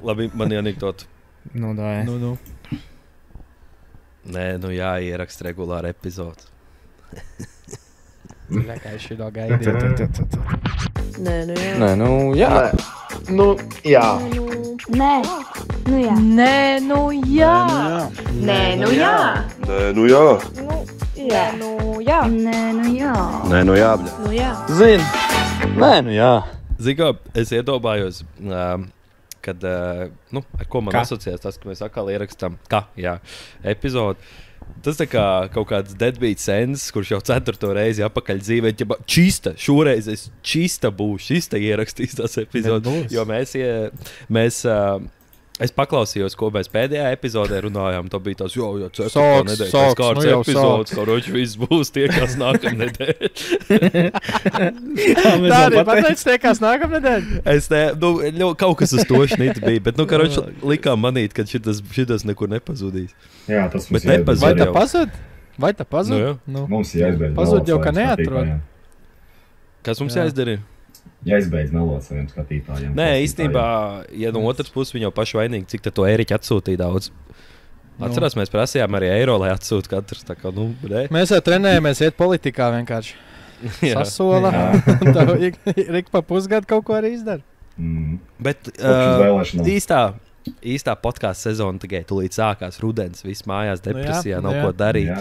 Labi, man jāniktot. Nu, dai. Nu. Nē, nu jāieraksta regulāra epizoda. Kā es šito gaidīju. Nē, nu jā. Nē, nu, jā. Nu, jā. Nē, nu jā. Nē, nu jā. Nē, nu jā. Nē, nu jā. Jā, nu jā. Nē, nu jā. Nē, nu jā, bļa. Nu jā. Zini. Nē, nu, jā. Zini, es iedomājos, kad, ar ko man asociēs tas, ka mēs atkal ierakstām, epizodu. Tas tā kā kaut kāds deadbeat sens, kurš jau 4. reizi apakaļ dzīvē, čista, šoreiz es čista būšu, čista ierakstīs tās epizodes, jo es paklausījos, ko mēs pēdējā epizodē runājām, to bija tās, jo, 4. nedēļas kārtas epizodes, koroči viss būs tiekās nākamnedēļ. Tā arī pateic tiekās nākamnedēļ? Es kaut kas uz to šnita bija, bet, koroči likām manīt, ka šitas nekur nepazudīs. Jā, tas mums jāizbeidz. Vai tā pazud? Nu, mums jāizbeidz. Pazud jau, ka neatrod. Kas mums jāizdarīja? Jāizbeidz melot saviem skatītājiem. Nē, īstenībā, ja no otras puses viņi jau paši vainīgi, cik to Eriķi atsūtīja daudz. Atcerās, mēs prasījām arī eiro, lai atsūtu katrs. Tā kā, mēs jau trenējamies iet politikā vienkārši. Sasola. Tev ik pa pusgadu kaut ko arī izdara. Bet īstā podkāstu sezona tikai tūlīt sākās rudens, viss mājās depresijā, nav ko darīt.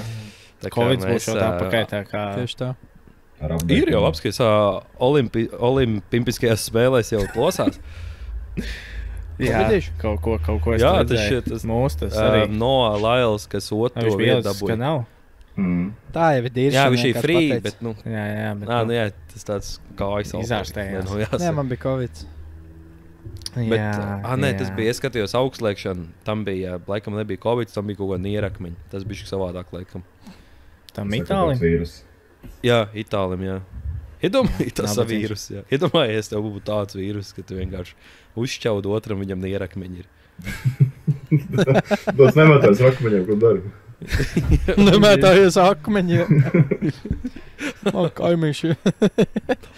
Covid būs jau tā pakaitā kā... Tieši tā. Ir jau apskats, olimpiskajās spēlēs jau plosās. Jā, kaut ko es redzēju. Tas arī. Noah Lyles, kas otro vietu dabūja. Ka nav. Tā jau ir diršana. Jā, viņš ir free, bet, Jā, tas tāds kā izārstējās. Jā, man bija Covid. Bet, tas bija, es skatījos augstliekšanu, tam bija, laikam nebija Covid, tam bija kaut kāda nierakmeņa. Tas bija savādāk, laikam. Tam Itālim? Jā, Itālim, jā. Iedomājies tas vīrus, jā. Iedomājies, tev būtu tāds vīrus, ka tu vienkārši uzšķaud otram, viņam nierakmeņi ir. Tas nemetājas akmeņiem, ko dari? Nemetājies akmeņiem. Kaimiņš.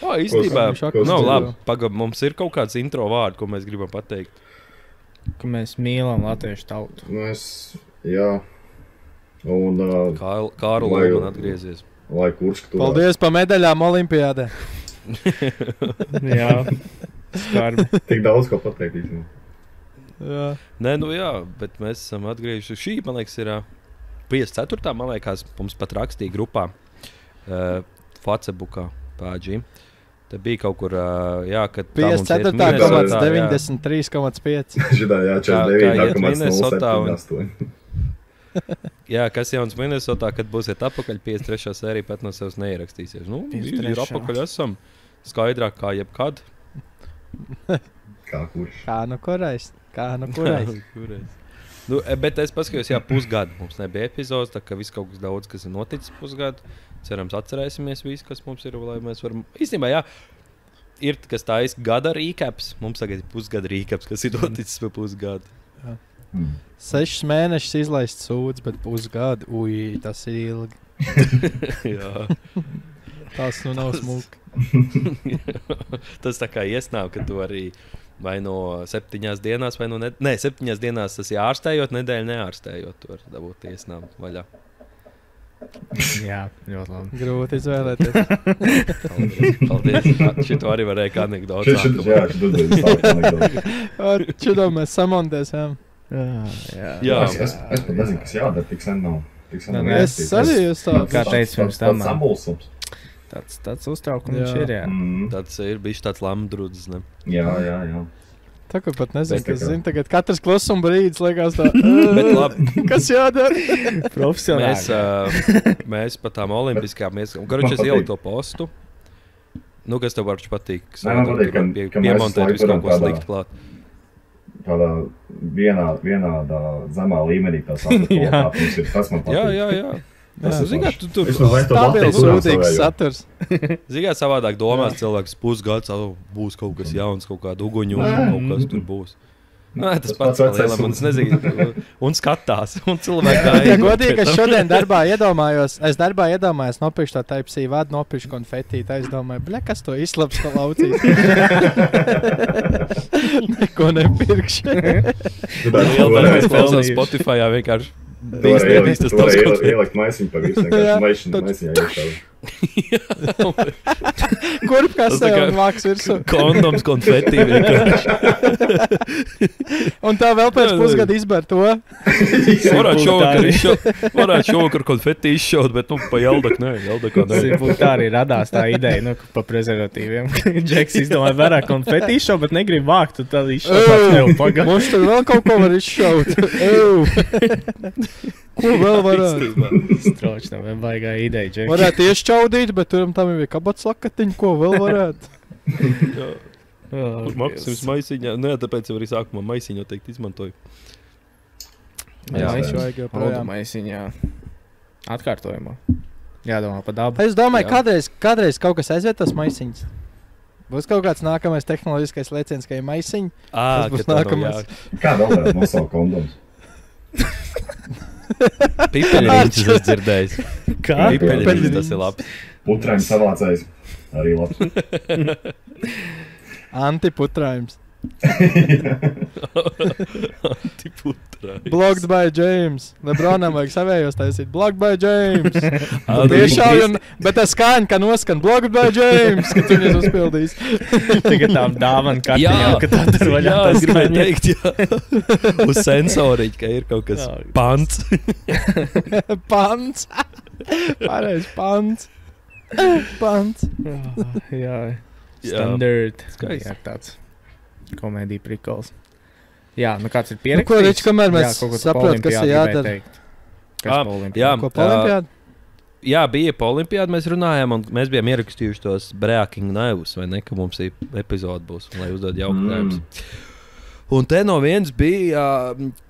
Īstenībā, labi, pagab, mums ir kaut kāds intro vārdu, ko mēs gribam pateikt. Ka mēs mīlam latviešu tautu. Jā. Un, Kārli man atgriezies. Lai kurš, ka tu... Paldies pa medaļām olimpiādē. Jā, skarbi. Tik daudz ko pateikt īstenībā. Jā. Nē, bet mēs esam atgriežuši. Šī, man liekas, ir 54. Man liekas, mums pat rakstīja grupā Facebookā pāģī. Te bija kaut kur, kad... 54,93,5. Šitā, 49,078. Jā, kas jauns Minnesotā, kad būsiet apakaļ 53. sērija, pat no sevis neierakstīsies. Ir apakaļ esam skaidrāk kā jebkad. Kā kurš? Kā nu kurais. Bet es paskatījos, pusgadu mums nebija epizodes, tā ka viss kaut kas daudz, kas ir noticis pusgadu. Cerams, atcerēsimies visu, kas mums ir, lai mēs varam... Īstenībā, ir, kas tā gada recaps. Mums tagad ir pusgada recaps, kas ir noticis pa pusgadu. 6 mēnešus izlaist sūdz, bet pusgadu, tas ir ilgi. Jā. Tas nav smuki. Tas tā kā iesnāv, ka tu arī vai no 7 dienās, vai no 7 dienās tas ir ārstējot, nedēļu neārstējot, tu vari dabūt iesnāv vaļā. Jā, ļoti labi. Grūti izvēlēties. Paldies. Šito arī varēja kā anekdotu. Šito mēs samontēsim. Jā. Es pat nezinu, kas jādara, tik sen nav. Es arī jūs tā. Kā teicu pirms tam. Tāds samulsums. Tāds uztraukums ir, jā. Tāds ir bijis tāds lamdrudzes, ne? Jā. Tā, ka pat nezinu, kas zina tagad. Katrs klusuma brīdis liekas tā. Bet labi. Kas jādara? Profesionāli. Mēs pat tām olimpiskajām ieskām. Karoči, es ieliku to postu. Kas tev varbūt patīk? Man patīk, ka piemontēt visu kaut ko slikt klāt. Tādā vienādā zemā līmenī tās apkārt. Tas man patīk. Jā. Zigāt, tu tur stabils sūtīgs saturs. Zigāt, savādāk domās cilvēks pusgads, būs kaut kas jauns, kaut kāda uguņu, kaut kas tur būs. Nē, tas pats lielam, un es nezinu, un skatās, un cilvēki tā Ja godīgi, es šodien darbā iedomājos nopirkšu tā Type-C vadu, nopirkšu konfetīti, aizdomāju, bļa, kas to izslaps no laucīs? Neko nepirkšu. Lielais klausās Spotifyā vienkārši Tu vari ielikt maisiņu pa visu, vienkārši maisiņā iekšā. Kurp kasē un vāks virsū. Kondoms, konfetī vienkārši. Un tā vēl pēc pusgada izber to. Varētu šovakar konfetī izšaut, bet pa Jeldakā nē. Tā arī radās tā ideja, pa prezervatīviem. Džeks izdomāja vairāk konfetī izšaut, bet negrib vākt, un tad izšaut pats tev pagad. Mums tur vēl kaut ko var izšaut. Ko vēl varētu? Stročnam, baigā ideja, Džeks. Varētu iešķaudīt, bet turam tam ir kabats lakatiņi, ko vēl varētu? Maksims maisiņā. Nē, tāpēc jau arī sākumā maisiņu teikt izmantoju. Audu maisiņā. Atkārtojumā. Jādomā pa dabu. Es domāju, kādreiz kaut kas aizviet tas maisiņas. Būs kaut kāds nākamais tehnoloģiskais lēciens, ka ir maisiņi. Tas būs nākamais. Kā vēl varētu nosaukt kondomus? Pipeļīņas es dzirdējis. Kā? Pipeļīņas, tas ir labs. Putrājums savācējs. Arī labs. Antiputrājums. Antiputrājums. Blocked by James. Lebronam vajag savējos taisīt. Blocked by James. Bet tas skaņa, ka noskan Blocked by James, ka tu viņus uzpildīs. Tagad tā dāvana kartiņā, ka tā tur vaļā tas gribēju teikt, jā. Uz sensoriņa, ka ir kaut kas pants. Pants. Pareiz, pants. Pants. Jā. Standard. Skaisti. Jā, tāds komēdija prikols. Jā, nu kāds ir pierakstīts? Ko, Rič, kamēr mēs saprot, kas ir jādara? Kas pa olimpiādu? Ko pa olimpiādu? Jā, bija pa olimpiādu, mēs runājām, un mēs bijām ierakstījuši tos breaking news, vai ne, ka mums ir epizode būs, lai uzdod jautājumus. Un te no viens bija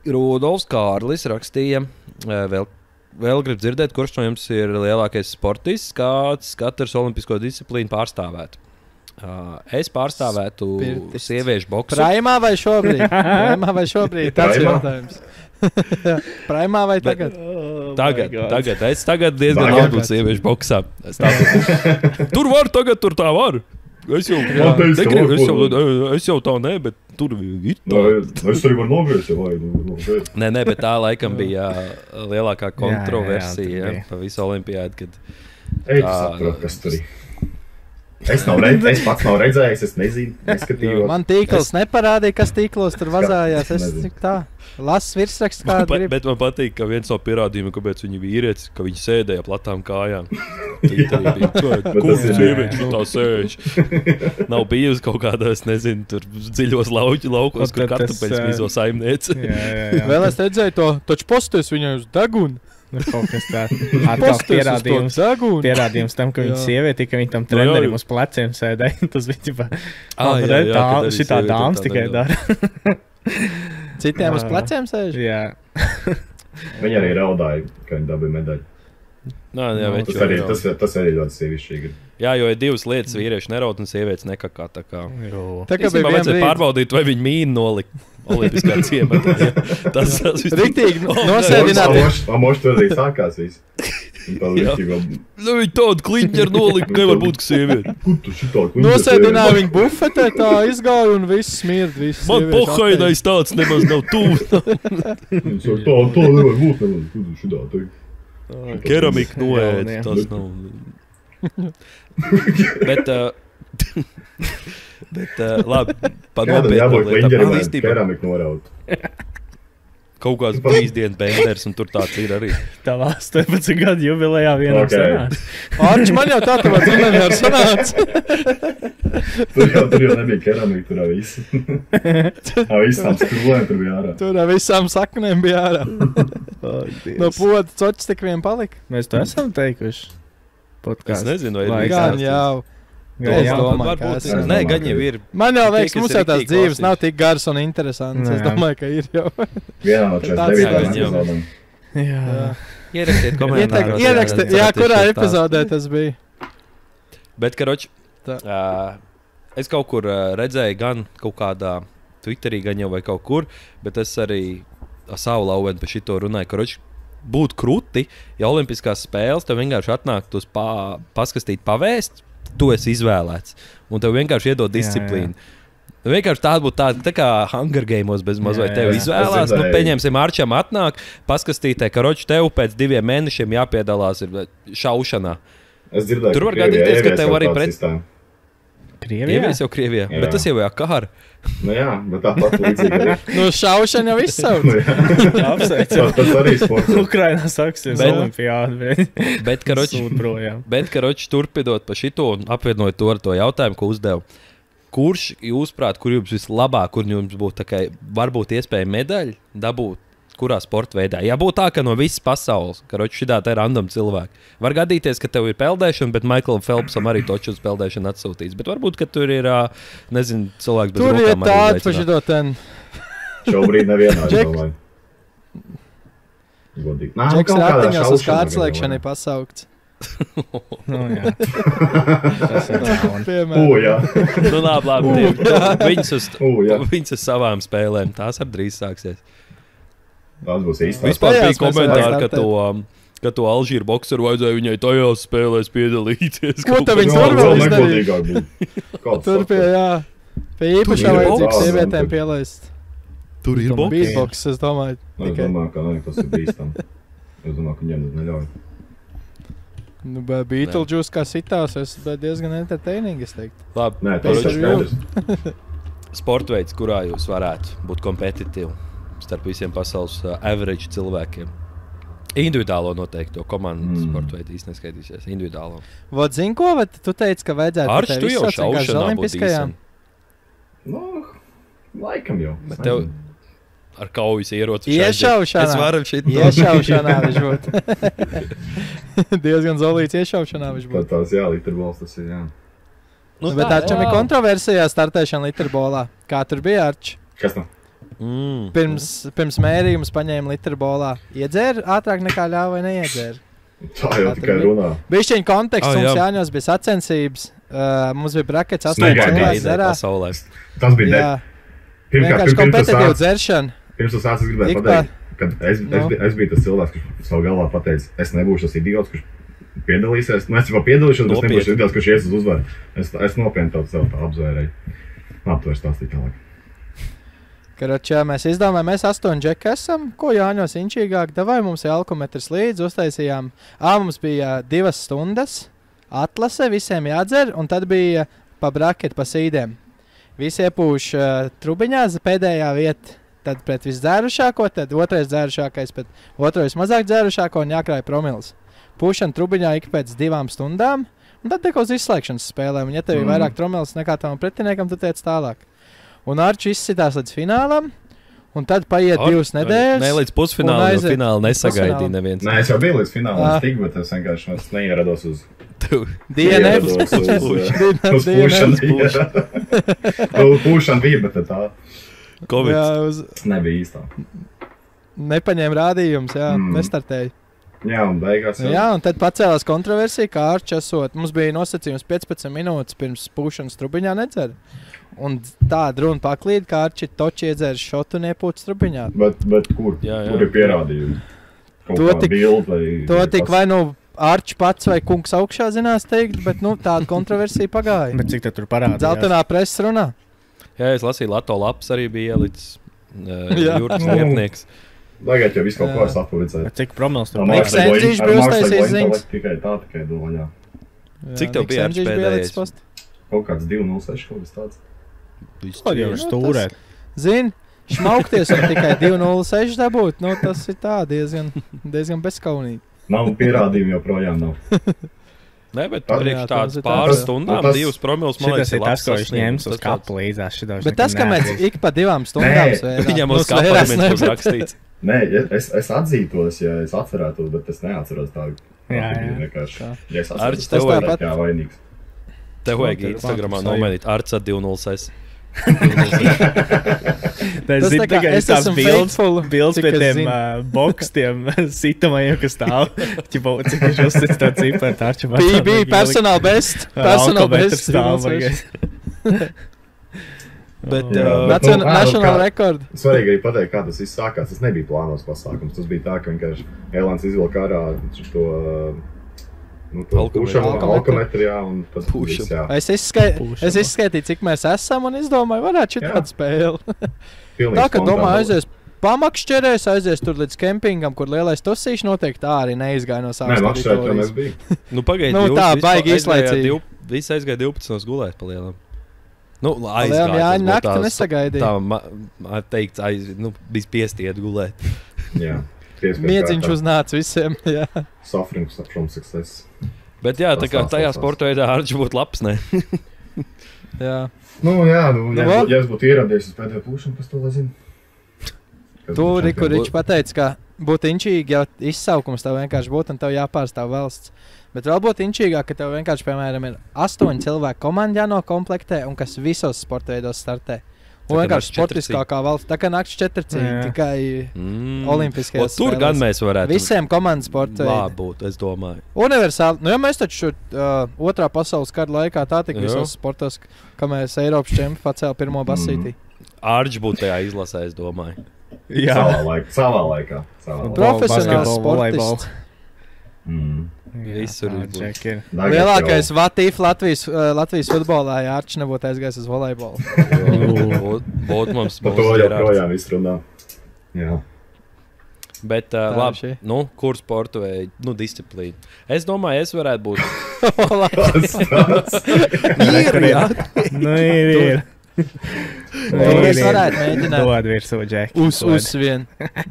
Rudolfs Kārlis rakstīja, vēl grib dzirdēt, kurš no jums ir lielākais sportists, kāds katrs olimpisko disciplīnu pārstāvētu. Es pārstāvētu sieviešu boksu. Praimā vai šobrīd? Tas ir jautājums. Praimā vai tagad? Tagad. Es tagad diezgan labi sieviešu boksā. Tur var, tagad tur tā var. Es jau tā ne, bet tur ir tā. Es arī varu nogriezt, ja vajag. Nē, bet tā laikam bija lielākā kontroversija pa visu olimpiādu, kad... Ej, tu saprot, kas tur ir. Es pats nav redzējis, es nezinu, neskatījos. Man tīkls neparādīja, kas tīklos tur vazājās. Es tā lasu virsrakstu kādu gribu. Bet man patīk, ka viens no pierādījumiem, kāpēc viņi vīrietis, ka viņi sēdēja platām kājām. Kur sievieši tā sēž? Nav bijusi kaut kādā, es nezinu, tur dziļos laukos, kur kartupeļus mīzo saimniece. Vēl es redzēju to, taču posties viņai uz degunu. Kaut kas tāds pierādījums tam, ka viņa sievieti, ka viņa tam trenerim uz pleciem sēdēja. Tas bija šitā dāmas tikai dara. Citiem uz pleciem sēž? Jā. Viņa arī raudāja, ka viņa dabīja medaļu. Tas arī ļoti sievišķīgi. Jā, jo ir divas lietas, vīrieši neraud un sievietes nekakā. Tā kā vajadzēja pārbaudīt, vai viņi mīnu nolikt olimpiskā ciematā. Tas riktīgi nosēdināt. Moši tur arī sākās viss. Viņi tādu kliņķeru nolikt, nevar būt, ka sievieti. Nosēdināja viņu bufetē, tā izgāja un viss smird. Man pohainais tāds nemaz nav tūs. Tā nevar būt, šitā teikt. Keramika noēd, tas nav. Bet labi, kādam jābūt kliņģerim, lai keramika noraud. Kaut kāds 3 dienas benders, un tur tāds ir arī. Tavā 18 gadu jubilejā vienam sanāca. Arči, man jau tā tavā dzīvenē ar sanāca. Tur jau nebija keramika, tur jau viss. Visām skrūlēm tur bija ārā. Tur visām saknēm bija ārā. No poda coķis tik vien palika. Mēs to esam teikuši. Es nezinu, vai ir gan jau. Es domāju, ka esam. Nē, gan jau ir. Man jau liekas, mums jau tās dzīves nav tik garas un interesantas. Es domāju, ka ir jau. Vienā no 49 epizodēm. Jā. Ierakstiet komentāros. Ierakstiet, jā, kurā epizodē tas bija. Bet, karoči, es kaut kur redzēju gan kaut kādā Twitterī gan jau vai kaut kur, bet es arī savu lauvenu par šito runāju, ka būtu krūti, ja olimpiskās spēles tev vienkārši atnāk tos paskastīt pavēst, tu esi izvēlēts, un tev vienkārši iedod disciplīnu. Vienkārši tāda būtu tā kā Hunger Games bez mazliet tev izvēlās. Nu, pieņemsim, Arčam atnāk, paskastītē, ka tev pēc 2 mēnešiem jāpiedalās šaušanā. Es dzirdēju, tur var gadīties, ka tev arī pret... Krievijā? Jau Krievijā, bet tas jau kāra. Nu jā, bet tāpat līdzīgi. Nu, šaušana jau izsauc. Apsveicam. Tas arī sports. Ukrainā sāksies olimpiāda. Bet, karoči, turpinot pa šito un apvienojot to ar to jautājumu, ko uzdevu. Kurš, jūsuprāt, kur jums vislabāk, kur jums būtu varbūt iespēja medaļu dabūt, kurā sporta veidā? Ja būtu tā, ka no visas pasaules, karoči, šitā tā ir random cilvēki. Var gadīties, ka tev ir peldēšana, bet Michaelam Phelpsam arī toču uz peldēšanu atsūtīts. Bet varbūt, ka tur ir, nezinu, cilvēks bez rokām. Tur ir tāda pa šito ten. Šobrīd nevienā, es domāju. Godīgi. Džeks ratiņos uz kārtslēkšanu ir pasaukts. Jā. Tas ir jā. Nu, labi. Viņus uz savām spēlēm. Tās ar drīz sāksies. Tas būs īstās. Vispār bija komentāri, ka to Alžīru bokseru vajadzēja viņai tajās spēlēs piedalīties. Ko te viņas tur vēl izdarīja? Tur pie īpašā vajadzīgs sievietēm pielaist. Tur ir beatbox, es domāju. Es domāju, ka tas ir bīstam. Es domāju, ka viņiem tas neļauj. Nu, bet Beetlejuice kā sitās, es diezgan entertaining, es teiktu. Labi. Nē, tas ir skaidrs. Sportveids, kurā jūs varētu būt kompetitīvi starp visiem pasaules average cilvēkiem. Individuālo noteikto komandu sportveidu īsti neskaitīsies. Individuālo. Vot zini ko, bet tu teici, ka vajadzētu Arči, tu jau šaušanā būtu īsam. Nu, laikam jau. Bet tev ar kaujas ieroci iešaušanā. Es varu šit. Iešaušanā viņš būtu. Diezgan zolīts iešaušanā viņš būtu. Tās literbols tas ir, jā. Nu, bet Arčam ir kontroversijā startēšana literbolā. Kā tur bija, Arči? Kas tam? Pirms mērījums paņēma literbolā. Iedzēra ātrāk nekā ļāva vai neiedzēra? Tā jau tikai runā. Bišķiņ konteksts, mums jāņos bija sacensības. Mums bija brakets 8 cilvēks dzerā. Tas bija vienkārši kompetitīva dzeršana. Pirms tas sācis gribēju pateikt, kad es biju tas cilvēks, kurš savu galvā pateica, es nebūšu tas idiots, kurš piedalīsies. Nu, es jau piedalīšos, bet es nebūšu idiots, kurš ies uz uzvaru. Es nopietni tādu sev tā apzvērēju. Aptver stāstīt tālāk. Karoči, jā, mēs izdomājam, mēs 8 džeki esam, ko jāņos inčīgāk, davai mums ir alkometrs līdzi, uztaisījām. Mums bija 2 stundas, atlase, visiem jādzer, un tad bija pa braket, pa sīdēm. Visi iepūš trubiņās, pēdējā vieta, tad pret visdzērušāko, tad otrais dzērušākais, pret otrais mazāk dzērušāko un jākrāja promils. Pūšana trubiņā ik pēc 2 stundām, un tad tiek uz izslēgšanas spēlēm, un ja tev ir vairāk promils nekā tavam pretiniekam, tu tiec tālāk. Un Arči izsitās līdz finālam, un tad paiet 2 nedēļas. Nē, līdz pusfinālam, jo fināli nesagaidīja neviens. Nē, es jau biju līdz finālam stik, bet es vienkārši neierados uz DNF. Uz pūšanu. Pūšana bija, bet tā. Covid. Nebija īstā. Nepaņēma rādījums, jā, nestartēja. Jā, un beigās. Jā, un tad pacēlās kontroversija, kā Arči esot. Mums bija nosacījums 15 minūtes pirms pūšanas trubiņā nedzer. Un tāda runa paklīd, kā Arči toči iedzēra šotu un iepūtas trubiņā. Bet kur? Kur ir pierādījumi? To tik vai nu Arči pats vai kungs augšā zinās teikt, bet nu tāda kontroversija pagāja. Bet cik tur parādījās? Dzeltenā presa runā. Jā, es lasīju, Lato laps arī bija ielicis jūras lietnieks. Tagad jau viss kaut ko es atpalicēju. Cik promils tur bija? Cik senzīši bija uztaisījis ziņas? Tikai doļā. Cik tev bija Arči pēdējais? Kaut kāds 2.06 kaut kas tāds. Ko jau stūrēt? Zini, šmaukties un tikai 2.06 dabūt, nu tas ir tā diezgan bezkaunīgi. Nav pierādījumi joprojām nav. Nē, bet priekš tāds pāris stundām, 2 promils, man liekas, ir tas, ko viņš ņems uz kalpu līdzās. Bet tas, ka mēs ik pa 2 stundām svērām. Viņam uz kalpaments būs rakstīts. Nē, es atzītos, ja es atcerētos, bet es neatceros tādu. Jā. Ja es Arči, tev vajag vainīgs. Tev vajag Instagramā nomainīt Arca 206. Tas ir tikai tās bildes pie tiem bokstiem sitamajiem, kas stāv. Cik viņš uztic tā ciparu Arčam. Bija personal best. Personal best. Bet, National record. Svarīgi arī pateikt, kā tas viss sākās. Tas nebija plānots pasākums. Tas bija tā, ka vienkārši Elāns izvilka ārā to alkometru, jā, un tas viss, jā. Es izskaitīju, cik mēs esam, un es domāju, varētu šī tāda spēle. Tā, ka domāju, aizies pamakšķerēs, aizies tur līdz kempingam, kur lielais tosīši notiek, tā arī neizgāja no savas teritorijas. Nē, pagaidi, tā, baigi izlaicīgi. Visi aizgāja 12 gulēt pa lielam. Jā, nakti nesagaidīja. Tā teikt, bija spiesti iet gulēt. Jā. Miedziņš uznāca visiem, jā. Suffering from success. Bet jā, tā kā tajā sporta veidā Arčs būtu labs, ne? Jā. Ja es būtu ieradies uz pēdējo pūšanu, kas to lai zinu? Tur, kur viņš pateica, ka būtu inčīgi, ja izsaukums tev vienkārši būtu un tev jāpārstāv valsts. Bet vēl būtu inčīgāk, ka tev vienkārši, piemēram, ir 8 cilvēku komandi jānokomplektē un kas visos sporta veidos startē. Un vienkārši sportiskākā valsts. Tā kā nakts 4 tikai olimpiskajās spēlēs. Tur gan mēs varētu. Visiem komandas sporta veidiem. Labi būtu, es domāju. Universāli. Ja mēs taču otrā pasaules kara laikā tā tik visos sportos, ka mēs Eiropas čempi pacēla pirmo basītī. Arčs būtu tajā izlasē, es domāju. Jā. Savā laikā. Profesionāls sportists. Visur ir. Lielākais vatīf Latvijas futbolā, ja Arčs nebūtu aizgājis uz volejbolu. Būtu mums par to joprojām izrunā. Jā. Bet labi, kur sportu vai disciplīna? Es domāju, es varētu būt. Ir. Es varētu mēģināt. Dod virsū, Džek. Uzsvien.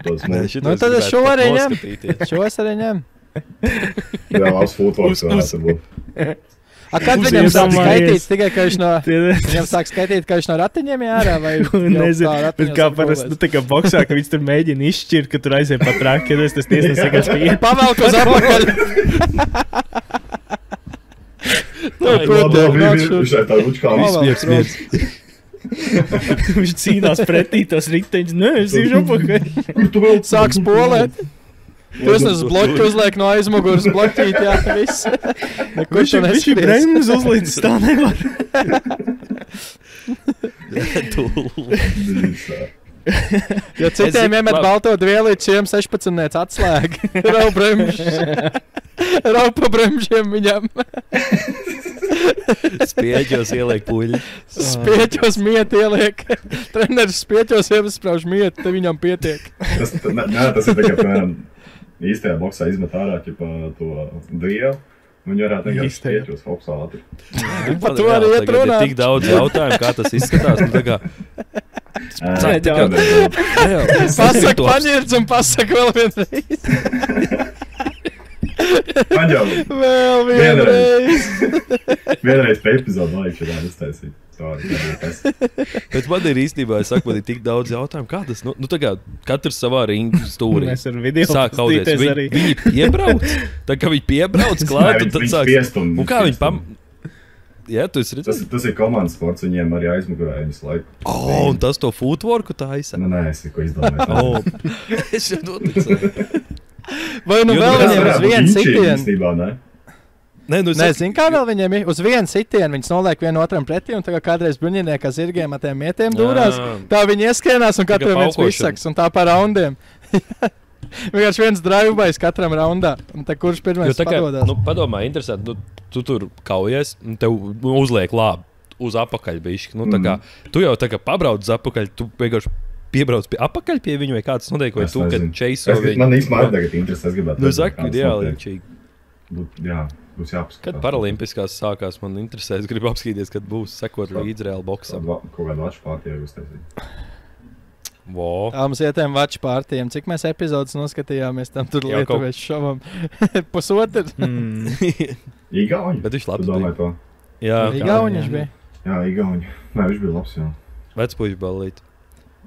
Tad es šo arī ņem. Šo es arī ņem. Jā, labs futbols varētu būt. Kad viņam sāk skaitīt, tikai ka viņam sāk skaitīt, ka viņš no ratiņiem jārā, vai nezinu, bet kā parasti, tā kā boksā, ka viņš tur mēģina izšķirt, ka tur aiziet pa traki, ja tas tiesnes saka spīd. Pavelk uz apakaļ. Viņš ir tā ručkā. Viss. Viņš cīnās pretī tos riteņus, nē, es īšu apakaļ. Sāk spolēt. Jūs nes bloķi uzliek no aizmuguras bloķīt, jā, viss. Viņš ir bremz uzlīdz, tā nevar. Ja citiem iemet balto dvielīt, šiem 16 atslēgi. Rau pa bremžiem viņam. Spieķos ieliek puļi. Spieķos mieti ieliek. Treneris spieķos iesprauž mieti, te viņam pietiek. Tas ir tikai, piemēram, īstajā boksā izmet ārā to dvielu. Viņi varētu vienkārši spieķos fokusā ātri. Par to arī iet runāt. Ir tik daudz jautājumu, kā tas izskatās. Pasak paņirds un pasak vēl vienreiz. Vēl vienreiz. Vienreiz pa epizodu vajag šādā uztaisīt. Bet man ir īstenībā, es saku, man ir tik daudz jautājumu, kā tas, tā kā katrs savā ringu stūrī. Mēs ar video sāk kauties. Viņi piebrauc, tā kā viņi piebrauc klāt, un tad sāk. Un kā viņi Jā, tu esi redzējis? Tas ir komandas sports, viņiem arī aizmugurē visu laiku. Un tas to footworku taisa? Nē, es neko izdomāju. Es jau noticēju. Vai vēl viņiem uz vienu sitienu? Nē, zinu, kā vēl viņiem ir. Uz vienu sitienu viņas noliek vienu otram pretī, un tā kā kādreiz bruņiniekā zirgiem ar tiem mietiem dūrās, tā viņi ieskrienās, un katram viens visaks, un tā pa raundiem. Vienkārši viens drive-bys katram raundā, un tā kurš pirmais padodās. Padomā, interesanti, tu tur kaujies, un tev uzliek labi uz apakaļ bišķi. Tu jau tā kā pabrauc uz apakaļ, tu vienkārši piebrauc apakaļ pie viņu, vai kāds notiek, vai tu, kad čeiso viņu. Man īstenībā tagad interesi, es gribētu. Saka, ideāli inčīgi. Jā, būs jāpaskatās. Kad paralimpiskās sākās, man interesē, es gribu apskatīties, kad būs sekot līdz reāli boksam. Kaut kādu vaču pārtīju uztaisīt. Mums ietēm vaču pārtījiem. Cik mēs epizodes noskatījāmies tam tur Lietuvēs šovam? Pusotru? Igauņi? Bet viņš labs bija. To? Jā, Igauņi viņš bija. Jā, Igauņi. Nē, viņš bija labs, jā. Vecpuļu ballīt.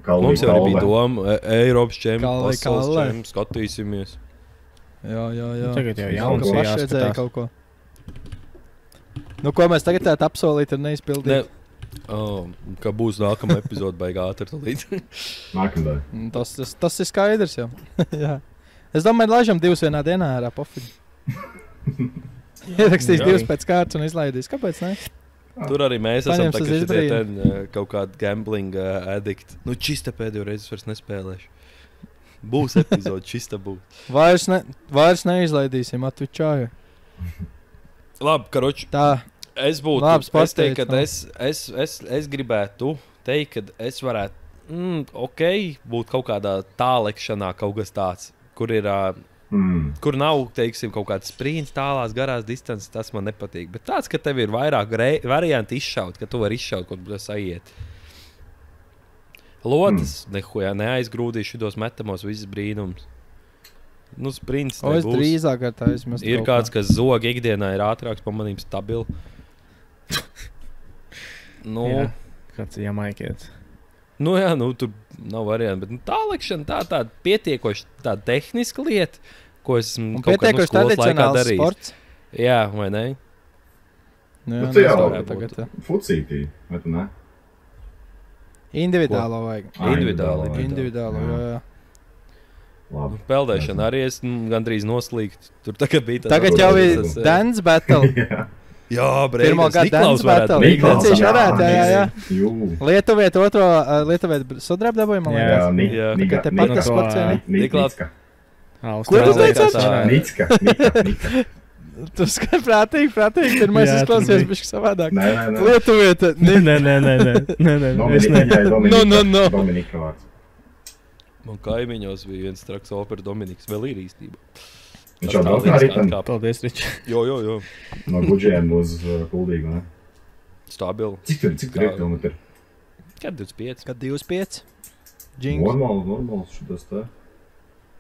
Mums jau arī bija doma, Eiropas čempi, pasaules čempi, skatīsimies. Jā. Tagad jau jauns jāskatās. Kaut ko. Ko mēs tagad tādu apsolīt ar neizpildīt? Ka būs nākamā epizode baigā ātri. Nākamā. Tas ir skaidrs jau. Jā. Es domāju, laižam 2 vienā dienā ārā pofidi. Ierakstīs 2 pēc kārtas un izlaidīs. Kāpēc ne? Tur arī mēs esam Paņems uz tagad šitie izdarījumu. kaut kādi gambling addict. Nu, čista pēdējo reizi vairs nespēlēšu. Būs epizode, čista būs. Vairs neizlaidīsim atvičāju. Labi, karoči. Tā. Es būtu, Labs es teiktu, ka pasteidz, es gribētu teikt, ka es varētu, būt kaut kādā tālekšanā kaut kas tāds, kur ir, kur nav, teiksim, kaut kāds sprints tālās garās distances, tas man nepatīk. Bet tāds, ka tev ir vairāk varianti izšaut, ka tu vari izšaut, kaut kur aiziet. Lotas, neaizgrūdīšu šitos metamos visus brīnums. Nu, sprints Es nebūs. drīzāk ar tā izmestu. Ir kāds, kas zog ikdienā ir ātrāks, pamanījums stabil. Nu, Jā. Kāds ir jamaikietis. nu, jā, tur nav variantu. Bet tālekšana tāda pietiekoši tāda tehniska lieta, ko es esmu Un kaut kādā pietiekoši skolas laikā tradicionāls darījis. sports. Jā, vai ne? Nu, Nu, tu jau nestāvē tagad. Fucītī, vai tu ne? Individuālo vajag. Individuāli. Individuālo, jā. Labi. Peldēšana arī es gandrīz noslīgt. Tur tagad bija tāds. Tagad jau ir dance battle. Jā. Jā, Pirmo brīdis. gadu dance battle. Niklaus varētu, jā. Jū. Lietuviet otro, Lietuviet sudraba dabūja, man Jā, liekas. Jā. Tikai te pat tas sports, jā. Niklaus. Ko tu teici? Nicka. Tu skai prātīgi. Pirmais Jā, izklausījās tur bišķi savādāk. Nē. Lietuviet. Nē. Es ne. No. Dominika vārds. Man kaimiņos bija viens traks opera Dominiks. Vēl ir īstenībā. Viņš jau braukā arī tam Paldies, Ričs. Jo. no Gudžiem uz Kuldīgu, ne? Stabili. Cik tur ir kilometri? Kad 25? Kad 25? Džings. Normāls šitas tā.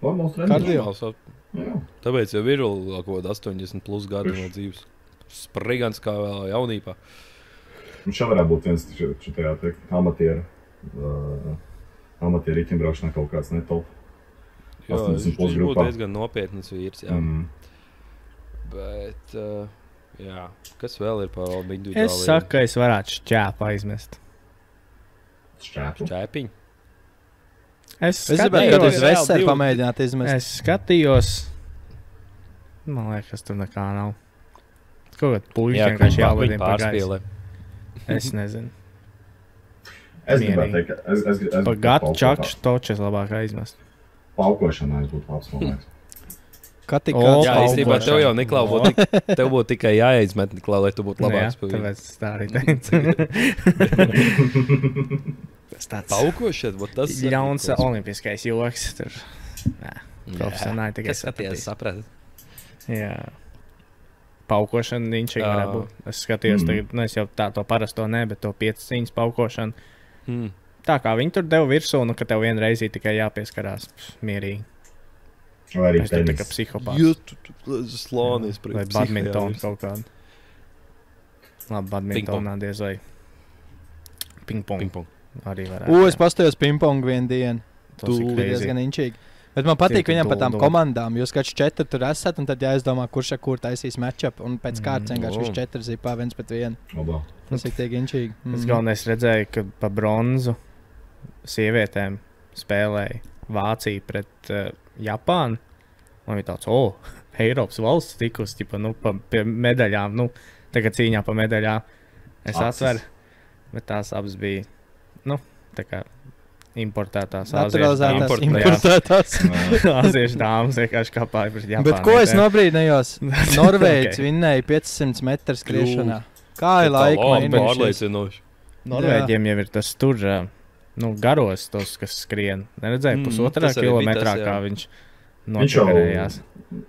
Normāls Kardio. treniņš. Jā. Tāpēc jau ir kaut kāda 80 plus gadu no dzīves. Sprigans kā vēl jaunībā. Un šā varētu būt viens šitajā teikt amatieru ritimbraukšanā kaut kāds netop. Jo, 80 viņš plus būtu grupā. diezgan nopietnas vīrs. Jā. Bet, jā, kas vēl ir par individuāliem? Es saku, ka es varētu šķēpu aizmest. Šķēpu. Čēpiņu. Es Es gribētu, kad uz reāli Veseri divi. pamēģināt izmest. Es skatījos. Man liekas, tur nekā nav. Kaut kāda puiša vienkārši jālidina pa gaisu. pārspīlē. Es nezinu. Es gribētu teikt, ka es Pa gatu čakšu točas labāk aizmest. Paukošanā es būtu labs, man liekas. Kad tik O, kāds Jā, īstenībā tev jau, Niklau, tev būtu tikai jāizmet, Niklau, lai tu būtu labāks. Jā, tāpēc es tā arī teicu. Tas tāds Paukošana, vot tas ir ļauns kaut kas. olimpiskais joks. Tur. Jā, profesionāli tikai Kas skatījās, sapratīs. saprat? Jā. Paukošana niņšīgi Jā. varētu būt. Es skatījos, tagad, nu es jau tā to parasto ne, bet to 5 cīņas paukošanu. Tā kā viņi tur deva virsū, nu ka tev vienreiz tikai jāpieskarās mierīgi. Vai arī Es tur tā kā tenis. psihopāts. Jā, tu slānis Vai badmintonu kaut kādu. Labi, badmintonā diez vai pingpong Pingpong. arī varētu. Es pastājos pingpongu vienu dienu. Tas ir Bija crazy. diezgan inčīgi. Bet man patīk Cik viņam par tām duldu. komandām. Jūs kāds 4 tur esat, un tad jāizdomā, kurš ar kur taisīs matchup. Un pēc kārtas vienkārši viņš 4 zipā 1-1. Labā. Tas ir tiek inčīgi. Es galvenais redzēju, ka pa bronzu sievietēm spēlēja Vācija pret Japānu. Man bija tāds, Eiropas valsts tikus, ķipa, nu, pie medaļām, nu, tagad cīņā pa medaļām. Es Acis. atveru, bet tās abas bija, nu, tā kā importētās Naturalizētās, āziešu importētās. Āziešu dāmas vienkārši kāpāja pret Japānu. Bet ko es nobrīnījos? Norvēģis Ok. vinnēja 500 metru skriešanā. Kā ir laika Labi, mainījušies? pārliecinoši. Norvēģiem jau ir tas tur, nu, garos tos, kas skrien. Neredzēju, pusotrā tas arī bija kilometrā, tas, jā. kā viņš Viņš jau, nočakarējās.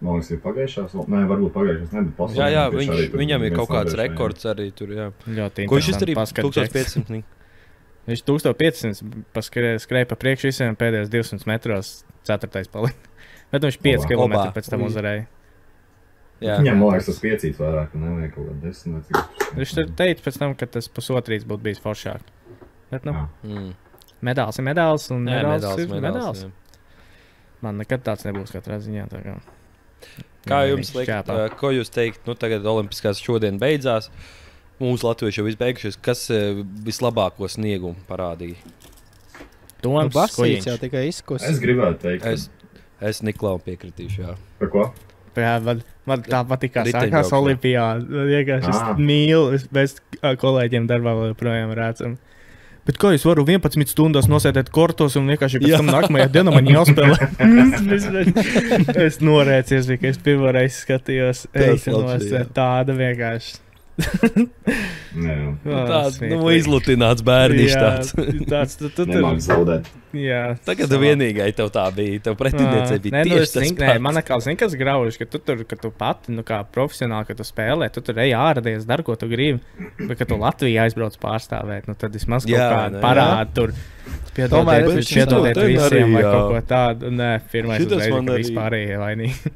man liekas, ir pagājušās. Nē, varbūt pagājušās, ne, bet pasaulē. Jā, viņš arī tur viņam ir viens kaut kāds labiešais, jā. rekords arī tur, jā. Ļoti Ko viņš interesanti izdarīja? paskat džeks. 1500. Viņš 1500 skrēja pa priekšu visiem pēdējos 200 metros, 4. palika. Bet viņš 5 km Obā. pēc tam uzvarēja. Jā, Viņam, man liekas, tas piecīts vairāk, un nevajag kaut kādā 10 vai cik. Viņš tur teica pēc tam, ka tas pusotrīs būtu bijis foršāk. Bet, nu, Jā. medāls ir medāls, un Jā, medāls ir medāls. jā. Man nekad tāds nebūs katrā ziņā. Tā kā. Kā Jā, jums viņš liekas, ķēpā. ko jūs teikt, nu tagad Olimpiskās šodien beidzās, mūsu latvieši jau izbeigušies, kas vislabāko sniegumu parādīja? Nu, Toms Basīts jau Skojiņš. tikai izkus. Es gribētu teikt, Es Niklau piekritīšu, jā. par ko? Jā, man tā patīk, kā Riteņbraukšana. sākās olimpiāda. Vienkārši es mīlu, mēs kolēģiem darbā vēl joprojām rācam. Bet kā es varu 11 stundās nosēdēt kortos un vienkārši pēc tam nākamajā dienā man jāspēlē? Es norēcies, ka es pirmo reizi skatījos. Tāda vienkārši. Tāds izlutināts bērniņš tāds. Nemāk zaudēt. Jā. Tagad vienīgai tev tā bija. Tev pretiniecei bija tieši tas pats. Man atkal zin, kas grauž, ka tu tur, ka tu pati, kā profesionāli, ka tu spēlē, tu tur ej āradies, dar, ko tu gribi, bet ka tu Latvijā aizbrauc pārstāvēt, tad vismaz kaut kādu parādu tur. Piedodiet visiem vai kaut ko tādu. Nē, pirmais uzreiz, ka vispārējie vainīgi.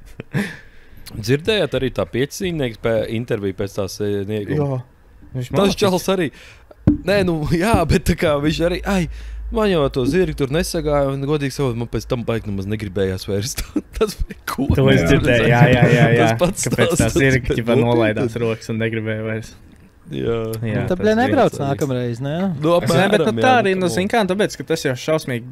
Dzirdējāt arī tā 5-cīnieks interviju pēc tās ieguma? Jā. Tas čals arī. Nē, jā, bet tā kā viņš arī, man jau to zirgu tur nesagāja, un godīgi sakot, man pēc tam baigi nemaz negribējās vairs. Tas bija ko. To es dzirdēju, jā. Tas pats Kāpēc tā zirga ķipa nolaidās rokas un negribēja vairs. Jā. Tad bļa nebrauc nākamreiz, ne? Bet tā arī, zin kā, tāpēc, ka tas jau šausmīgi,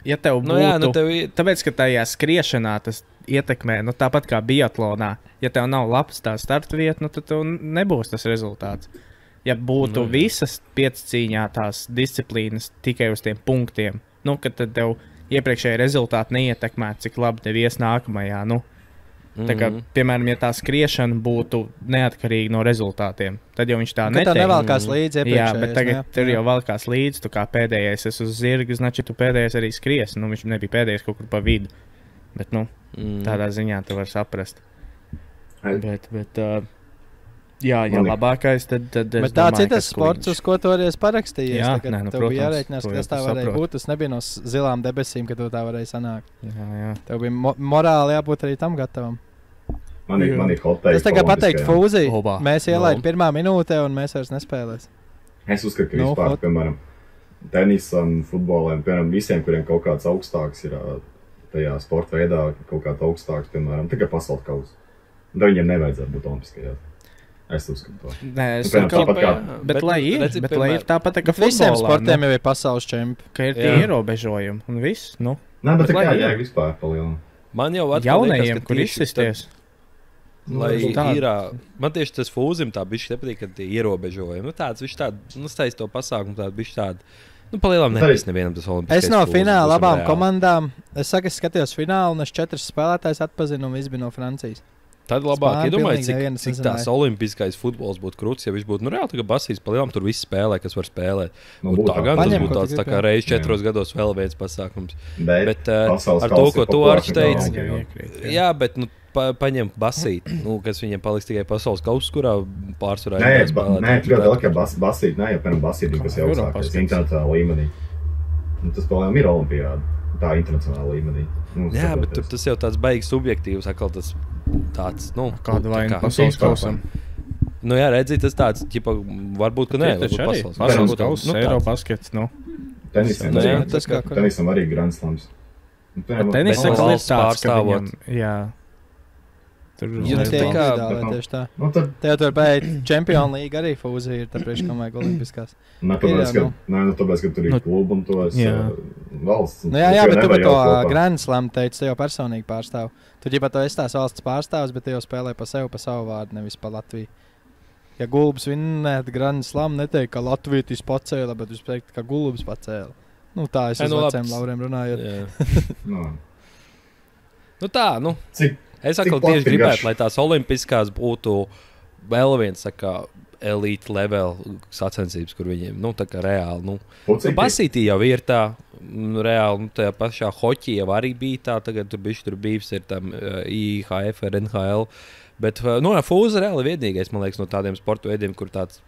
ja tev būtu, tāpēc, ka tajā skriešanā tas ietekmē, tāpat kā biatlonā, ja tev nav labs tā starta vieta, tad tev nebūs tas rezultāts. Ja būtu visas 5 cīņā tās disciplīnas tikai uz tiem punktiem, kad tad tev iepriekšēji rezultāti neietekmētu, cik labi tev ies nākamajā, Tā kā, piemēram, ja tā skriešana būtu neatkarīga no rezultātiem, tad jau viņš tā neteiktu. Tā nevalkās līdzi iepriekšējais. Jā, bet tagad tur jau valkās līdzi, tu kā pēdējais esi uz zirga, znači tu pēdējais arī skries. Viņš nebija pēdējais kaut kur pa vidu. Bet, tādā ziņā tu vari saprast. Bet jā, labākais, tad bet tāds ir tas sports, uz ko tu varēs parakstījies. Jā, tev bija jārēķinās, ka tas tā varēja būt. Tas nebija no zilām debesīm, ka tu tā varēja sanākt. Jā. Tev bija morāli jābūt arī tam gatavam. Man ir hoteiks. Es tagad pateiktu Fūzī, mēs ielaidām 1. minūtē un mēs vairs nespēlēsim. Es uzskatu, ka vispār, piemēram, tenisam, futboliem, piemēram, visiem, kuriem kaut kāds augstāks ir tajā sporta veidā, kaut kāds augstāks, piemēram, tikai pasaules kausa. Da viņiem nevajadzētu būt olimpiskajās. Es uzskatu to. Nē, es domāju, bet lai ir tāpat, ka visiem sportiem jau ir pasaules čempi. Ka ir tie ierobežojumi un viss, Nē, bet tā kā jēga vispār palielināt. Man jau jaunajiem, kur izsisties. Lai ir, man tieši tas Fūzim tā bišķi nepatīk, ka tie ierobežojumi. Tāds viņš tādu, stais to pasākumu tādu bišķi tādu. Palielam nepēc nevienam tas olimpiskais. Es no fināla abām komandām, es skatījos finālu un es 4 spēlētājus atpazinu un viss bija no Francijas. Tad labāk iedomājieties, cik tās olimpiskais futbols būtu krūts, ja viņš būtu reāli tā kā basīs palielam, tur visi spēlē, kas var spēlēt. Tā gan tas būtu tāds tā kā reiz 4 gados vēl viens pasākums. Bet ar to, ko tu Arči teici, jā, bet paņem basīt, kas viņiem paliks tikai pasaules kausa, kurā pārsvarā ir spēlēt. Nē, tur jau ka basīt, nē, jau piemēram basītī, kas jau augstākais internacionālā līmenī. Tas palielam ir olimpiāda, tā internacionālā līmenī. Jā, bet tas jau tāds baigs subjektīvs, atkal tas tāds, kāda vaina pasaules kausam. Jā, redzīt, tas tāds, ķipa, varbūt, ka nē, pasaules kausas, Eirobaskets, Tenisam arī Grand Slams. Tenisam ir tāds, ka viņam, jā. Tur tieši tā. Tev tur pēc Champions League arī Fūzī ir, tāpēc, ka vajag olimpiskās. Tāpēc, ka tur ir klubu un tos valsts. Jā, bet tu par to Grand Slam teici, te jau personīgi pārstāv. Tu ģipa to esi tās valsts pārstāvs, bet te jau spēlē pa sevi, pa savu vārdu, nevis pa Latviju. Ja Gulbs vinnēt Grand Slam, neteikt, ka Latvijas pacēla, bet viņš teikt, ka Gulbs pacēla. Tā es uz veciem lauriem runājot. Es atkal tieši gribētu, lai tās olimpiskās būtu vēl viens, elite level sacensības, kur viņiem, tā kā reāli, basītī jau ir tā, reāli, tajā pašā hoķī jau arī bija tā, tagad tur bijis ir tam IHF ar NHL, bet, Fūza reāli vienīgais, man liekas, no tādiem sportu veidiem, kur tāds,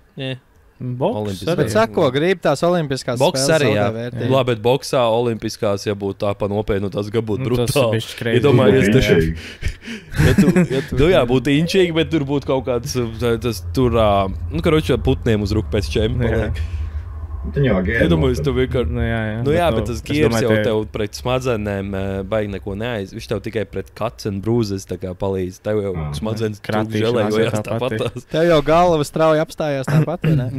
boks arī. Bet sako, grib tās olimpiskās spēles arī, jā. Labi, bet boksā olimpiskās, ja būtu tā pa nopietnu, tas būtu brutāli. Iedomājies, ja būtu inčīgi, bet tur būtu kaut kāds, tas tur, karoči putniem uz ruku pēc čempa. Iedomājies, tu vienkārši, jā, bet tas giers jau tev pret smadzenēm baigi neko neaiz. Viņš tev tikai pret cuts and bruises tā kā palīdz. Tev jau smadzenes želējojās tāpat. Tev jau galva strauji apstājās tāpat, vai ne?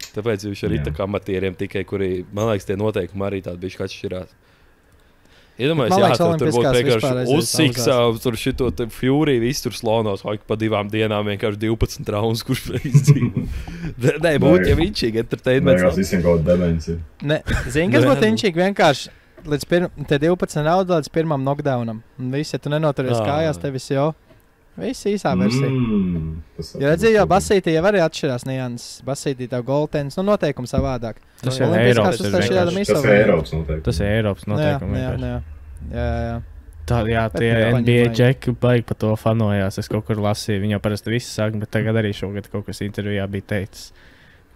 Tāpēc viņš arī tā kā amatieriem tikai, kuri, man liekas, tie noteikumi arī tādi bišķi atšķirās. Iedomājies, Man jā, liekas, tur būtu olimpiskās vienkārši vispār aizies uzsiks, augstās. tur šito Fury, viss tur slonos, hoik pa 2 dienām vienkārši 12 raundus, kurš izdzīvo. Nē, būtu jau inčīgi Beigās entertainments. visiem kaut kāda demenci. Zini, kas Nē, būtu nu. inčīgi vienkārši līdz 12 raundam līdz pirmam knockdownam. Un visi, ja tu nenoturies kājās, tevis jau viss īsā versija. Ja redzēji, jau basītī jau arī atšķirās nianses. Basītī tev goltens, nu noteikumi savādāk. Tas Nu, ir Olimpiskās Eiropas. uztaisījām Tas visu. ir Eiropas noteikti. Tas ir Eiropas noteikumi. vienkārši. Jā. Tā, jā, tie Bet NBA paņem džeki baigi par to fanojās. Es kaut kur lasīju, viņi jau parasti visi saka, bet tagad arī šogad kaut kas intervijā bija teicis,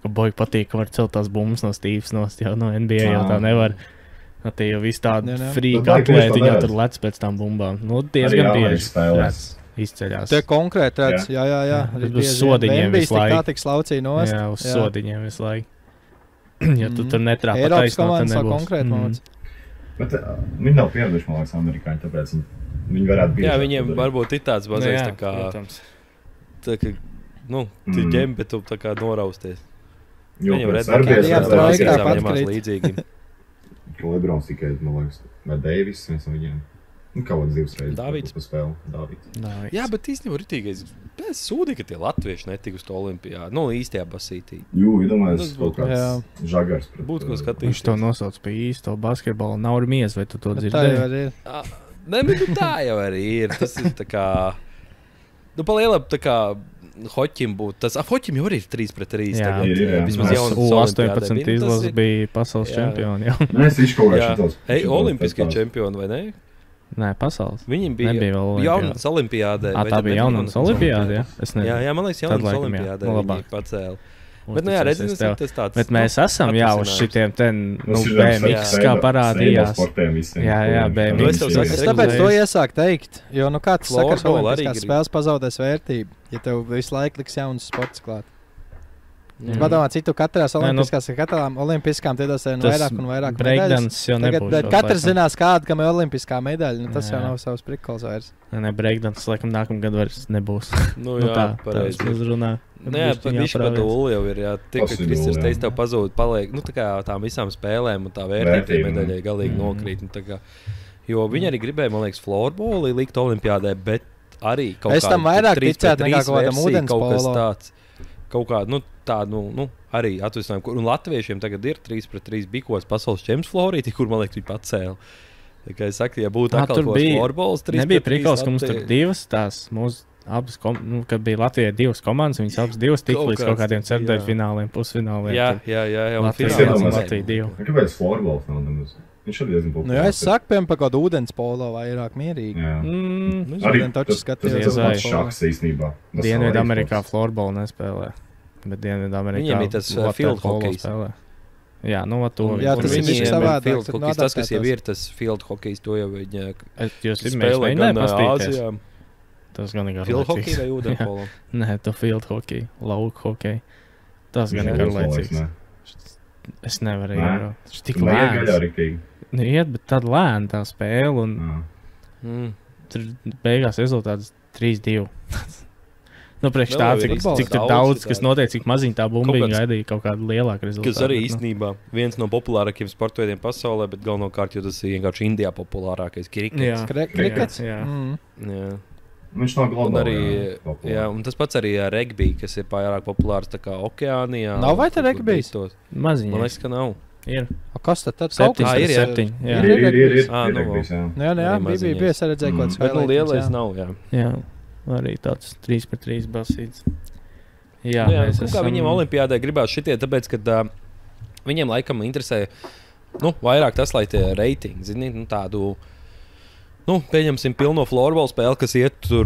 ka baigi patīk, ka var celt tās bumbas no Steve's nost, jau no NBA jau tā nevar. Nu, tie jau visi tādi Jā. frīki Bet baigi atlēti, tieši viņi jau tā tur lec pēc tām bumbām. Nu, Arī diezgan Amerikas bieži spēlēs. redz, izceļās. Tie konkrēti redz, jā. Tas būs sodiņiem visu Tā laiku. tik slaucīja nost. Jā, uz sodiņiem visu laiku. Ja tu tur netrāpa Eiropas taisnot, tad komandas vēl nebūs. konkrēti māc. Bet viņi nav pieraduši, man liekas, amerikāņi, tāpēc viņi varētu būt. Jā, viņiem varbūt ir tāds bazēs, tā kā, protams. tā kā, nu, tu ģem, bet tu tā kā norausties. Jo, Viņam pret redz, Serbijas Jā, spēlēs trojkā ir pat ņemās krīt. līdzīgi. Lebrons tikai, man liekas, vai Deivis, viens no viņiem. Nu, kaut kāds 2 reizes. Dāvids. Pa spēli. Dāvids. Jā, bet īstenībā ritīgais. Es sūdīju, ka tie latvieši netika uz to olimpijā. Nu, īstajā basītī. Jū, iedomājies, Tas kaut būtu- kāds žagars. pret, Būtu ko uh, skatīties. Viņš to nosauc par īsto basketbolu. Nav ar mies, vai tu to Tā jau dzirdēji? arī ir. Nē, bet nu, tā jau arī ir. Tas ir tā kā. Nu, palielam, tā kā. Hoķim būtu. Tas Hoķim jau arī ir 3-3. Jā. tagad, Ir, jā. Vismaz Jā. jaunas U18 olimpiādē. izlases bija pasaules Jā. čempioni. Jā. Nē, viņš kaut kā Jā, šitos. olimpiskie čempioni, vai ne? Nē, pasaules. Viņiem bija Nebija vēl jaunas olimpiādē. Ā, vai tā tad bija nebija jaunas olimpiāda, jā? Es nezinu. Jā, man liekas, Tad jaunas laikam jā. olimpiādē Nu, viņi labāk. pacēla. Bet, nu jā, redziet, tas tāds. Bet mēs esam jau uz atrisinājums. šitiem ten, Tas ir BMX kā parādījās. Jā, BMX. Nu, es tev saku, Es regulējas. tāpēc to iesāku teikt, jo nu kāds saka, ka Floorball arī olimpiskās grib. spēles pazaudēs vērtību, ja tev visu laiku liks jauns sports klāt. Jā. Padomā, cik tu katrās Nē, nu, olimpiskās, katrām olimpiskām tiedos ir Tas vairāk un vairāk medaļas. breakdance jau Tagad nebūs. katrs zinās, kāda kam ir olimpiskā medaļa. Nu, tas jau Jā. nav savs prikals vairs. Nē, breakdance laikam nākamgad vairs nebūs. Nu, Nu, jā, tā pareizi. uzrunā. Nē, viņš pat dūli jau ir. Jā, tik, ka Tas ir Kristers dūli, teica, jā. tev pazūd, paliek, nu, tā kā tām visām spēlēm un tā vērtība Vērtība, medaļai galīgi nokrīt. Nu, tā kā, jo viņi arī gribēja, man liekas, floorboli likt olimpiādē, bet arī kaut Es tam kādu vairāk 3 ticētu pret nekā 3 kaut kādam versiju, ūdens kaut kas polo. tāds. Kaut kā, nu, tādu, nu, arī atvesinājumu. Un latviešiem tagad ir 3-3 bikos pasaules čempions florīti, kur, man liekas, viņi pacēla. Tā kā es saku, ja būtu Tur bija florbols, 3 Nebija prikals, ka mums tur divas tās mūsu abas, kad bija Latvijai divas komandas, viņas abas divas tika Kaut līdz kaut kāds, kādiem jā. ceturtdaļfināliem, pusfināliem. Jā, jā, un Latvija Tas finālā iedomājas, mēs Latvija divu. Kāpēc florbols nav nemaz? Viņš arī diezgan populārs. Nu, ja es saku, piemēram, par kādu ūdens polo vairāk mierīgi. Jā. Nu, Arī šodien taču tas skatījos tas pats uz šaks īstenībā. Tas Dienvidu nav Amerikā e-sports. floorbola nespēlē, bet Dienvidu Amerikā Viņiem ir tas, field hokejs. spēlē. Jā, nu, va to Jā, tas ir viņiem savādāk, field tad hokejs, tas, kas jau adaptētos. ir tas field hokejs, to jau viņi Jūs spēlē mēģinājāt gan pastīties. Āzijā. Tas gan ir Field hockey garlaicīgs. vai ūdenpolo? Nē, to field hockey, lauku hockey. Tas gan ir Florbols, garlaicīgs. nē. Es nevaru Nē. iedomāties. Tas tik Nē, gaļā lēns. riktīgi. Nu, iet, bet tad lēna tā spēle, un Jā. tur beigās rezultāts 3-2. Nu, priekš Nu, tā, ir cik futbols tur daudz daudz, citādi. kas notiek, cik maziņ tā bumbiņa Kaut kāds- gaidīja kaut kādu lielāku rezultātu. Kas arī bet, nu, īstenībā viens no populārākajiem sporta veidiem pasaulē, bet galvenokārt, jo tas ir vienkārši Indijā populārākais krikets. Jā. Krikets? Jā. Mm. Viņš nav Un globāli. arī, jā, un tas pats arī regbija, kas ir pārāk populārs tā kā okeānijā. Nav vai un te kur regbijs? tos- Maziņš. Man liekas, ka nav. Ir A, kas tad? Kaut 7, kas ir, jā. 7. Jā, Ir Ā, nu, regbijs, jā. Nu, jā, jā, Arī bija maziņais. es redzēju, kaut kāds Bet nu, highlightings, lielais jā. nav, jā. jā. Arī tāds 3-3 basīts. Jā, Nu, jā, mēs nu, kā viņiem olimpiādē gribās šitie, tāpēc, ka viņiem laikam interesē, nu, vairāk tas, lai tie reitingi, zini, nu, tādu, nu, pieņemsim pilno floorball spēli, kas iet tur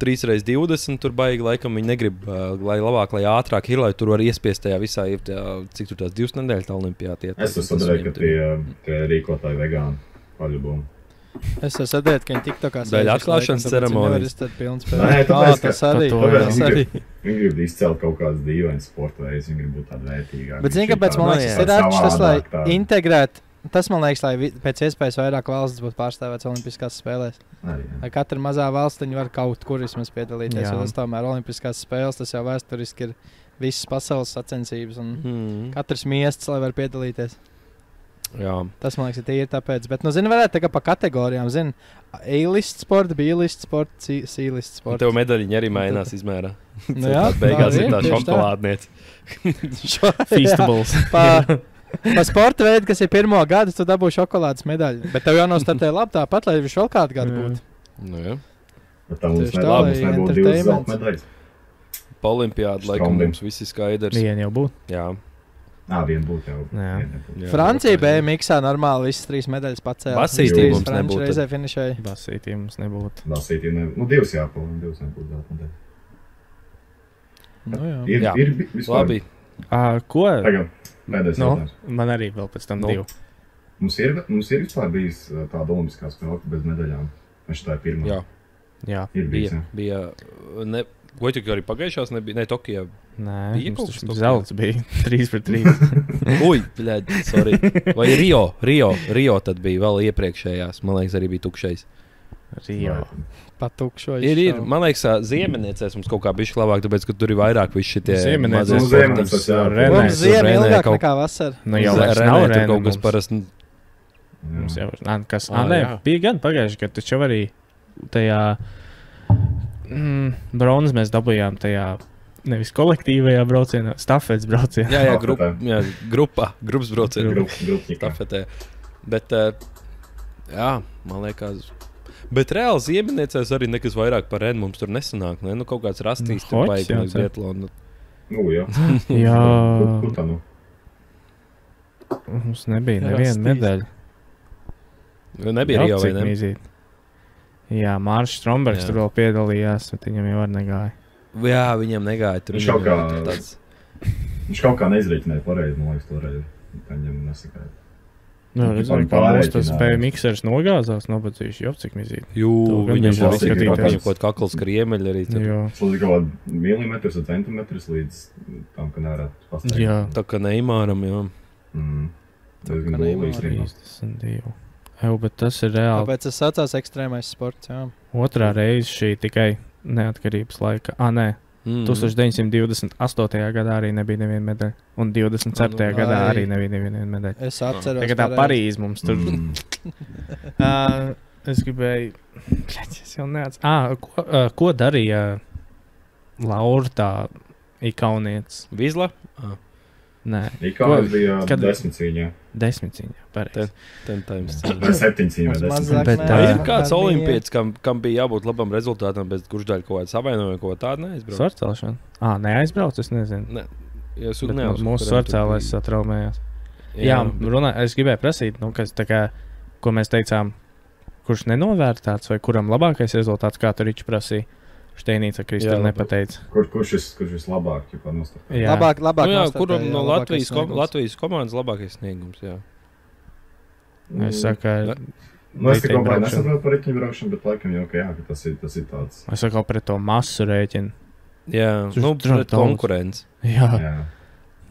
3x20, tur baigi, laikam viņi negrib, lai labāk, lai ātrāk ir, lai tur var iespiest tajā visā, ir tā, cik tur tās 2 nedēļas tā olimpiāda iet. Es esmu sadarēju, ka tie rīkotāji vegāni paļubumu. Es esmu sēdējis, ka viņi tiktokā Daļa atklāšanas ceremonijas. Nevar izteikt pilns Nē, spēlē. tāpēc, Tas ka- arī. Tāpēc Tas viņi arī. Viņi grib izcelt kaut kādas dīvainas sporta veidus, viņi grib būt tādi vērtīgāki. Bet zini, kāpēc man Nu, liekas, jā. tas ir ērts, tas, lai Savādāk tā. integrētu. Tas man liekas, lai pēc iespējas vairāk valsts būtu pārstāvēts Olimpiskās spēlēs. Arī, jā. Lai katra mazā valstiņa var kaut kur vismaz piedalīties. Jā. Jo tas tomēr Olimpiskās spēles, tas jau vēsturiski ir visas pasaules sacensības. Un Hmm. katrs miests, lai var piedalīties. Jā. Tas, man liekas, ir tīri tāpēc. Bet, zini, varētu tā kā pa kategorijām, zini, A-list sporta, B-list sporta, C-list Un sporta. tev medaļiņi arī mainās izmērā. Nu jā, Beigās tā ir tā tieši šokolādniece. Feastables. Pa sporta veidu, kas ir pirmo gadu, tu dabū šokolādes medaļu. Bet tev jau nostartē labi tāpat, lai viņš vēl kādu gadu būtu. Nu, jā. Bet tā mums Tieši tā, lai nebūtu divas entertainments. zelta medaļas. Pa olimpiādu laikam Strombim. mums viss ir skaidrs. Viena jau būtu. Jā. Viena būtu jau. Jā. viena nebūtu. Jā. Francija BMX normāli visas 3 medaļas pacēla. Basītī Trīs mums franči nebūtu. reizē finišēja. Basītī mums nebūtu. Lasītī nebūtu. Nu, divas jāpilna, divas nebūtu zelta medaļas. Nu, jā. Ir, Jā. ir vispār. Labi. Ko? Tagad pēdējais No, jautājums. man arī vēl pēc tam No. 2. Mums ir vispār bijis tāda olimpiskā spēle bez medaļām. Vai tā ir pirmā? Jā. Jā. Ir bijis, Bija. Ne, Goķi arī pagājušās nebija. Ne, Tokijā. Nē, Bija mums kaut taču kas Tokijā? zelts bija 3-3. Ui, bļaļ, sorry. Vai Rio tad bija vēl iepriekšējās. Man liekas, arī bija tukšais. Rio. Patukšo. Ir. Man liekas, Ziemeļniecēs mums kaut kā bišķi labāk, tāpēc, ka tur ir vairāk visi šitie Ziemeļniecēs. mazie Nu, sportisti. Ziemeļniecēs, jā. Renē. Mums ziema Renē ilgāk kaut- nekā vasara. Nu jau vairs Renē nav tur Renē kaut kas mums. parasti. Mums jau ir. Kas? Ā, Nē, jā. bija gan pagājuši, ka taču arī tajā bronzas mēs dabūjām tajā nevis kolektīvajā braucienā, stafetes braucienā. Jā, Stafetē. grupas braucienu. Grupņikā. Stafetē. Bet, jā, man liekas. Bet reāli Ziemeļniecēs arī nekas vairāk par Renu mums tur nesanāk. Ne? Nu, kaut kāds rastīs, Nu, tur hoķis baigi, jau, man liekas, jā. Biatlonu. Nu, jā. Jā, Kur tā nu? mums nebija Jā, neviena stīst. medaļa. Nebija Rio vai Cik ne? mīzīt. Jā, Mārcis Strombergs Jā. tur vēl piedalījās, bet viņam jau var negāja. Jā, viņam negāja. Tur Viņš viņam kaut kā- jau tāds. Viņš kaut kā neizreikināja pareizi, man liekas, toreiz. Tā viņam nesakāja. Nu, Viņš redzam, pārēķinājās. kā mums tas BMXers nogāzās, nobadzījuši, jau cik mīzīt. Jū, To gan viņam viņš tur vēl viss ir skatītājs. kaut kāds kakls kriemeļi arī. Tur. Jo, Tas ir kaut kāds milimetrs un centimetrs līdz tam, ka nevarētu pastāvēt. jā, Tā kā Neimāram, jā. Diezgan ka gulīgi. Neimāram. 32. Eju, bet tas ir reāli. Tāpēc tas saucās ekstrēmais sports. Jā. Otrā reize šī tikai neatkarības laika. Nē, 1928. gadā arī nebija neviena medaļa. Un 24. Nu, gadā ai. arī nebija neviena medaļa. Es atceros. Tagad tā pareizi. Parīze mums tur. Es gribēju. Bļaļ, es jau neatceros. Ko darīja Laura tā ikaunietis? Vizla? Nē, Ikā bija kad- 10 cīņā. 10 cīņā. Pareizi. Ten times. Vai 7 cīņā, Mums vai 10 mazāk Bet, nē, tā- Ir Jā. kāds gan olimpietis, kam bija jābūt labam rezultātam, bet kurš daļa kaut kāda savainojuma, ko tādu neaizbrauc? Svarcelšana. Neaizbrauc, es nezinu. Ne, es Bet neuzskatu, mūsu kuriem tur svarcēlais bija. satraumējās. Jā, runā, es gribēju prasīt, nu, kas, tā kā, ko mēs teicām, kurš nenovērtēts vai kuram labākais rezultāts, kā tur viņš prasīja. Šteinīca Kristīna Jā, nepateica. Kurš vislabāk nostāja? Jā. Labāk, labāk. Nu, jā, nostartēja, kuram jā, no labākais sniegums. Latvijas komandas labākais sniegums? Jā. Es saku, Nu, es tikai riteņbraukšana. nesaprotu par riteņu braukšanu, bet laikam jau, ka jā, ka tas ir tāds. Es saku pret to masu rēķinu. Jā, Tur nu, tur pret daudz. konkurence. Jā, Jā.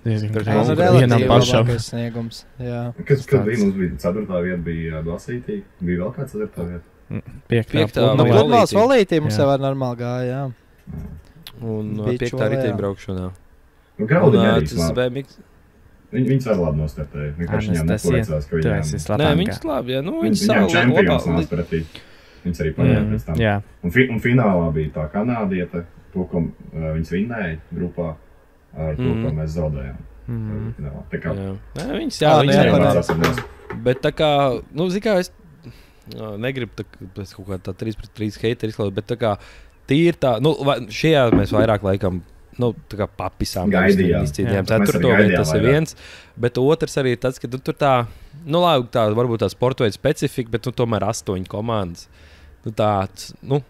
diezgan Pret Tas grūti. ir konkurence. Vienam relatīvi pašam. labākais sniegums. Jā. Kad bija mums bija 4. vieta, bija Basītī, bija vēl kāds 4. vieta. Piektā Nu, Vai pludmales volītī. volītī mums Jā. jau var normāli gāja. Jā. Un Beach 5. volejā. riteņbraukšanā. Nu, Graudiņi arī Tas smāk. BMX. Viņas arī labi nostartēja. Vienkārši viņām nepolicās, ka Tu esi viņām... Nē, slapākā. viņas labi, jā. Nu, Viņām čempions labā- nāca pretī. Viņas arī paņēma pēc tam. Jā, Un finālā bija tā kanādieta, to, ko viņas vinnēja grupā, ar to, ko mēs zaudējām. Finālā. Tā kā Jā. Nē, viņas, Ā, jā, nu, viņas jā, arī pareizi. labas. jāatcerās. Bet tā kā, nu, zini kā, es negribu pēc kaut kāda 3-3 heiteri izklausīt, bet tā kā tīri tā, nu, šajā mēs vairāk laikam, nu, tā kā papisām. Gaidījām. Izcīnījām Jā, mēs arī 4. vietu, gaidījām tas ir vairāk. viens. Bet otrs arī ir tas, ka tu tur tā, nu, labi, tā varbūt tā sporta veida specifika, bet nu, tomēr 8 komandas. Nu, tāds, nu,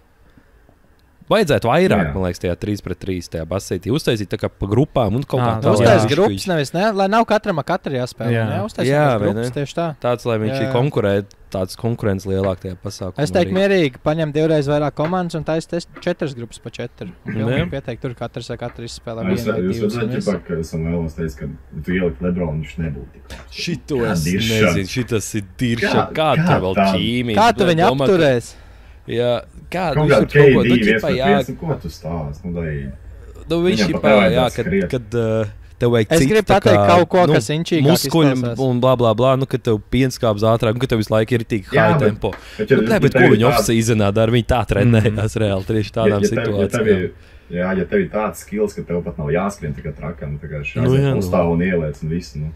vajadzētu vairāk, Jā. man liekas, tajā 3-3 tajā basītī. Uztaisīt tā kā pa grupām un kaut kā tā, Uztais jā. grupas, nevis, ne, lai nav katram ar katru jāspēlē. Jā. Jā, uztais Jā, vai grupas, ne? tieši tā. Tāds, lai viņš Jā. ir konkurē, tāds konkurence lielāk tajā pasākumā. Es teiktu, arī. mierīgi paņem 2 reizes vairāk komandas un taisa 4 grupas pa 4. Jā. Jā, pieteikt, tur katrs ar katru izspēlē. Jūs vienu vai jūs divas un redzat, viss. ģipā, ka Samuēlis teica, ka tu ielikt Lebronu, viņš nebūtu tik labs. Šito Kā es diršana? nezinu, šitas ir dirša. Kā Kā tur vēl tā? ķīmija? Kā tu viņu apturēsi? Jā, kā Kaut viņš kā tur kaut ko, KD nu, ķipā, jā, 1-5, ko tu stāst? Nu, lai... nu, viņš Viņam ķipā, pat jā, nevajadzētu skriet. kad tev vajag Es citu, gribu tā kā, pateikt kaut ko, kas inčīgāk muskuļi izklausās. un blā, blā, blā, nu, kad tev pienskāps ātrāk, un kad tev visu laiku ir tik Jā, high bet- tempo. Bet, Bet ko viņi off-seasonā dara? Viņi tā trenējās reāli tieši tādām situācijām. Ja tev ir tāds skills, ka tev pat nav jāskrien tikai trakam, tā kā Nu, jā, šādi nu. uzstāv un ieliec un viss, nu,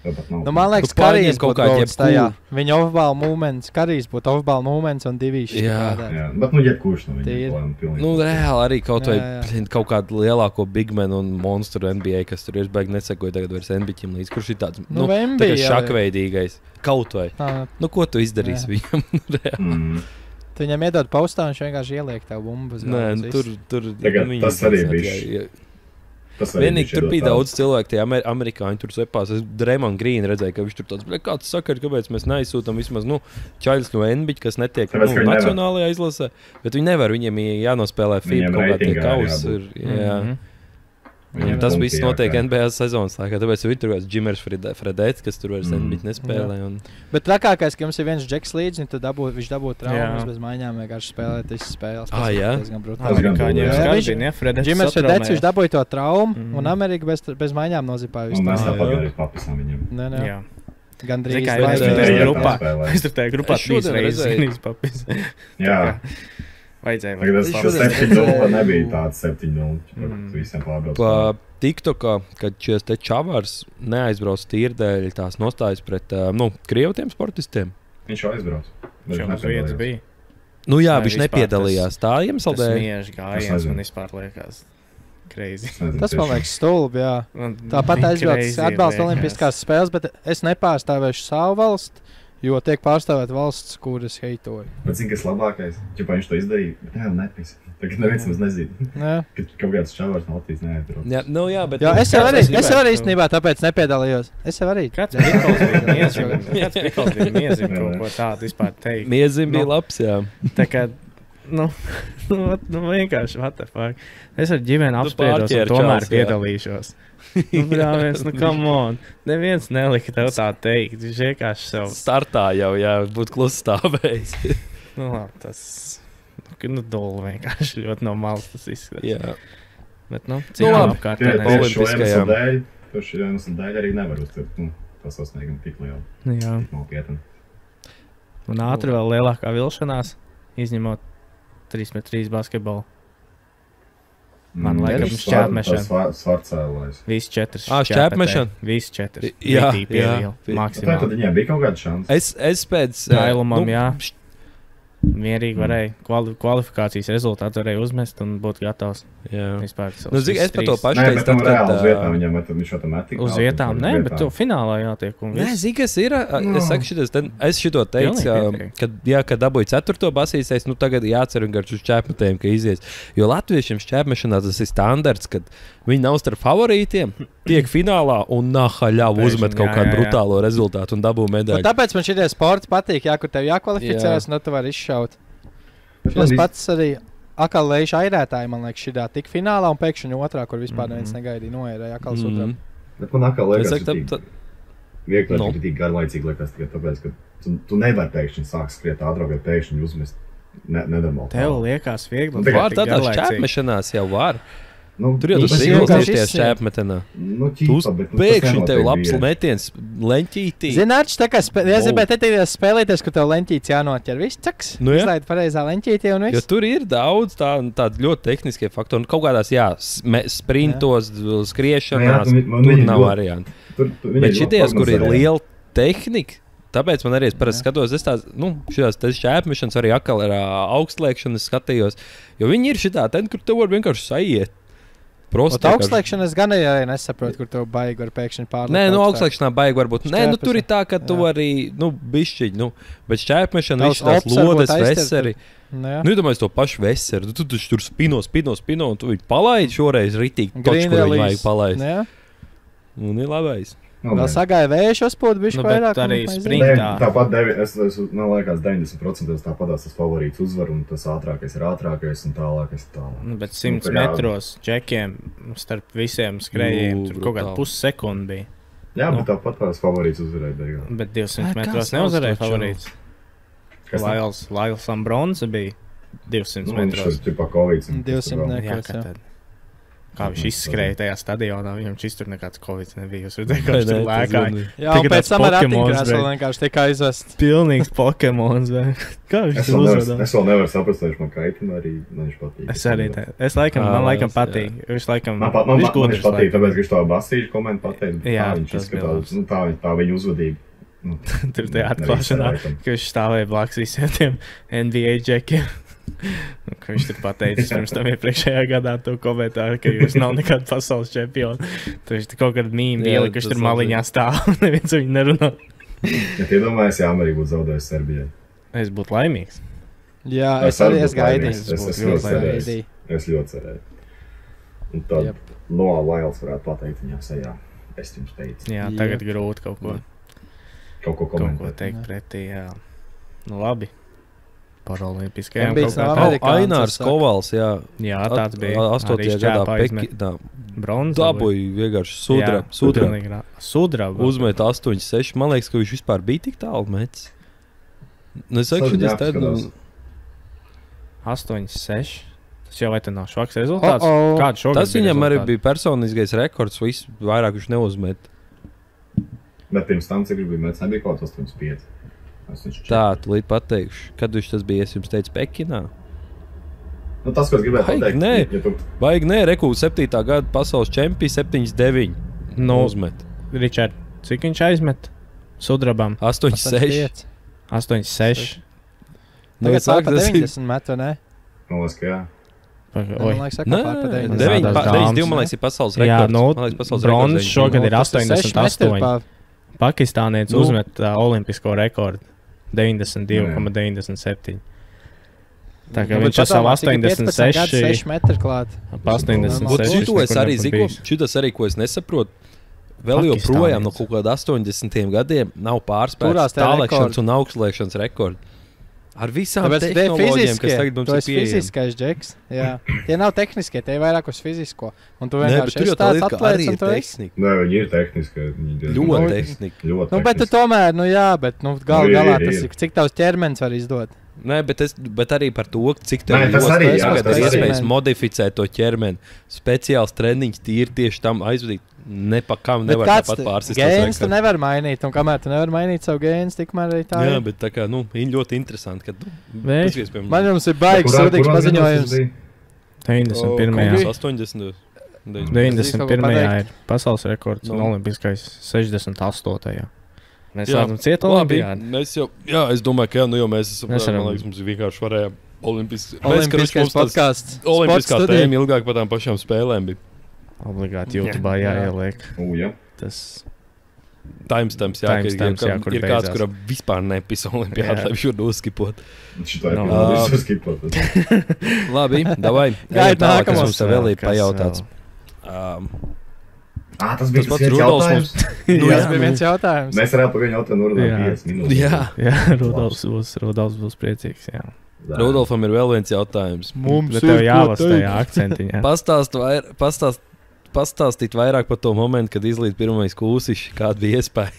tev pat nav. Nu, man liekas, Tu pārņem Karīs kaut būtu kādu goats tajā. jebkuru. Viņa off-ball movements, Karīs būtu off-ball movements un divīši. Jā. Jā, bet, nu, jebkurš no Tīri. viņiem pilnīgi. Nu, reāli arī kaut vai Jā, jā. blin, kaut kādu lielāko bigmanu un monstru NBA, kas tur ir, beig nesekoja tagad vairs NBA līdz, kurš ir tāds, Nu, tā Wemby kā jau ir. šakveidīgais. Kaut vai. Ā, Nu, ko tu izdarīsi Jā. viņam? Reāli. Tu viņam iedod postā, viņš vienkārši ieliek tev bumbu. uz Nē, galvas, nu, viss. tur Tagad viņi tas arī zināt, bišķi. jā, jā. Tas arī Vienīgi viņš tur iedod bija tādu. daudz cilvēku, tie amerikāņi tur sepās. Es Draymond Green redzēju, ka viņš tur tāds, kāds saka, kāpēc mēs neizsūtām vismaz, nu, čaļus no NBA, kas netiek Tāpēc, ka viņi nevar. nacionālajā izlasē, bet viņi nevar, viņiem ir jānospēlē FIBA Viņiem kaut kā tie reitingā kausi. jābūt. Jā. Mhm. Viņiem Tas punkti viss notiek jākrāj. NBA sezonas laikā, tāpēc ir tur kāds Džimers Fredēts, kas tur vairs Mm. NBA nespēlē. Un... Bet trakākais, ka jums ir viens džeks līdzi, un viņš dabū traumas Jā. bez maiņām, vienkārši spēlēt visas spēles. Ah, jā? Tas gan brutāli. Tas gan Amerikāņiem būtu, jā. skarbina, ja, Fredets Džimers Fredets, viņš dabūja to traumu, Mhm. un Amerika bez maiņām nozipāja Un visu. mēs Jā, tāpat jā. arī papisām viņam. Nē, nē. Jā. Gan Zini, drīz. kā vai- es tur tur tajā tajā grupā, spēlē. es tur tajā grupā Es šodien trīs reizes redzēju. zinīs papis. Jā, Vajadzēja. tagad tas šodien 7-0 nebija tāds 7-0. Mm. Visiem pārbrauc. Pa TikTokā, kad šis te čavars neaizbrauc tīri dēļ tās nostājas pret krieviem sportistiem. Viņš jau aizbrauc. Bet Viņš viņš uz vietas nepiedalījās. bija. Nu jā, Vai viņš vispār nepiedalījās tā iemesla Tas dēļ. smieži Es gājiens nezinu. man vispār liekas crazy. Es nezinu, Tas man tiešām. liekas stulbi, jā. Tāpat aizbraucis atbalsta Olimpiskās spēles, bet es nepārstāvēšu savu valsti, jo tiek pārstāvēt valsts, kuras heitoju. Bet zini, kas labākais? Čipa viņš to izdarīja, bet nevienam nepis. Tagad neviens mums nezina, Jā, ka kaut kāds čavars no Latvijas neaizbrauc. Jā, nu jā, bet jā es jau arī, gribētu- es jau arī īstenībā tāpēc nepiedalījos. Es jau arī. Kāds prikals bija miezim? Kāds prikals bija miezim kaut ko tādu vispār teikt? Miezim bija Nu. labs, jā. Tā kā, nu vienkārši, what the fuck. Es ar ģimeni apspriedos un pārķēri tomēr čals, jā. piedalīšos. Nu, brāviens, nu, come on. Neviens nelika tev tā teikt. Viņš vienkārši sev, Startā jau, jā, būtu klusi stāvējis. nu, labi, tas, nu, dolu vienkārši ļoti no malas tas izskatās. Jā. Bet, nu, Nu, cik labi. apkārt. Tieši šo Olimpiskajām. iemeslu dēļ, tieši šo iemeslu dēļ arī nevar uztvert, tas sasniegums tik lielu, Jā. tik nopietni. Un ātri vēl lielākā vilšanās, izņemot 3x3 basketbolu. Man laikam šķēpmešana. Tas svarcēlājs. Visi 4. Ā, Visi 4. Jā, Kritī jā. pievīla. Tā tad Maksimāli. viņiem bija kaut kāda šansa. Es pēc Gailumam, jā. Mierīgi varēja kvalifikācijas rezultātu varēja uzmest un būt gatavs. Jā. Vispār Nu, zini, es par to pašu Nē, teicu, bet tam tad, reāli uz kad, vietām viņam, viņš jau tam metika. Uz vietām, nē, bet tu finālā jātiek. Un Nē, viss. zini, kas ir. Es saku, es šito teicu, Pilnīgi pietiek. kad dabūju 4. basīsēs, nu tagad jācer vienkārši uz čēpmetējiem, ka izies. Jo latviešiem šķēpmešanā tas ir standarts, kad viņi nav starp favorītiem, tiek finālā un nahaļā uzmet kaut Jā, kādu jā, jā. brutālo rezultātu un dabū Nu, medaļu. tāpēc man šī sports patīk, jā, kur tev jākvalificējas, un tu vari izšaut. Tas pats arī Akalēša airētāji, man liekas, šī tik finālā un pēkšņi otrā, kur vispār neviens negaidīja noērēja Akals otrā. Bet man atkal Es liekas, saku, ka vienkārši Nu. ir tik garlaicīgi liekas tikai tāpēc, ka tu nevari pēkšņi sākt skriet ātrāk, vai pēkšņi uzmest nenormāli. Tev liekas viegli. Nu, Var tik tādā garlaicīgi. šķēpmešanās jau var. Nu, Tur jau tas Viņš ir vienkārši iesaisties izsien. šķēpmetenā. Nu, Tu ķipa, bet, pēkšņi tas tev nenotiek labs bieži. metiens leņķītī. Zināts, tā kā es gribēju teikt, spēlēties, kur tev leņķītis jānoķer. Viss caks. Nu, jā. Izlaid pareizā leņķītī un Jo viss. tur ir daudz tādu ļoti tehniskie faktori. Un kaut kādās, jā, sprintos, skriešanās, tur nav variantu. Bet šities, kur ir liela tehnika, tāpēc man arī parasti skatos, es tās, šīs šķēpmešanas arī atkal ar augstliekšanas skatījos, jo viņi ir šitā, ten, kur tev var vienkārši saiet. Tā augstliekšana es gan arī nesaprotu, kur tev baigi var pēkšņi pārliekt. Nē, no augstliekšanā baigi varbūt. Nē, nu tur ir tā, ka tu Jā. arī, bišķiņ, bet šķēpmešana, Tavs viss tās ops varbūt lodes, aizķer veseri. Jā. Nu, iedomājies to pašu veseru. Tu tur spino, un tu viņu palaidi šoreiz ritīgi. Green Toč, kur viņu vajag release. palaist. Jā. Un ir labais. Vēl sagāja vējš uzpūt bišķi Nu, bet vairāk. arī un aiziet. sprint- Tāpat man liekas, 90% tāpat tas favorīts uzvar, un tas ātrākais ir ātrākais, un tālākais ir tālāk. Nu, bet 100 Nu, tā jā. metros džekiem starp visiem skrējējiem tur kaut kāda brutāli. pussekundi bija. Jā, Nu. bet tāpat tās favorīts uzvarēja beigās. Bet 200 Ai, metros kas neuzvarēja sauc to favorīts. Kas tam? Lails Ambronsa bija 200 Nu, viņš metros. ir tipā Covid. 200 Jā, nekos, ka jā. tad. Kā viņš izskrēja tajā stadionā, viņam šis tur nekāds covid nebija. Jūs redzējāt, kā viņš tur Nē, tas lēkāja. gan- Jā, un Tikai pēc tāds tam ar Pokemons, ratiņkrēslu vai? vienkārši tika aizvests. Pilnīgs Pokemons, vai? Kā viņš Es tur vēl uzvedās? nevaru saprast, vai viņš man kaitina arī, man viņš patīk. Es arī tā. Man laikam jā. patīk. Viņš laikam, Man viņš patīk, gudrs tāpēc, laikam. ka viņš to basīšu komentu pateikt. Jā, Tā viņš tas bija izskatās, labs. nu, tā viņa uzvedība. Nu, Tur tajā atklāšanā, ka viņš stāvēja blakus visiem tiem NBA džekiem. Ka viņš tur pateicis pirms tam iepriekšējā gadā to komentāru, ka jūs nav nekāda pasaules čempiona. Tur viņš kaut kādu mīmu Jā, ielika, kurš tas tur maliņā stāv. Neviens viņu nerunā. ja tie domājas, jā, Amerika būtu zaudējusi Serbijai. Es būtu laimīgs. Jā, Es es arī arī es būtu gaidīju. laimīgs. Es būtu ļoti ļoti cerēju. gaidīju. Es ļoti cerēju. Un tad Jep. Noah Lyles varētu pateikt viņam sejā. Es jums teicu, Jā, Jā. tagad grūti kaut ko kaut ko komentēt. teikt pretī. Jā. Nu labi. Par Tam olimpiskajām bija kaut kā sava- tā. Amerikāns, Ainārs es saku. Kovals, jā. Jā, tāds bija. 8. gadā Bronzas. dabūja vienkārši sudraba. Sudraba. Uzmet 8-6. Man liekas, ka viņš vispār bija tik tālu metis. Nu, es saku, Tas šis te, nu, jāapskatās. 8-6. Tas jau vai te nav švaks rezultāts? O-o. Kāds šogad tas viņam arī rezultāti? bija personiskais rekords. Vairāk viņš neuzmet. Bet pirms tam, cik viņš bija mēdz, nebija kaut kāds 8,5. Tā, tu līdz pateikšu. Kad viņš tas bija, es jums teicu, Pekinā. Nu, tas, ko es gribēju Baigi, pateikt, nē. ja tu Baigi, nē, Reku 7. gada pasaules čempions 7-9. Nu, Uzmet. Ričard, cik viņš aizmet? Sudrabam 8-6. 8-6. Nu, Tagad es saku, pār pa tas ir- 90 metu, ne? man liekas, ka jā. Man Oi. liekas, ka Nē, pār pa 90. 9, Zādās 9, dāmas, man liekas, ir pasaules Jā, rekords. nu, Man liekas, pasaules bronzas rekords šogad viņš ir Tas 6 metri 88. pa- Pakistānietis Nu. uzmet olimpisko rekordu 92,97. Tā kā Nu, bet viņš ar savu padomā, cik ir 15 gadi, 6 86. metri klāt. Pa 86. Šito es nekur arī nekur zinu, bijis. šitas arī, ko es nesaprotu. Vēl Pakistānietis. joprojām no kaut kāda 80 gadiem nav pārspēts Turās tie tālēkšanas rekordi. un augstlēkšanas rekordi. Ar visām Tāpēc tie tehnoloģijām, kas tagad fiziskie, mums tu ir esi pieejamas. fiziskais džeks. Jā. Tie nav tehniskie, tie ir vairāk uz fizisko. Un tu Nē, bet vienkārši tur jau esi tā tāds lieta, ka arī atlēts un ir tu esi. tehnika. Nē, viņi ir tehniski. Viņi diezgan- Ļoti Nu, tehnika. Ļoti Nu, bet tu tehniski. tomēr, nu jā, bet nu, gal Nu, ir, galā ir, tas ir. ir, cik tavs ķermenis var izdot. Nē, bet arī par to, cik tev Nē, tas arī, jā, tagad tas ir arī. iespējas modificēt to ķermeni. Speciāls treniņš tīri tieši tam aizvadīt. Nepakām Bet nevar kāds tāpat pārsist. gēns tu nevar mainīt, un kamēr tu nevar mainīt savu gēnu, tikmēr arī tā Jā, ir. bet tā kā, nu, viņi ļoti interesanti, kad, Vei. paskaties, piemēram, Man jums ir baigs Kurā- sūdīgs kurā gados tas paziņojums. bija? 91. 80. 91. ir pasaules rekords un Nu. olimpiskais 68. Mēs Jā. redzam, cieta Labi, olimpiāda. mēs jau, jā, es domāju, ka jā, nu jau mēs esam, Mēs varam- man liekas, mums vienkārši varējām olimpiskais Olimpiskais podkāsts. Olimpiskā Sports tēma ilgāk par tām pašām spēlēm bija. Obligāti YouTube Jā. jāieliek. Jā. Tas Timestamps, jā, Timestamps, jā, kur ir kāds, beidzās. kuram vispār nepisa olimpiāda, Jā. lai viņš var noskipot. Šitā No. ir visu skipot. Labi, davai. Gaid Ejam tālāk, kas nākamos. mums te vēl ir Kas pajautāts. Tas bija Tas pats tas Rudolfs jautājums. Nu, Tas jā, bija viens jautājums. Mēs varētu par viņu jautājumu Jā. norunāt 5 minūtes. Jā, Jā, Rudolfs būs priecīgs. Jā. Rudolfam ir vēl viens jautājums. Bet tev jālasa tajā akcentiņā. Pastāstīt vairāk par to momentu, kad izlīd pirmais kūsišs, kāda bija iespēja.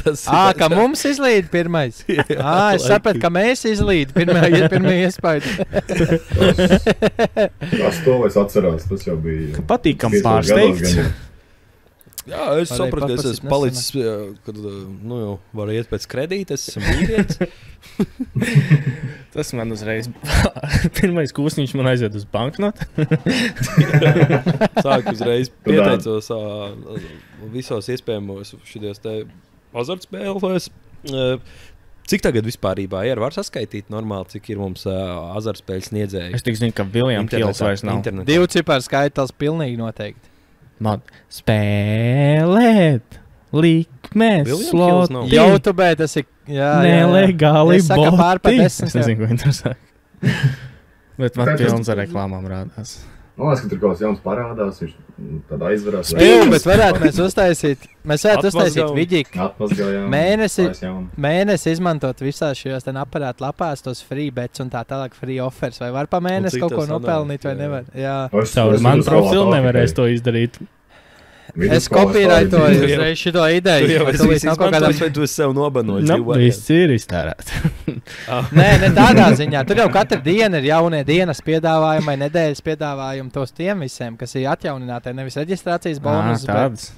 Tas Ka mums izlīd pirmais. Es sapratu, ka mēs izlīd pirmie iespēja. Tas to es atceros, tas jau bija. Patīkam 15 gados pārsteigts. gan jau. Jā, es Varēja sapratu, ka es papasīt esmu palicis, kad nu, jau varu iet pēc kredīta, es esmu vīrietis. Tas man uzreiz pirmais kūsniņš man aizved uz banknotu. Sāku uzreiz pieteicos visos iespējamos šities te azartspēlēs. Cik tagad vispārībā ir? Var saskaitīt normāli, cik ir mums azartspēļu sniedzēji? Es tik zinu, ka Viljams Kils vairs nav. Internetā. 2 ciparu skaitās pilnīgi noteikti. Man spēlēt, likmes, William Hills nav. sloti, YouTube tas ir. Jā, nelegāli Es saku pār pa boti. 10. Es nezinu, ko interesē. Bet man Tas- pilns ar reklāmām rādās. Man liekas, ka tur kaut kas jauns parādās, viņš tad aizvarās. Bet varētu mēs uztaisīt Atmazgājumu. vidīku. Atmazgājām. Mēnesi. Vairs jaunu. Mēnesi izmantot visās šajās aparātu lapās, tos free bets un tā tālāk, free offers. Vai var pa mēnesi cik kaut ko tas sanāk, nopelnīt, vai jā. nevar? Jā. Es- Caur es manu uz profilu tālāk nevarēs tikai. to izdarīt. Es kopīraitoju uzreiz šito Tu ideju. jau Vai esi tu līdz visu nav kaut kādam- izmantojis, vai tu esi sev nobanojis? Nu, viss ir iztērēts. Nē, ne tādā ziņā. Tur jau katru dienu ir jaunie dienas piedāvājumi vai nedēļas piedāvājumi tos tiem visiem, kas ir atjaunināti. Nevis reģistrācijas bonus, bet Tāds.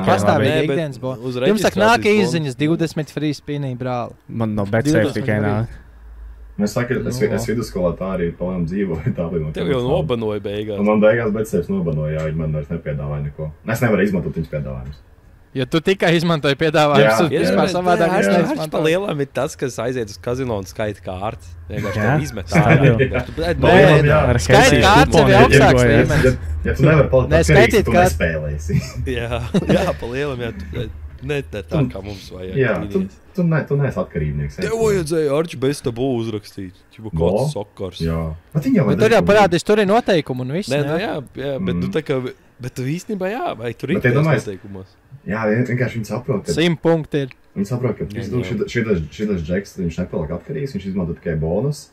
pastāvīgi Nē, bet ikdienas bonus. uz Jums tak nāk reģistrācijas izziņas 20 free spinī, brāl. Man no Betsafe 20 tikai nāk. Es saku, es vidusskolā tā arī palēm dzīvoju. Tā bija no Tev jau nobanoja beigās. Un man beigās Betsafe nobanoja, jā, viņi man vairs nepiedāvāja neko. Es nevaru izmantot viņas piedāvājumus. Jo tu tikai izmantoji piedāvājumus, Jā, un vispār savādāk es jā. Viņš pa neizmantoju. lielam ir tas, kas aiziet uz kazino un skaita kārtas. Vienkārši Jā, tev izmet stadion. Nē, jā. Ar Skaita Helsīšu kārtas ir kuponu augstāks iegojies. līmenis. Ja tu nevari palikt Nē, atkarīgs, skaitiet, tu kā- nespēlēsi. Jā, pa lielam, jā. Ne tā kā mums vajag. Jā, tu neesi atkarībnieks. Tev vajadzēja Arču bez tabū uzrakstīt. Čibu No. kāds sakars. Jā. Bet viņi jau Bet tur jau parādīs, tur ir noteikumi un viss. Nē, nu jā. jā, bet tu tā kā, bet tu īstenībā jā, vai tur ir Bet iedomājies- noteikumos. Jā, vienkārši viņi saprot, ka 100 punkti ir. viņi saprot, ka šitas džeks, viņš nepaliek atkarīgs, viņš izmanto tikai bonus.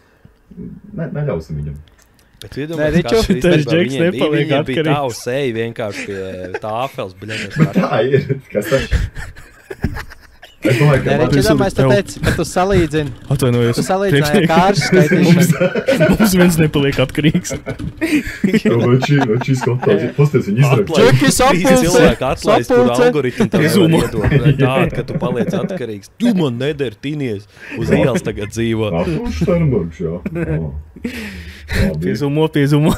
Neļausim viņam. Bet Nē, iedomājies, Riču, kāds šis tas darbā džeks viņiem bija. nepaliek Viņiem bija atkarīgs. tā uz seju vienkārši pie tāfels, bļaņas. Bet tā ir. Kas tas? Es domāju, Nē, ka Riču, Labi, domāju, tu tev- teici, ka tu salīdzini. Atvainojos. Tu salīdzināji ar kāršu skaitīšanu. Mums viens nepaliek atkarīgs. Šī skatās, pasties viņi izdarīja. Džeki sapulce, Cilvēki atlaist, kur sapulce. algoritmi tev Izumo. nevar iedot. Tāda, ka tu paliec atkarīgs. Tu man neder tinies. Uz ielas tagad dzīvo. Sternburgs, jā. Piezumo.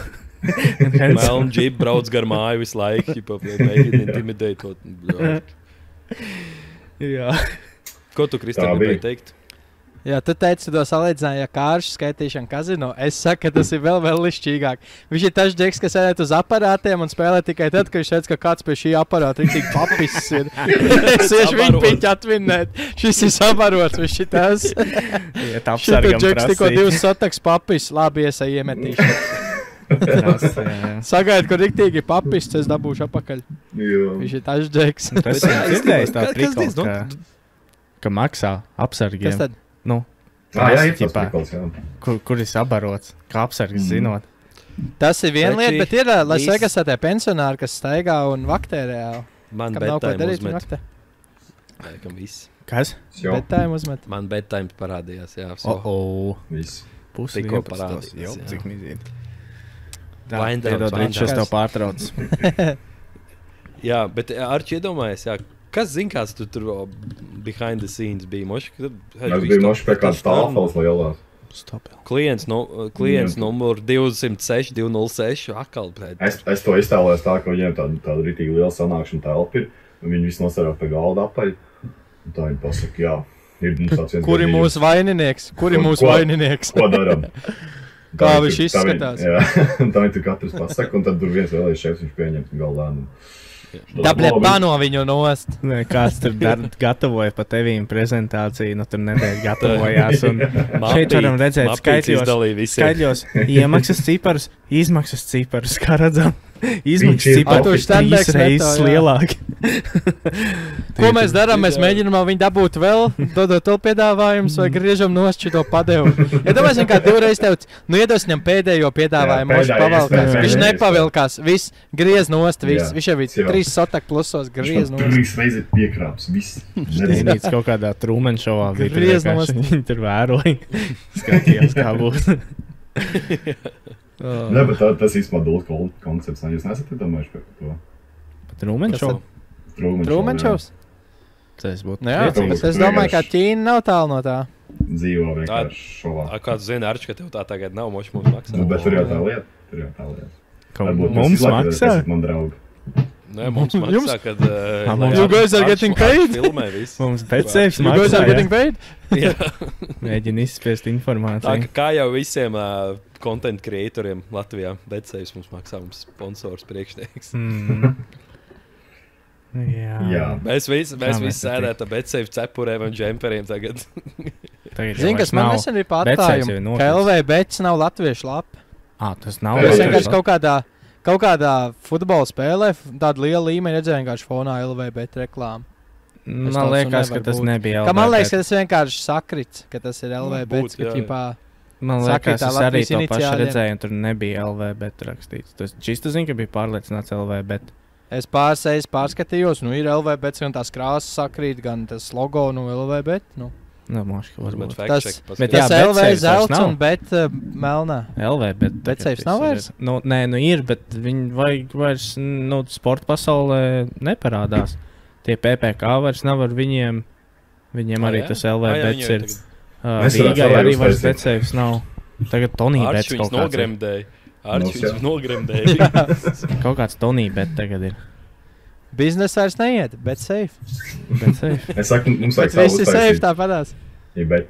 Meln džip brauc gar māju visu laiku. Mēģina intimidēt. Jā. Ko tu, Kristēn, Tā bija. gribēji teikt? Jā, tu teici, to salīdzināji ar kāršu skaitīšanu kazino. Es saku, ka tas ir vēl lišķīgāk. Viņš ir tas džeks, kas sēdēt uz aparātiem un spēlē tikai tad, kad viņš redz, ka kāds pie šī aparāta ir tik papis. Es iešu viņu piņķi atvinēt. Šis ir samarots, viņš ir tas. Ja tā Šito apsargam džeks tikko prasīja. 2 sotaks papis. Labi, iesai iemetīšu. Prasa, jā. Sagaid, ka riktīgi papis, es dabūšu apakaļ. Viņš ir tas džeks. Tas Bet ir jā, dzirdējis tā kas prikals, dienas, ka maksā apsargiem. Kas tad? Nu, Jā, ir tas ķipā, prikals, jā. kur ir sabarots, kā apsargs zinot. Tas ir viena lieta, Taču bet ir Las viss- Vegasā tie pensionāri, kas staigā un vaktē reāli. Man Kam nav ko bedtime darīt, viņi uzmet. vaktē. Laikam viss. Kas? Jo, Bedtime uzmet. Man bedtime parādījās, jā. so. viss. Pusi Tikko 11. parādījās, Jo, jā. cik mizīt. Wind down, Piedod, wind Ričs, es down. tev pārtraucu. Jā, bet Arči iedomājies, jā. Kas zina, kāds tu tur behind the scenes bija? Moši, Es biju noši pie kādas tālfals lielās. Stop. Klients numur 206, 206. Akal, blēd. Es to iztēlojos tā, ka viņiem tāda ritīgi liela sanākšana telpa ir. Un viņi visi nosarāk pie galda apaļ. Un tā viņi pasaka, jā, ir mums tāds viens Kur ir gadījums. mūsu vaininieks? Kur ir mūsu Ko? vaininieks? Ko daram? Kā viņi viņš tur- tā viņi- izskatās? Jā, un tā viņi tur katrs pasaka, un tad tur viens vēlēs šefs, viņš pieņems galvā. Dabļē pano viņu nost. Nē, kāds tur gatavoja pa tevīm prezentāciju, nu tur nedēļ gatavojās. Un šeit varam redzēt skaitļos iemaksas ciparus, izmaksas ciparus, kā redzam. Izmaksas Viņš ir A, tu ciparus Steinbecks 3 reizes neto, jā. lielāki. Ko mēs darām? Mēs mēģinām viņu dabūt vēl, dodot vēl piedāvājumus, vai griežam nost šito padevu. Ja domāsim, kā divreiz tev, nu iedos viņam pēdējo piedāvājumu, Jā, viņš pēdējais, pavalkās. pēdējais, Viņš jā. nepavilkās, viss griez nost, viss. Jā, Viņš jau jā. bija 3 sotak plusos, griez Viņš nost. trīs reizes piekrāps, viss. Steinīts kaut kādā trūmenšovā bija. tur Griez vienkārši nost. Viņi tur vēroja. Skatījās, kā būs. Nē, bet tas īstenībā dūlt koncepts. Jūs nesat domājuši par to? Trūmenšovā? Trūmenčovs? Tas būtu. Nu jā, priecīgs. bet es domāju, ka Ķīna nav tālu no tā. Dzīvo vienkārši šovā. Kāds zina, Arči, ka tev tā tagad nav, moši mums maksā. Nu, bet tur jau tā lieta. Tur jau tā lieta. Varbūt Mums jūs izlaikat, maksā? esat man draugi. Nē, mums maksā, kad... mums- You guys are getting paid? Filmē visu. Mums pēcsēvs You guys are maksā. getting paid? Jā. Mēģina izspiest Tā informāciju. kā jau visiem content creatoriem Latvijā, Betsavs mums maksā, mums sponsors priekšnieks. Jā. Mēs visi mēs sēdētu ar Betsavs cepurēm un džemperiem tagad. Zini, Zini, kas man nesen bija Betsavs jau pārtājumi? nokritis. Ka LV bets nav latviešu lapa. Tas nav. Es Jā, vienkārši jā. kaut kādā futbola spēlē, tādu lielu līmeni redzēju vienkārši fonā LV bet reklāmu. Man tāds liekas, nevar ka tas būt. nebija. Kā man LV liekas, bet. ka tas vienkārši sakrits, ka tas ir LV Būt, bets, ka jā, ķipā... Man Saka, liekas, tā es arī Latvijas to pašu iniciāļiem. redzēju, un tur nebija LV bet rakstīts. Tas čista zina, ka bija pārliecināts LV bet. Es pārsēju, pārskatījos, nu ir LVBet, un tās krāsas sakrīt, gan tas logo, nu LVBet, nu. Nu, moški, varbūt. Bet jā, LV zelts un bet melnā. LV, bet BetSafe nav vairs? Nu, nē, nu ir, bet viņi vairs, nu, sporta pasaulē neparādās. Tie PPK vairs nav ar viņiem. Viņiem arī tas LV bets ir. Rīgai arī vairs BetSafe nav. Tagad Tonī bets kaut kāds. Arčs nogremdēja. Kaut kāds Tonī bet tagad ir. Biznesa vairs neiet, bet safe. Es saku, mums vajag savu uztaisīt. Visi safe tāpatās. Bet.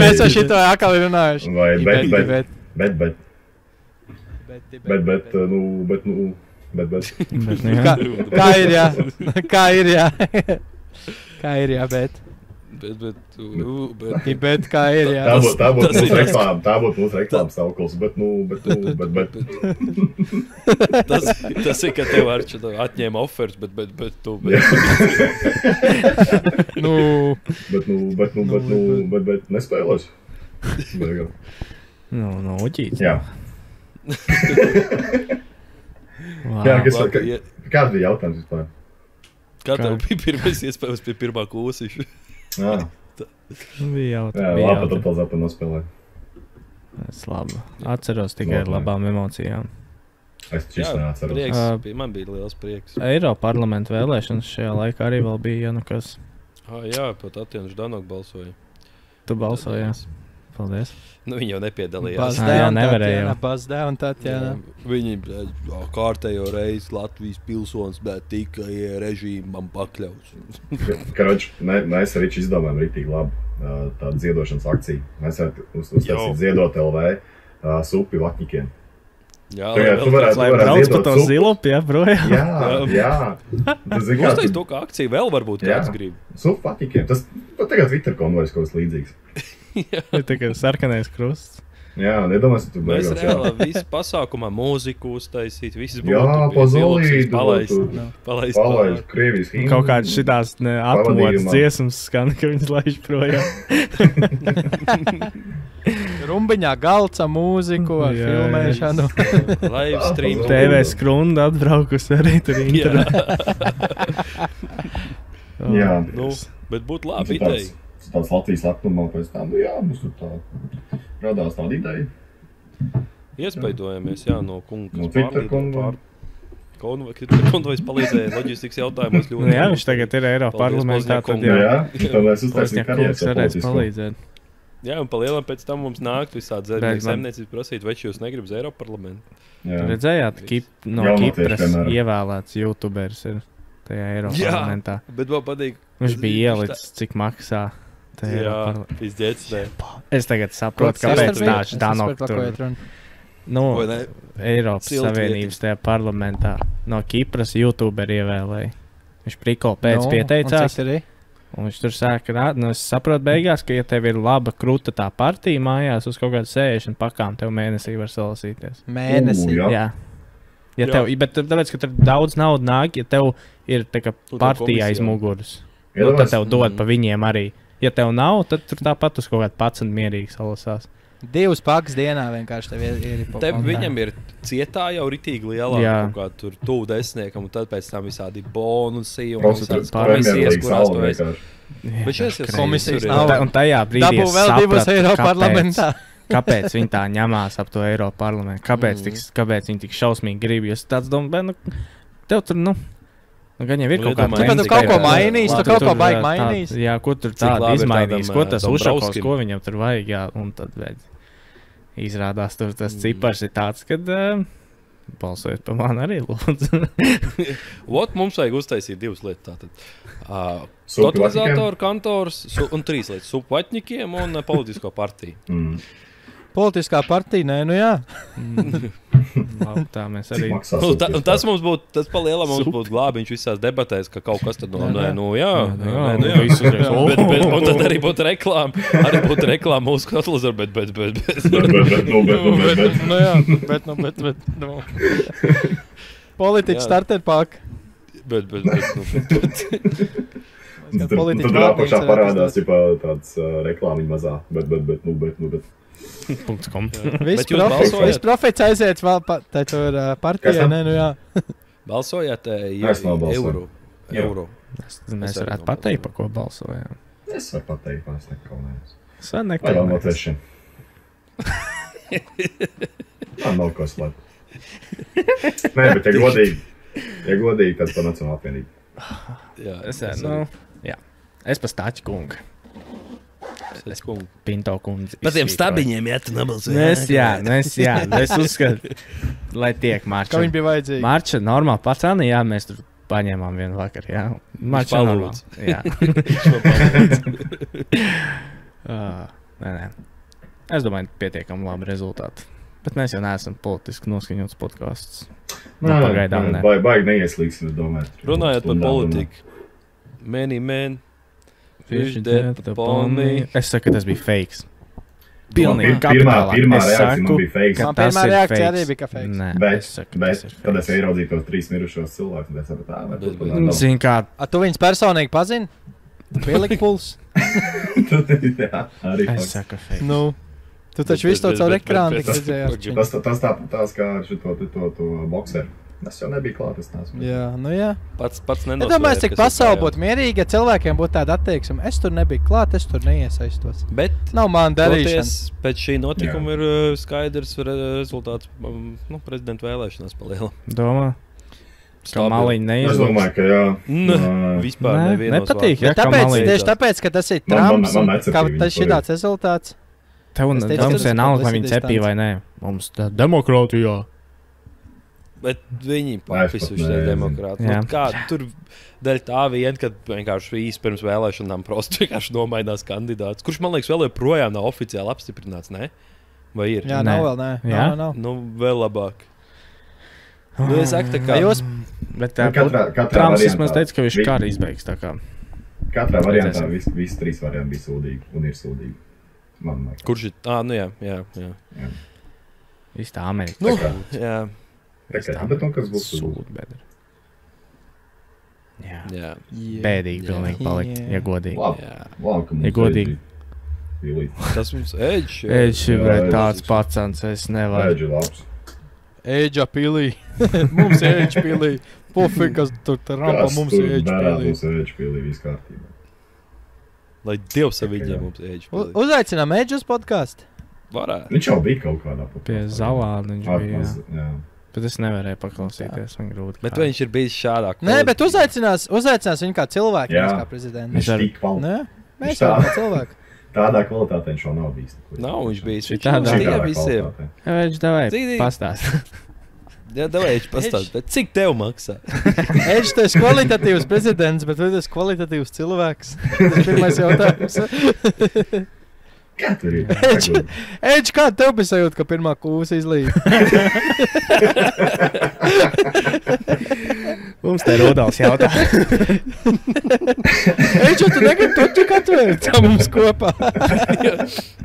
Mēs ar šito akali runājuši. Vai bet. Kā ir, jā? Bet kā ir, jā? Tā būtu mūsu reklāmas saukls, bet. Tas ir, ka tev atņēma offers, bet tu. Bet nespēlēs. Nu, uķīts. Jā. Kāds bija jautājums vispār? Kā tev bija pirmais iespējas pie pirmā kūsiša? Jā. Bija jautājums. Jā, labi, tad to zapa nospēlēju. Es labi. Atceros tikai ar labām emocijām. Es šis neatceros. Man bija liels prieks. Eiroparlamentu vēlēšanas šajā laikā arī vēl bija, ja nu kas. Jā, pat Tatjana Ždanoka balsoja. Tu balsoji, jā. Paldies. Nu, viņi jau nepiedalījās. Pazdē un Tatjana. Viņi kārtējo reizi Latvijas pilsonis, bet tikai režīmam pakļaus. Karoč, mēs arī izdomājam ritīgi labu tādu ziedošanas akciju. Mēs varam uztaisīt ziedot LV supi vatņikiem. Jā, lai brauc pa to zilupi, jā, projām. Jā. Uztais to, ka akcija vēl varbūt kāds grib. Supi vatņikiem. Tas pat tagad Twitter konvojs kaut kas līdzīgs. Ir tikai sarkanais krusts. Jā, nedomāsim, tu mēs reāli visu pasākumā mūziku uztaisīt, visas būtu. Jā, pazolīdu. Palaist Krievijas himnu. Kaut kāds šitās atmodas dziesmas skan, ka viņas laiž projām. Rumbiņā galca mūziku ar filmēšanu. Live stream. TV skrunda atbraukus arī tur internetā. Jā. Nu, bet būtu labi ideja. Tāds Latvijas lepnumā pēc tam, jā, mums tur tā radās tāda ideja. Iespaidojamies, jā, no kunga, kas pārlīdā konvojs palīdzēja loģistikas jautājumos ļoti. Jā, viņš tagad ir Eiroparlamentā, tad jā, tad mēs uztaisīja karjeras ar politisko. Jā, un pa lielam pēc tam mums nākt visādi zemnieki saimniecības prasīt, vai jūs negrib uz Eiroparlamentu. Redzējāt, no Kipras ievēlēts YouTubers ir tajā Eiroparlamentā. Jā, bet man patīk. Viņš bija ielicis, cik maksā. Jā, izdzēts, ne. Es tagad saprotu, kāpēc tāši Danok tur. Nu, Eiropas Savienības tajā parlamentā no Kipras YouTuberi ievēlēja. Viņš priko pēc pieteicās. Un viņš tur sāka rādīt. Nu, es saprotu beigās, ka ja tev ir laba kruta tā partija mājās uz kaut kādu 60 pakām, tev mēnesī var salasīties. Mēnesī? Jā. Ja tev, bet tāpēc, ka tur daudz naudu nāk, ja tev ir tā kā partija aiz muguras. Nu, tad tev dod pa viņiem arī. Ja tev nav, tad tur tāpat uz kaut kādu 11 mierīgi salasās. 2 pakas dienā vienkārši tev ir Te viņam ir cietā jau ritīgi lielā, kaut kā tur tuvu desniekam, un tad pēc tam visādi bonusi un visādas komisijas, kurās tu esi. Bet šeit ir komisijas nav. Un tajā brīdī es sapratu, kāpēc viņi tā ņemās ap to Eiroparlamentu. Kāpēc viņi tik šausmīgi grib, jo tāds domā, tev tur, gan jau ir kaut kāda tu kaut ko mainīs, tu kaut ko baigi mainīs. Jā, ko tur tāda izmainīs, ko tas Ušakovs, ko viņam tur vajag, jā, un tad izrādās tur tas cipars ir tāds, kad balsojiet pa mani arī, lūdzu. Mums vajag uztaisīt 2 lietas tātad. Totalizatoru, kantors un 3 lietas. Supvatņikiem un politisko partiju. Politiskā partija, nē, nu jā. Labi, tā mēs arī. Tas mums būtu, tas pa lielam mums būtu glābiņš visās debatēs, ka kaut kas tad jā. Un tad arī būtu reklāma. Arī būtu reklāma mūsu katalizaru, bet. Politiķi starter pak. Bet. Tad apakšā parādās tāds reklāmiņa mazā, bet. Viss profits aiziet vēl tur partijai, nē, nu jā. Balsojāt Es nobalsoju. eiro. Mēs arī varētu pateikt, par ko balsojām. Es varu pateikt, pāris nekaunējos. Sen Vai vēl no nekā. trešiem? Man nav ko slēpt. Nē, bet ja godīgi, tad par Nacionālo apvienību. Jā, Es pa Stāķu kungu. es kungu. Pinto kundzi. Par tiem izsvītroju. stabiņiem, ja tu nebalsoji. Es uzskatu, lai tiek Marča. Kā viņi bija vajadzīgi? Marča normāli pacēni, jā, mēs tur paņēmām vienu vakar, jā. Marča normāli. palūdz. Jā. Nē. Es domāju, pietiekami labi rezultāti. Bet mēs jau neesam politiski noskaņots podkāsts. Pagaidām ne. Baigi neieslīgsim, es domāju. Runājot par politiku. Man. Fish dead upon me. Es saku, ka tas bija fakes. Pilnīgi Pirmā kapitālā. Es reakcija saku, man bija fake. ka Man tas pirmā ir reakcija fakes. arī bija, ka fakes. Nē, Bet, es saku, ka tas ir kad es fakes. ieraudzīju tos 3 mirušos cilvēkus, tad es sapratu, vai tur pat Zini, kā A, tu viņus personīgi pazini? Pieliki puls? Jā, arī es fakts. saku, fake. Nu, tu taču visu to caur ekrānu tik bet- redzēji. Tas kā šito to bokseru. Es jau nebiju klāt, es neesmu. Jā, nu jā. Pats Es nenosvērt, domāju, cik kas ir pasauli tajā. būtu mierīga, ja cilvēkiem būtu tāda attieksme. Es tur nebiju klāt, es tur neiesaistos. Bet Nav man darīšana. toties pēc šī notikuma ir skaidrs rezultāts prezidenta vēlēšanās palielam. Domā, ka maliņi Es neizlūks. domāju, ka jā. Vispār Nē, nevienos nepatīk, vārdos. ja? kā Tāpēc, malīdzās. tieši tāpēc, ka tas ir Man Trumps, un necepīja ka viņu tas ir tāds rezultāts. Tev Es teicu, mums tas ir vienalga, vai viņi publicity cepīja vai nē. Mums tā demokrātijā. Bet viņi Es pat papisuši tie nezinu. demokrāti. Jā. Nu, kā tur dēļ tā vien, kad vienkārši īsi pirms vēlēšanām prosti vienkārši nomainās kandidāts, kurš, man liekas, vēl joprojām nav oficiāli apstiprināts, ne? Vai ir? Jā, Nē. nav vēl, nē. Jā? Nav. Nu, vēl labāk. Nu, es saku, tā kā... Vai jūs- Bet Nu, katrā Trumps variantā vismaz teica, ka viņš vi- kādu izbeigs. Tā kā. Katrā variantā Redzēsim. visi 3 varianti bija sūdīgi un ir sūdīgi. Man liekas. Kurš ir? Nu jā. Viss tā Amerika. Nu, Tā kā- jā, Tā, bet nu, kas būs? Tas būs. Sūd bedri. Jā. jā. Bēdīgi Jā. pilnīgi palikt, ja godīgi. Labi, Ja mums godīgi. Tas mums Edge. Edž ir Jā, tāds pacans, es nevaru. Vēģi labs. Ēģa pilī. Mums ir ēģa pilī. Pofīgi, kas tur rampa, Kas mums tur ir ēģa darā, pilī. mums ir ēģi pilī, viss kārtībā. Lai Dievs ar Jā. viņiem mums Edge. Uzaicinām ēģu uz podkāstu. Varētu. Viņš jau bija kaut kādā Pie Zalāna viņš bija. Atmaz, Jā. jā. Bet es nevarēju paklausīties, man grūti. Bet vai viņš ir bijis šādā? Nē, bet uzaicinās viņu kā cilvēku, Jā. nevis kā prezidentu. Viņš ar- tik kvalitātē. Nē, mēs Viņš jau tā- kā cilvēki. Tādā kvalitātē viņš vēl nav bijis. Nav, viņš bijis. Šī Viņš tādā- bija Šitādā visiem. kvalitātē. Jā, viņš davai Cik- pastāst. Jā, davai, viņš pastāst. Bet cik tev maksā? Ēģis tas ir kvalitatīvs prezidents, bet vai tas ir kvalitatīvs cilvēks? Tas ir pirmais jautājums. Kā tur ir? Ēģis, kā tev bija sajūta, ka pirmā kūsa izlīja? Mums te Rudals jautā. Ēģis, tu negribi to tik atvērt mums kopā.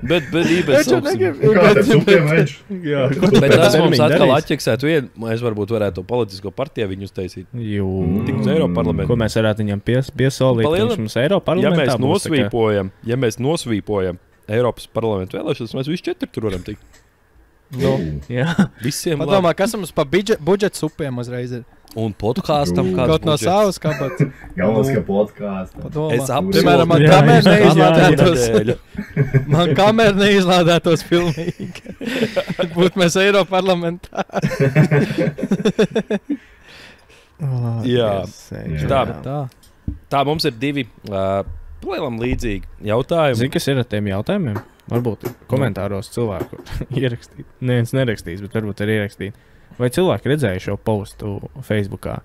Bet īpaši. Ēģis, negribi. Kā tev supiem ēģi? Jā, Bet tas mums atkal atķeksēt vienu. Mēs varbūt varētu to politisko partiju viņu uztaisīt. Jū. Tik uz Eiroparlamentu. Ko mēs varētu viņam piesolīt? Palielam- Viņš mums Eiroparlamentā Ja mēs nosvīpojam Eiropas parlamentu vēlēšanas, mēs visi 4 tur varam tikt. Jā. Visiem labi. Padomā, kas mums pa budžeta supiem uzreiz ir? Un podkāstam kāds Kaut no budžets? savas kabatas. Galvenais, ka podkāsts. Padomā. Es apsolu. Piemēram, man Jā, kamera jā, neizlādētos. Nedēļu. Man kamera neizlādētos pilnīgi. Būtu mēs Eiroparlamentā. Jā. Tā. Tā. Tā mums ir 2 palielam līdzīgi jautājumi. Zini, kas ir ar tiem jautājumiem? Varbūt komentāros cilvēku ierakstīt. Neviens nerakstīs, bet varbūt arī ierakstīt. Vai cilvēki redzēja šo postu Facebookā?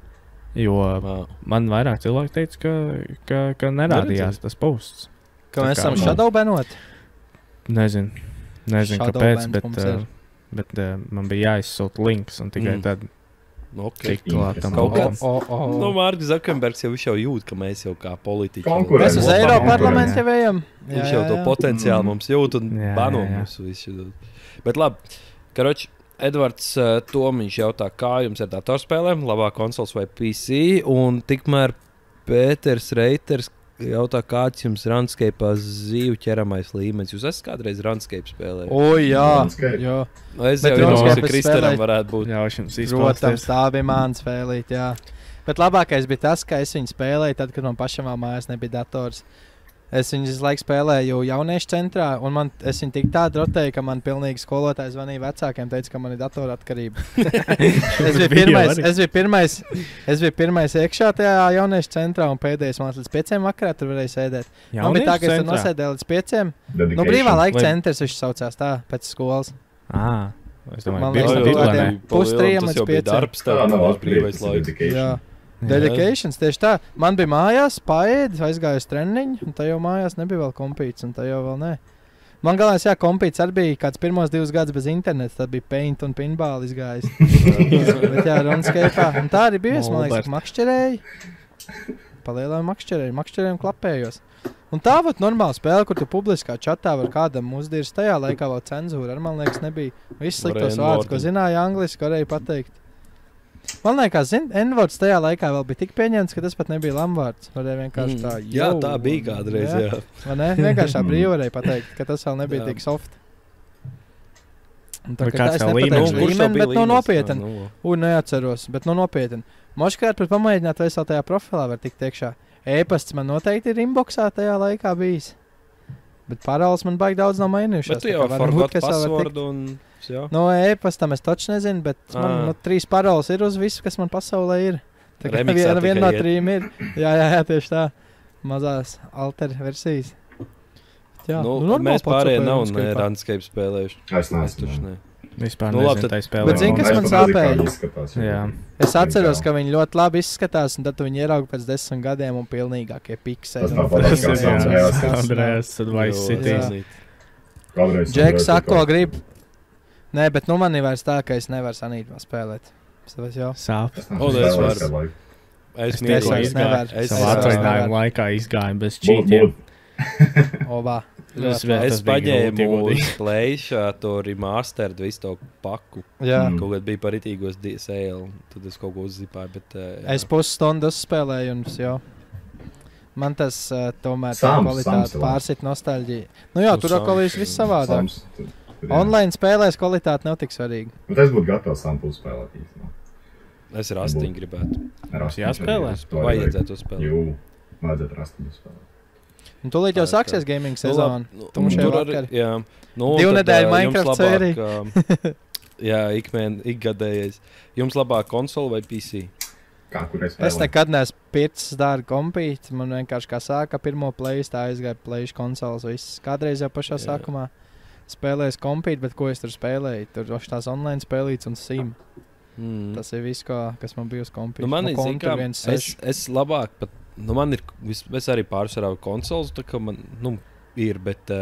Jo Vā. man vairāk cilvēki teica, ka nerādījās tas posts. Ka mēs Tā kā esam man- shadowbanot. Nezinu Shadow kāpēc, bans mums ir. bet man bija jāizsūta links un tikai tad Okay. tik klāt tam Kaut postam. kāds- Nu, Mārcis Zakenbergs jau jūt, ka mēs jau kā politiķi. Konkurence. Mēs uz Konkurence. Eiroparlamentu jau ejam. Viņš jau to potenciāli mums jūt un Jā, bano jā, jā. mums visu. Bet labi, karoči, Edvards Tomiņš jautā, kā jums ir datorspēlēm, labāk konsoles vai PC, un tikmēr Pēters Reiters jautā, kāds jums RuneScape'ā zīvu ķeramais līmenis? Jūs esat kādreiz RuneScape spēlējis? O, jā. RuneScape? Jā. Es Bet jau zinu, RuneScape ka es Kristaram spēlēju. varētu būt. Jā, jums Protams, izpauties. tā bija mans spēlīt, jā. Bet labākais bija tas, ka es viņu spēlēju tad, kad man pašam vēl mājās nebija dators. Es viņu visu laiku spēlēju jauniešu centrā, un es viņu tik tādu rotēju, ka man pilnīgi skolotājs zvanīja vecākiem, teica, ka man ir datora atkarība. es biju pirmais iekšā tajā jauniešu centrā, un pēdējais man līdz 5 vakarā tur varēja sēdēt. Man bija tā, ka es tur nosēdēju līdz 5. No brīvā laika centrs viņš saucās tā, pēc skolas. Es domāju, Man bija liekas, tā tā diplomē. bija pustrījiem Tas līdz jau bija 5. darbs, Tā tev nav tas brīvais laiks. Jā. Dedications, tieši tā. Man bija mājās, paēdis, aizgāju uz treniņu, un tā jau mājās nebija vēl kompīts, un tā jau vēl nē. Man galvenais, jā, kompīts arī bija kāds pirmos 2 gadus bez interneta, tad bija paint un pinball izgājis. Bet jā, RuneScape'ā. Un tā arī bija, man liekas, makšķerēji. Palielāju makšķerēju un klapējos. Un tā vat normāla spēle, kur tu publiskā čatā var kādam uzdirst, tajā laikā vēl cenzūra, ar man liekas nebija. Viss sliktos vārdus, ko zināja angliski, varēja pateikt. Man liekas, N-vārds tajā laikā vēl bija tik pieņemts, ka tas pat nebija lamvārds. Varēja vienkārši tā, Jā, tā bija kādreiz, jā. Vai ne? Vienkārši tā brīvi varēja pateikt, ka tas vēl nebija tik soft. Un tā Vai kā kāds tā es tev nepateikšu Kurš tev līmeni, bija bet no līmenis? nopietni. Neatceros, bet no nopietni. Moškārt pat pamēģināt, vai es vēl tajā profilā var tikt iekšā. E-pasts man noteikti ir inboxā tajā laikā bijis. Bet paroles man baigi daudz nav mainījušās. Bet tu jau forgot passwordu un... Jā. No e-pastam es taču nezinu, bet man 3 paroles ir uz visu, kas man pasaulē ir. Tā kā Remixā viena tikai no iet. 3 ir. Jā, tieši tā. Mazās alter versijas. Jā, normāli mēs pārējie nav RuneScape'ā. RuneScape spēlējuši. Es neesmu. Ne. Vispār Nu, labi, nezinu, tad- tā spēlē. Bet zini, kas man sāpēja? Jā. Es atceros, ka viņi ļoti labi izskatās, un tad tu viņi ieraugi pēc 10 gadiem un pilnīgākie pikseli. Tas tāpat kā Jā. Andrejas. Andrejas, tad Vice City. Jā. Džeks saka, ko grib. Nē, bet nu man ir vairs tā, ka es nevaru sanīt vēl spēlēt. Es jau. Sāp. Es varu. Es Es mīlu. es nevaru. Es Savā nevaru. atvaļinājuma laikā izgāju bez čītiem. Obā. Tas Es bija paņēmu grūti ieguldīt. Plēšā to remastered visu to paku. Jā. Kaut kad bija paritīgos sale, tad es kaut ko uzzipāju, bet... Es pusstundu uzspēlēju un jau. Man tas tomēr tā Sams kvalitāte vēl. pārsit nostalģiju. Nu jā, Nu, tur atkal viss savādāk. Online spēlēs kvalitāte nav tik svarīga. Bet es būtu gatavs sampulu spēlēt īstenībā. Es rastiņu gribētu. jāspēlē? Vajadzētu to spēlēt. Jū, vajadzētu rastiņu spēlēt. Un tūlīt jau Tā ir sāksies gaming sezona. Nu, Tumšie tur vakari. jā. Nu, 2 tad, nedēļu jums Minecraft labāk, jā, ikgadējais. Jums labāk konsole vai PC? Kā kurai Es spēlēt? nekad neesmu pircis dārgu kompīti. Man vienkārši kā sāka pirmo plējas, tā aizgāja plējas konsoles. Viss. Kādreiz jau pašā Jā. sākumā spēlēju kompīti, bet ko es tur spēlēju? Tur jau tās online spēlītas un sim. Tas ir viss, kas man bija uz kompīta. Nu, man ir kontra es labāk pat, nu, man ir, es arī pārsvarā konsoles, tā kā man, nu, ir, bet,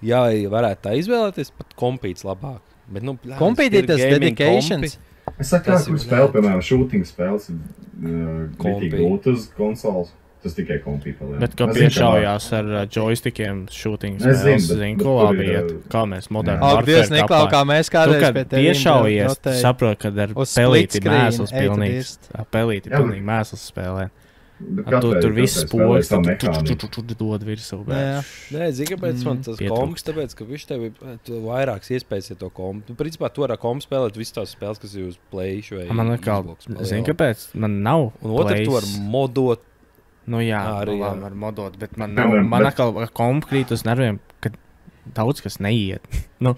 jā, varētu tā izvēlēties, pat kompīts labāk. Bet, nu, Kompīti ir tas gaming dedications. Es saku, Tas kur ir- spēle, piemēram, shooting spēles ir Kompi. tik grūti uz konsoles. Tas tikai kompī paliek. Bet, ko Es zinu, piešaujās ar joystickiem shooting Es zinu, spēles, bet- zinu, bet ko tur labi ir, iet. Kā mēs moderni Ak, Dievs, Niklau, kā mēs Tu, kādreiz kad pie tevis piešaujies, saprot, kad ar Uz pelīti split screen, mēsls ej, tu pilnīgs. dirst. Pelīti Jā, pilnīgi mēsls spēlē. Bet Tur viss spēlē spoks, savu tu mehāniku. dod virsū. Jā. Nē, zini, kāpēc man tas pietrūkst. komps, tāpēc, ka viņš tev ir vairākas iespējas, ja to kompu. Nu, principā, tu vari kompu spēlēt visas tās spēles, kas ir uz Playstation vai Man liekas, Xbox. zini, kāpēc man nav. Un otrs, tu vari Plays. modot. Nu jā, Arī, nu, jā. labi, var modot, bet man Piemēram, nav. Man bet- atkal komp krīt uz nerviem, ka daudz kas neiet. Nu,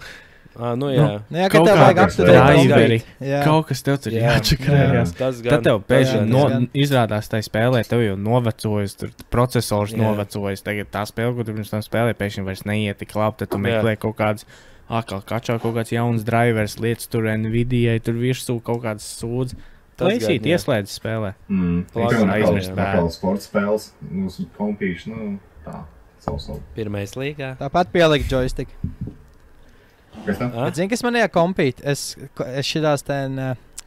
jā. Jā, ka Kaut tev kā vajag apturēt driveri. Jā. Kaut kas tev tur Jā. jāčakarējās. Tas gan. Tad tev pēkšņi gan. izrādās, tā spēlē, tev jau novecojas, tur processors Jā. novecojas. Tagad tā spēle, ko tu pirms tam spēlēji, pēkšņi vairs neiet tik labi. Tad tu Jā. meklē kaut kādas, atkal kačā kaut kāds jauns drivers, lietas tur Nvidia, tur virsū kaut kādas sūdzes. Tas Laisīt, gan, jā. ieslēdz spēlē. Plāns aizmirst bērnu. Atkal sports spēles, mūsu kompīši, nu, tā, savu. Pirmais līgā. Tāpat pielikt joystick. Kas tā? A? Bet zini, kas man jākompīt? Es šitās ten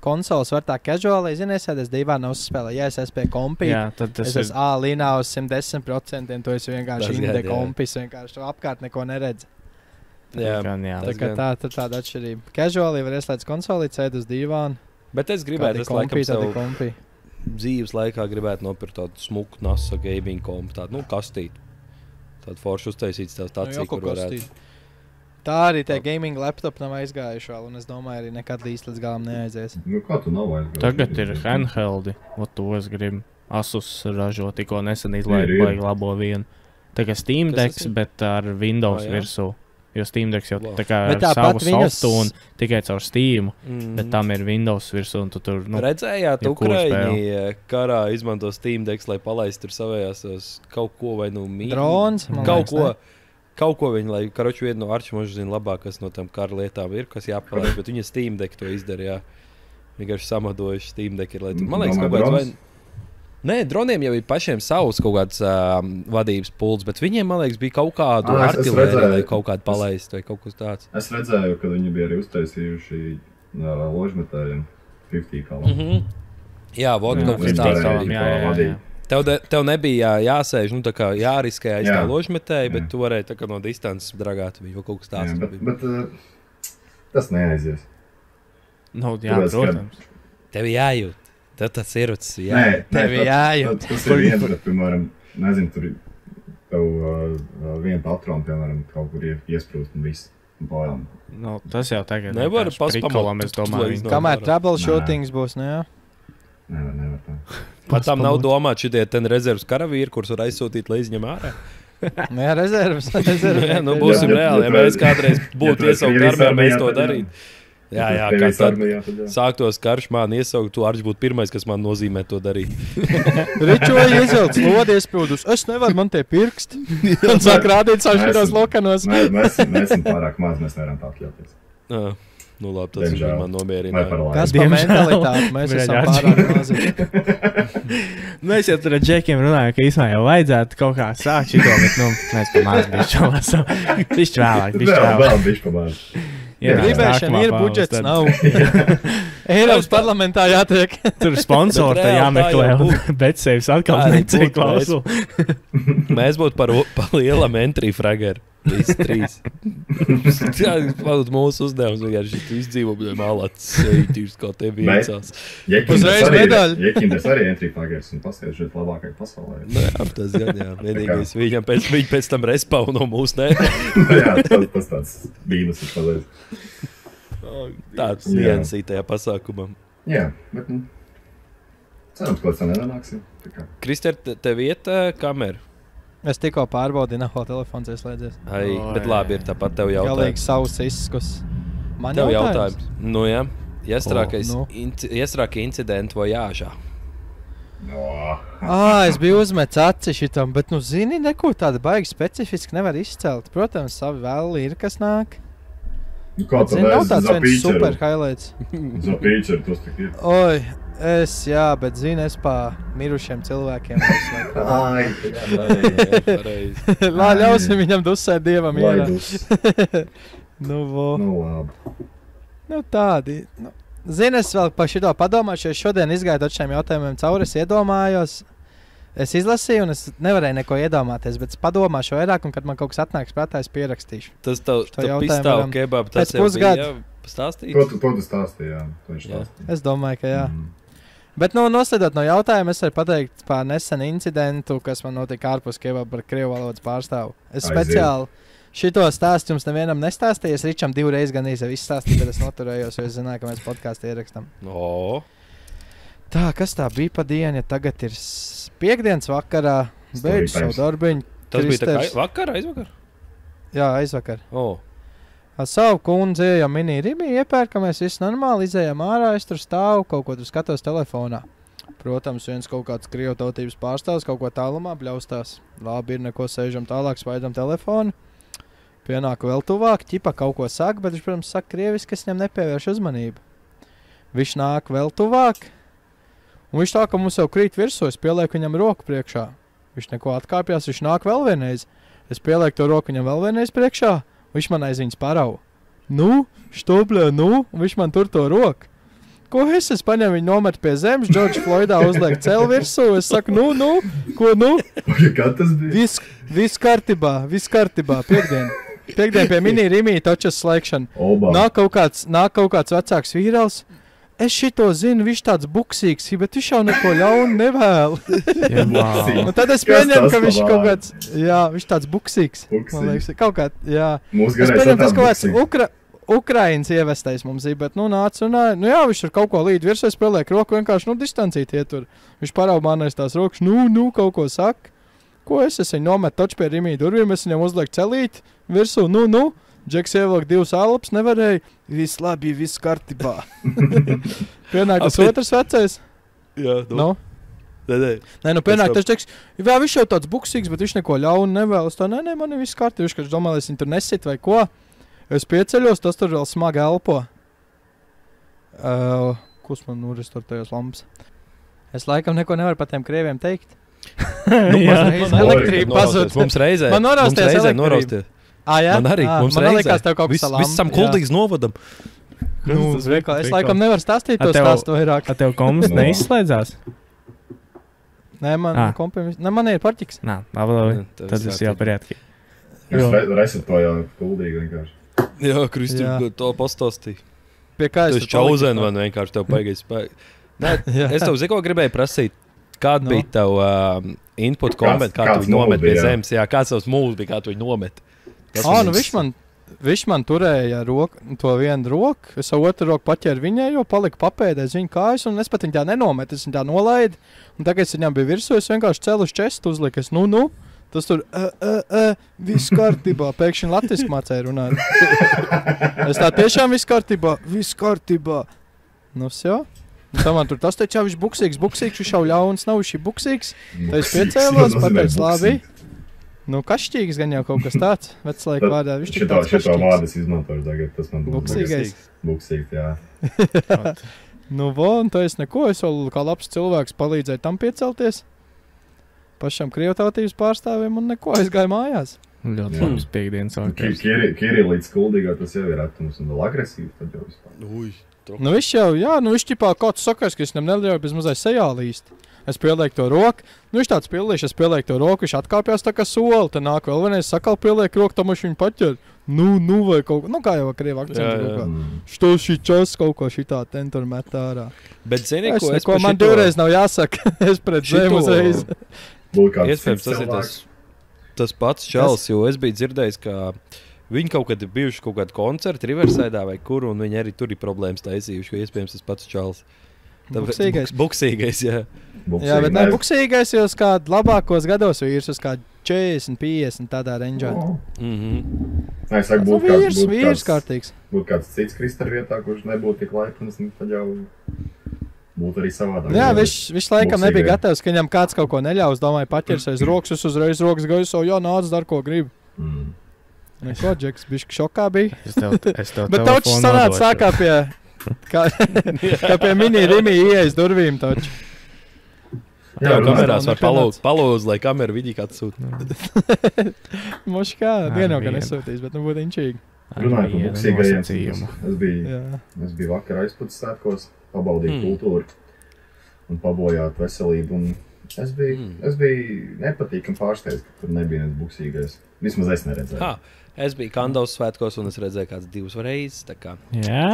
konsoles var tā casuāli, zini, es divā uzspēlēju. Ja es esmu pie kompīta, Jā, tad tas es ir. esmu A līnā uz 110%, tu esi vienkārši Tas inde gan, jā. kompis, vienkārši tu apkārt neko neredz. Jā. Gan, jā. Tā Tas kā gan. tā ir tāda atšķirība. Casuāli var ieslēgt konsolī, sēd uz divāna. Bet es gribētu, es laikam tādi sev kompī. dzīves laikā gribētu nopirkt tādu smuku NASA gaming kompu, tādu, kastīti. Tādu foršu uztaisīts tās tācī, kur varētu. Tā arī tie gaming laptopi nav aizgājuši vēl, un es domāju, arī nekad līdz galam neaizies. Kā tu nav aizgājis? Tagad ir handheldi, to es gribu. Asus ražo tikko nesen izlaid labo vienu. Tā kā Steam Decks, bet ar Windows virsū. Jo Steam Decks jau tā kā ar savu softu un tikai caur Steamu, bet tam ir Windows virsū un tu tur, Redzējāt, Ukraiņi karā izmanto Steam Decks, lai palaistu tur savējās kaut ko vai Drons, Kaut ko viņi, lai karoči vienu no Arčmožu zina labāk, kas no tam kara lietām ir, kas jāpalaiž, bet viņa Steam Deck to izdara, jā. Vienkārši samadojuši Steam Deck ir, lai tur, man liekas, kaut kāds vai... Nē, droniem jau ir pašiem savs kaut kāds vadības pults, bet viņiem, man liekas, bija kaut kādu artilēriju, lai kaut kādu palaistu vai kaut kas tāds. Es redzēju, ka viņi bija arī uztaisījuši ložmetējiem 50 kalam. Jā, vod kaut kas tāds. Jā. Tev nebija jāsēž, tā kā jāriskē aiz tā ložmetēja, bet tu varēji tā kā no distances dragāt viņu kaut kas tāds. Bet tas neaizies. Jā, protams. Tev jājūt. Tev tas ir uts, jā. Tev jājūt. Tas ir viens, bet, piemēram, nezinu, tur tev vienu patronu, piemēram, kaut kur iesprūst un viss. Tas jau tagad nevar prikolam, es domāju. Kamēr troubleshootings būs, ne jā? Nevar tā. Pat tam nav domāt šitie ten rezervas karavīri, kurus var aizsūtīt, lai izņem ārā. Jā, rezervas. Jā, būsim reāli. Ja mēs kādreiz būtu iesaukt armijā, mēs to darītu. Jā, kad tad sāktos karš, man iesaukt, tu Arģis būtu pirmais, kas man nozīmē to darīt. Ričoja iezelts lodi iesprūdus. Es nevaru, man tie pirksti. Un sāk rādīt savu šitos lokanos. Mēs esam pārāk maz, mēs nevaram tā atļauties. Nu labi, tas ir man nomierināja. Kas par mentalitāti? Mēs esam pārāk mazi. Mēs jau tur ar džekiem runājam, ka īsmā jau vajadzētu kaut kā sākt šito, bet mēs pa maz bišķo lasam. Bišķi vēlāk. Vēl bišķi pa maz. Gribēšana ir, budžets nav. Eiropas parlamentā jātiek. Tur sponsori tā jāmeklē, bet sevis atkal necēja klausulu. Mēs būtu par lielam entry fraggeru. Visi trīs. Tā ir mūsu uzdevums. Vienkārši izdzīvo, bet malāts seitīrs, kā tev iecās. Uzreiz medaļu. Jekindes arī entry fraggers un paskaidrs šeit labākai pasaulē. Jā, tas gan, jā. Vienīgais viņam pēc tam respauno mūs, ne? Jā, tas tāds mīnus ir palies. Tāds niansī tajā pasākumā. Jā, bet cerams, ka tā nenāksim. Krister, tev iet kamera? Es tikko pārbaudīju, nav telefons ieslēdzies. Bet labi ir tāpat tev jautājums. Galīgi savs izskus. Man tev jautājums. Nu jā, iestrākie incidenti vojāžā. Es biju uzmetis aci šitam, bet, zini, neko tāda baigi specifiski nevar izcelt. Protams, savi vēl ir, kas nāk. Kā zini, nav tāds viens super highlights. Zapīčeri, tos tik ir. Oi. Bet zinu, es pa mirušiem cilvēkiem. Lai ļausim viņam dusēt dievam ierā. Nu, tādi. Zinu, es vēl pa šito padomāšu, jo šodien izgāju šiem jautājumiem cauri, es iedomājos. Es izlasīju, un es nevarēju neko iedomāties, bet es padomāšu vairāk, un kad man kaut kas atnāks prātā, es pierakstīšu. Tas tev pistāv kebab, tas jau bija stāstīts? To tu stāstīji, jā. Es domāju, ka jā. Bet, noslēdot no jautājuma, es varu pateikt par nesenu incidentu, kas man notika ārpus kebaba ar krievu valodas pārstāvu. Es speciāli šito stāstu jums nevienam nestāstīju. Es Ričam 2 reizes gan izstāstīju, bet es noturējos, jo es zināju, ka mēs podkāstu ierakstam. Tā, kas tā bija pa dienu, ja tagad ir piekdienas vakarā, beidz savu darbiņu. Tas bija tā kā vakar, aizvakar? Jā, aizvakar. Ar savu kundzi ejam mini rimi, iepērkamies, viss normāli, izējam ārā, es tur stāvu, kaut ko tur skatos telefonā. Protams, viens kaut kāds krievu tautības pārstāvs kaut ko tālumā bļaustās. Labi ir, neko sēžam tālāk, spaidam telefonu. Pienāku vēl tuvāk, ķipa kaut ko saka, bet viņš, protams, saka krieviski, kas viņam nepievērš uzmanību. Viņš nāk vēl tuvāk, un viņš tā, ka mums jau krīt virsū, es pielieku viņam roku priekšā. Viņš neko atkāpjās, viņš nāk vēl vienreiz. Es pielieku to roku viņam vēl vienreiz priekšā. Viņš man aiz viņas parauga. Štobļā, un viņš man tur to roku. Ko es paņēmu viņu nomet pie zemes, Džordža Floydā uzliek celu virsū, es saku, ko? Kā tas bija? Viss kārtībā, piekdien pie mini rimī točas slēgšana. Nāk kaut kāds vecāks vīrals, es šito zinu, viņš tāds buksīgs, bet viņš jau neko ļaunu nevēl. Un tad es pieņemu, ka viņš kaut kāds, jā, viņš tāds buksīgs. Man liekas, kaut kā, jā. Es pieņemu, tas kaut kāds Ukrainas ievestais mums ir, bet, nāc un, jā, viņš tur kaut ko līd virsē spēlēk roku, vienkārši, distancīt ietur. Viņš parāv manais tās rokas, kaut ko saka. Ko es viņu nometu taču pie Rimī durvīm, es viņam uzlieku celīt virsū, Džeks ievilk 2 alpas, nevarēja, viss labi, viss kārtībā. Pienāk tas otrs vecais. Jā, Nē, pienāk tas Džeks, jā, viņš jau tāds buksīgs, bet viņš neko ļaunu nevēlas. Tā, nē, man ir viss kārtībā, viņš domā, lai es viņu tur nesit vai ko. Es pieceļos, tas tur vēl smagi elpo. Kus man restartējos lampas? Es laikam neko nevaru par tiem krieviem teikt. Elektrība pazūd. Mums reizē elektrība. Jā? Man arī, mums man reizē. Likās tev kaut kas salām. Visam kuldīgs novadam. Es laikam nevaru stāstīt to stāstu vairāk. A tev komus neizslēdzās? Nē, man ir parķiks. Nā, labi. Tad viss jau parietki. Jūs resetojāt kuldīgi vienkārši. Jā, Kristi, to pastāstīja. Pie kā es tu čauzen, vai vienkārši tev paigais spēk. Nē, es tev zinu, ko gribēju prasīt. Kāda bija tev input comment, kā tu viņu nomet pie zemes? Jā, kāds tavs mūls bija, kā tu viņu nomet? Viņš man turēja to vienu roku, es otru roku paķēru viņai, jo palika papēdēs viņa kājas, un es pat viņu tā nenometu, es viņu tā nolaidu, un tagad es viņam biju virsū, es vienkārši celu uz čestu uzliku, es tas tur, viss kārtībā, pēkšņi latviski mācēja runāt. Es tā tiešām viss kārtībā. Jau. Un tā man tur tas teica, viņš buksīgs, viņš jau ļauns nav, viņš ir buksīgs. Tā es piecēlos, pateicu, labi. Kašķīgs gan jau kaut kas tāds, veclaika vārdā. Viņš tik tāds kašķīgs. Šito vārdas izmantoju tagad, tas man būs. Buksīgs, jā. Un tā es neko, es vēl kā labs cilvēks palīdzēju tam piecelties. Pašam krievtautības pārstāvim un neko aizgāja mājās. Ļoti labs piekdienas vakars. Kirilīts kuldīgā tas jau ir atums un vēl agresīvs, tad jau vispār. Viņš jau, jā, viņš ķipā kāds sakars, ka es viņam neļauju bez mazai sejā līst. Es pielieku to roku, viņš tāds pilīši, es pielieku to roku, viņš atkāpjās tā kā soli, tad nāk vēl vienreiz sakal pielieku roku, tam viņš viņu paķer. Vai kaut ko, kā jau krievu akcentu kaut kā. Što šī čas kaut ko šitā ten tur met ārā. Bet zini, ko es par šito... Man divreiz nav jāsaka, es pret zemu uzreiz. Iespējams, tas pats čals, jo es biju dzirdējis, ka viņi kaut kad ir bijuši kaut kādi koncerti Riverside vai kur, un viņi arī tur ir problēmas taisījuši, jo iespējams tas pats čals. Buksīgais, jā. Jā, bet ne buksīgais, jo uz kādu labākos gados vīrs, uz kādu 40, 50 tādā renģā. Es saku, vīrs kārtīgs. Būtu kāds cits Kristar vietā, kurš nebūtu tik laipns, tad jau... Būtu arī savādāk. Jā, viņš laikam nebija gatavs, ka viņam kāds kaut ko neļaus. Domāju, paķers aiz rokas, es uzreiz rokas gaisu, jā, nāc, dar ko gribu. Neko, Džeks, bišķi šokā bija. Bet taučs sanāca sākā pie, kā pie mini Rimī ieejas durvīm taučs. Jā, kamerās var palūzt, lai kamera vidī kāds sūt. Moši kā, dienu jau nesūtīs, bet būtu inčīgi. Runāju par buksīgajiem. Es biju vakar aizputs sētkos. Pabaudīt kultūru un pabojāt veselību. Un es biju nepatīkam pārsteigts, ka tur nebija nes buksīgais. Vismaz es neredzēju. Es biju Kandavas svētkos un es redzēju kāds 2 reizes. Jā?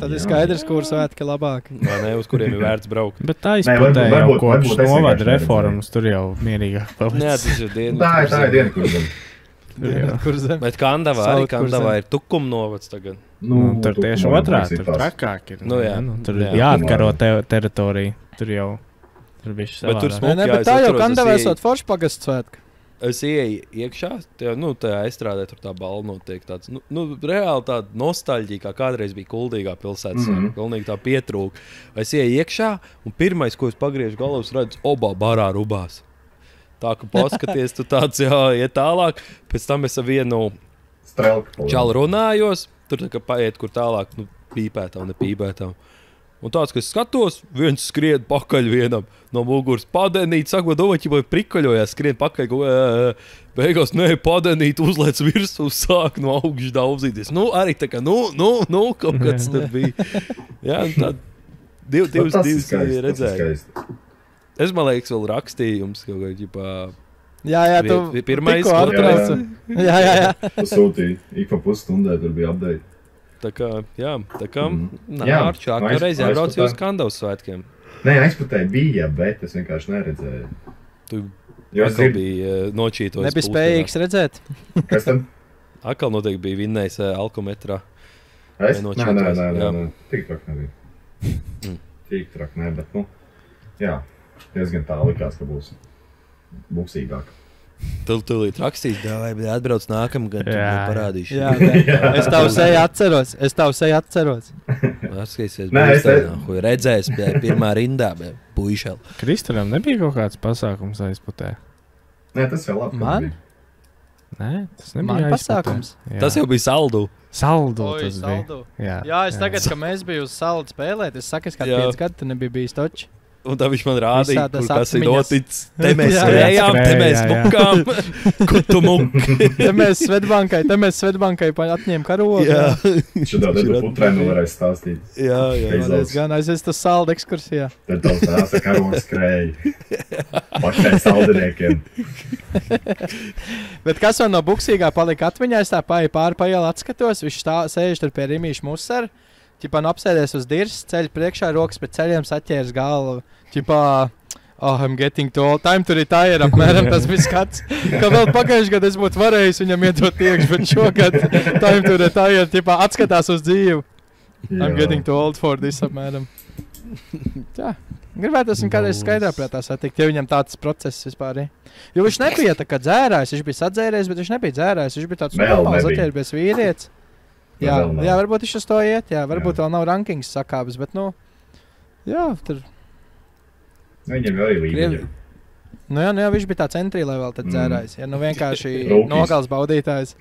Tad ir skaidrs, kur svētki labāk. Vai ne, uz kuriem ir vērts braukt. Bet tā izplatē jau kopš novada reformas, tur jau mierīgāk palicis. Nē, tas ir dienu. Tā ir dienu, kur zem. Bet Kandavā ir Tukuma novads tagad. Tur tieši otrā, tur trakāk ir. Tur jāatkaro teritoriju. Tur jau bišķi savādāk. Bet tā jau Kandavā esot forši pagasts svētki. Es ieeju iekšā, tajā aizstrādē tur tā balva notiek tāds, reāli tāda nostalģija, kā kādreiz bija kuldīgā pilsētas, pilnīgi tā pietrūka. Es ieeju iekšā un pirmais, ko es pagriežu galvas, redzu, obā barā rubās. Tā, ka paskaties, tu tāds, iet tālāk, pēc tam es ar vienu čalu runājos, tur tā kā paiet, kur tālāk, pīpētām, nepīpētām. Un tāds, ka es skatos, viens skrien pakaļ vienam no muguras, padenīt, saka, domāju, vai prikaļojās, skrien pakaļ, beigās, padenīt, uzlēc virsū, sāk no augšas daudzīties. Arī tā kā, kaut kāds tur bija. Jā, tā, divas redzēju. Es, man liekas, vēl rakstīju jums kaut kā, ģipā... Jā, pirmais, otrais. Jā. Pasūtīju, ik pa pusstundē tur bija update. Tā kā, jā, Jā, Ārčāk, reiz jābrauc aizputē. uz Kandavas svētkiem. Nē, aizputē bija, bet es vienkārši neredzēju. Tu Jo es atkal dzirdu, bija nočītojis. Nebija spējīgs redzēt. kas tam? Atkal noteikti bija vinnējis alkometrā. Es? Vai Nē, nočītojis? Jā. tik traki nebija. Tik traki ne, bet, jā, diezgan tā likās, ka būs buksīgāk. Tu līdz rakstīs, vai atbrauc nākamgad, Jā. parādīšu. Jā, es tavu seju atceros. Atskatīsies, Nē, es ko redzēs pirmā rindā, puišel. Kristaram nebija kaut kāds pasākums aizputē. Nē, tas jau labi. ka Man? nebija. Nē, tas Man nebija pasākums. Jā. Tas jau bija saldu. saldu. Oi, Tas saldu. bija. Jā, es tagad, kad mēs bijām uz saldu spēlēt, es saku, ka Jā. 5 gadi tu nebija bijis točs. Un tā viņš man rādīja, Visādas kas ir atmiņas. noticis. Te mēs Jā, skrējām, te skrēja, mēs jā. mukām. Kur tu muki? Te mēs Svetbankai atņēmām karogu. Jā, Šitā tad putrēnu varēs stāstīt. jā, jā. Reiz. Es gan aizvestu uz saldu ekskursijā. Tad tavs nāsa karogs skrēja. Pašai saldiniekiem. Bet kas man no buksīgā palika atmiņā, es tā pāri ielu atskatos, viņš sēž tur pie Rimīša Musara. Ķipā apsēdies uz dirzs, ceļ priekšā, rokas pēc ceļiem saķērs galvu. Ķipā, I'm getting too old. Time to retire, apmēram tas bija skats. Kā vēl pagājušajā gadā es būtu varējis viņam iedot iekš, bet šogad time to retire, ķipā atskatās uz dzīvi. I'm getting too old for this, apmēram. Tā. Gribētu esmu kādreiz skaidrā prātā satikt, ja viņam tāds process vispār ir. Jo viņš nebija tā kā dzērājs, viņš bija sadzēries, bet viņš nebija dzērājs, viņš bija tāds Vēl normāls nebija. atķērbies vīrietis. Jā, Vēl nav. jā, varbūt viņš uz to iet, jā, varbūt Jā. vēl nav rankings sakāpes, bet, jā, tur, Viņam jau arī līmeņi. jā, viņš bija tāds entry level tad dzērājs, ja, vienkārši Rūkīs. nogals baudītājs.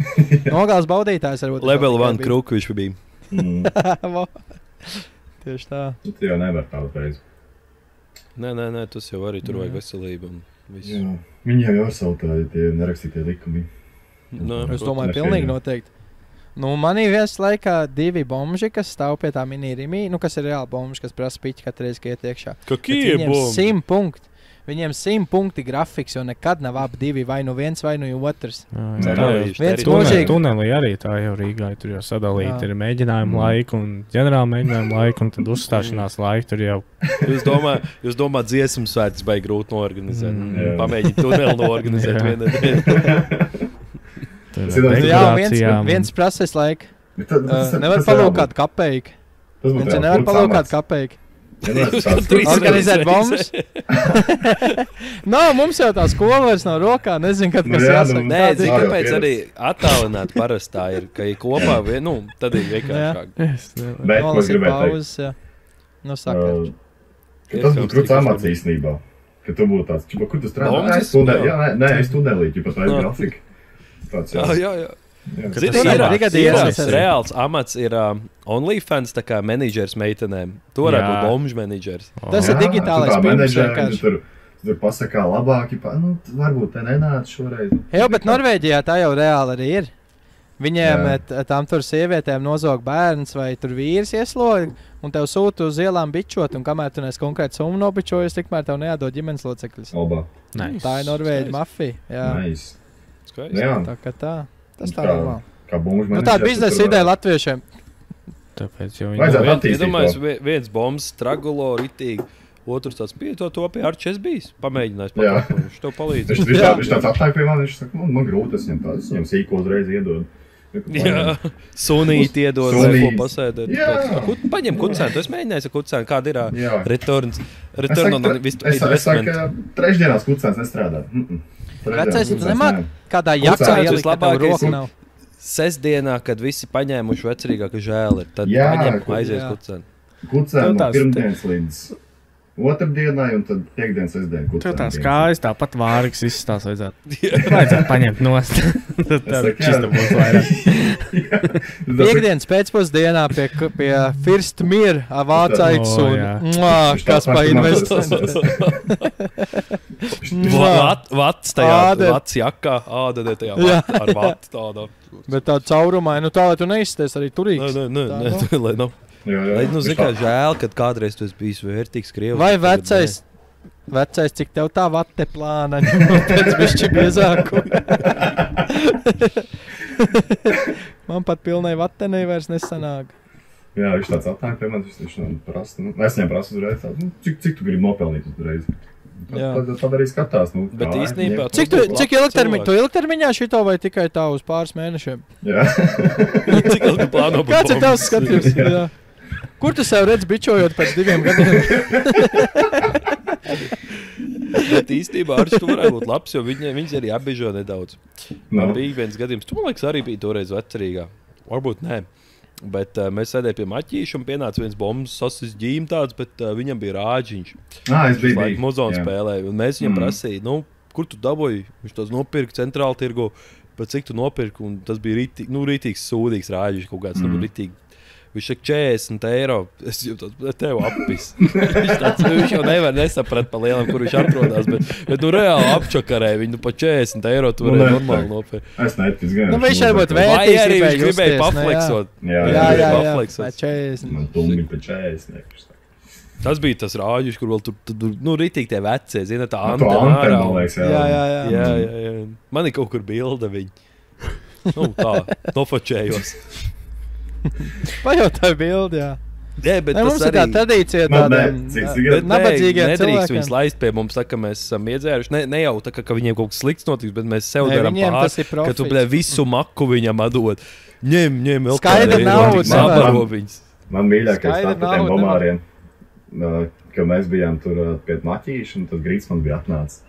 Nogals baudītājs varbūt. Level 1 kruku viņš bija. Vo. Tieši tā. Tu jau nevar tādu reizi. Nē, tas jau arī tur vajag veselību un visu. Viņiem jau ar savu tie nerakstītie likumi. Es domāju, Nepieņem. pilnīgi noteikti. Man ir viens laikā 2 bomži, kas stāv pie tā mini-rimī, kas ir reāli bomži, kas prasa piķi katru reizi, kad iet iekšā. Bet Viņiem 100 punkti. Viņiem 100 punkti grafiks, jo nekad nav abi divi, vai nu viens, vai nu otrs. Viens mūžīgi. Tunelī arī tā jau Rīgā tur jau sadalīta. Ir mēģinājuma laika un ģenerāla mēģinājuma laika, un tad uzstāšanās laika tur jau. Jūs domājat, dziesmu svētkus baigi grūti norganizēt. Jā. Pamēģiniet tuneli norganizēt vienā dienā. Jā, viens prasīs laiku. Nevar palūkt kādu kapeiku. Nevar palūkt kādu kapeiku. Organizēt bombas. Mums jau tā skola vairs nav rokā. Nezinu, kad kas jāsaka. Nē, kāpēc arī attālināt parasti tā ir, ka ir kopā, tad ir vienkāršāk. Bet, ko es gribēju teikt? pauzes, jā. Saka. Tas būtu grūts amats īstenībā. Ka tu būtu tāds, kur tu strādā? Bombas? Nē, es tunelī, tā ir grafika. Tāds Jā. Tas ir brigadieris. Reāls amats ir OnlyFans, tā kā menedžers meitenēm. Tu varētu Jā. būt bomžu menedžers. Tas ir digitālais pirms vienkārši. Tur pasakā labāk, varbūt te nenāc šoreiz. Jā, bet Norvēģijā tā jau reāli arī ir. Viņiem tām tur sievietēm nozog bērns vai tur vīrs ieslodzi, un tev sūta uz ielām bičot, un kamēr tu nes konkrēti summu nobičojies, tikmēr tev neādod ģimenes locekļus. Oba. Tā ir Norvēģi mafija. Jā, Nice. Skaisti. Jā, tā kā tā. Tas tā Kā- normāli. kā bomžu Nu, tā ir biznesa ideja latviešiem. Tāpēc jau Vajadzētu viņi. attīstīt Iedomājieties, viens bombs stragulo ritīgi, otrs tāds to pie Arčes bijis. Pamēģinājis Jā. patāt, viņš tev palīdz. Viņš tāds aptāja pie manis, viņš saka, man grūti, es viņam sīko uzreiz iedodu. Jā, sunīti iedod, Sunīti. ko pasēdēt. Jā. Paņem kucēnu, tu esi mēģinājis ar kucēnu, kāda ir Jā. return on Es saku, ka trešdienās kucēns nestrādā. Vecais, tu nemāk kādā jaktā Kucēns ielikt, ka tev vislabākais roka nav. Sestdienā, kad visi paņēmuši vecerīgāku žēli, tad Jā, paņem kur- aizies jā. kucēnu. Kucēns no tās pirmdienas līdz otrdienai un tad piekdienas, sestdienas Tur kucēns. tās kājas tāpat vārīgas izstās vajadzētu paņemt nost. Tad tā saku, jā. čista būs vairāk. Piekdienas pēcpusdienā pie First Mir vācaiks O, un jā. kas pa investēs. Vats tajā, Āda. vats jakā, āda tajā Jā. ar vatu tādā. Bet tā caurumā, tā lai tu neizsties arī turīgs. Tā, Lai nu zini, kā žēl, kad kādreiz tu esi bijis vērtīgs Krievs. Vai vecais, Vecais, cik tev tā vate plāna, pēc bišķi biezāku. Man pat pilnai vatenei vairs nesanāk. Jā, viņš tāds atnāk pie manis, viņš prasa, es viņam prasu uzreiz tādu, cik tu gribi nopelnīt uzreiz? Tad arī skatās, Bet īstenībā... Cik ilgtermiņā šito vai tikai tā uz pāris mēnešiem? Jā. Cik ilgi plāno būt Kāds ir tavs bombas? skatījums? Jā. Kur tu sev redz bičojot pēc 2 gadiem? Bet īstenībā Arčs, tu varētu būt labs, jo viņas arī apbežo nedaudz. Man bija viens gadījums, tu man liekas arī bija toreiz vecerīgā. Varbūt nē. Bet mēs sēdējām pie maķīša un pienāca viens bombas sasis ģīm tāds, bet viņam bija rāģiņš. Es biju. Viņš muzonu spēlēja, un mēs viņam prasīja, kur tu dabūji? Viņš tos nopirka centrāla tirgu, bet cik tu nopirki, un tas bija rītīgs sūdīgs rāģiņš kaut kāds, rītīgi. Viņš saka 40 eiro. Es jūtos, tev apis. Viņš jau nevar nesaprat pa lielam, kur viņš atrodas, bet reāli apčakarēja viņu pa 40 eiro, tu varēja normāli nopirkt. Es neticu, gan. Viņš varbūt Vai vērtīs, arī viņš gribēja pafleksot. Jā, Pafleksot. 40. Man tumbi pa 40. Tas bija tas rāģis, kur vēl tur rītīgi tie vecie, zina, tā To antena ārā. man liekas, Jā. Man ir kaut kur bilde viņa. Tā, nofočējos. Pajautāju bildi, jā. Jā, bet Ne, tas mums ir tā arī... tradīcija tādiem Bet nabadzīgiem nedrīkst cilvēkiem. viņus laist pie mums, tā kā mēs esam iedzēruši. Ne jau tā, ka viņiem kaut kas slikts notiks, bet mēs sev Ne, darām viņiem tas ir ka tu profits. visu maku viņam atdod. Ņem, vēl Skaidra nauda, sabaro viņus. Man mīļākais Skaidra tā par tiem nauda, bomāriem, ka mēs bijām tur pie maķīša, un tad Grītsmans bija atnācis.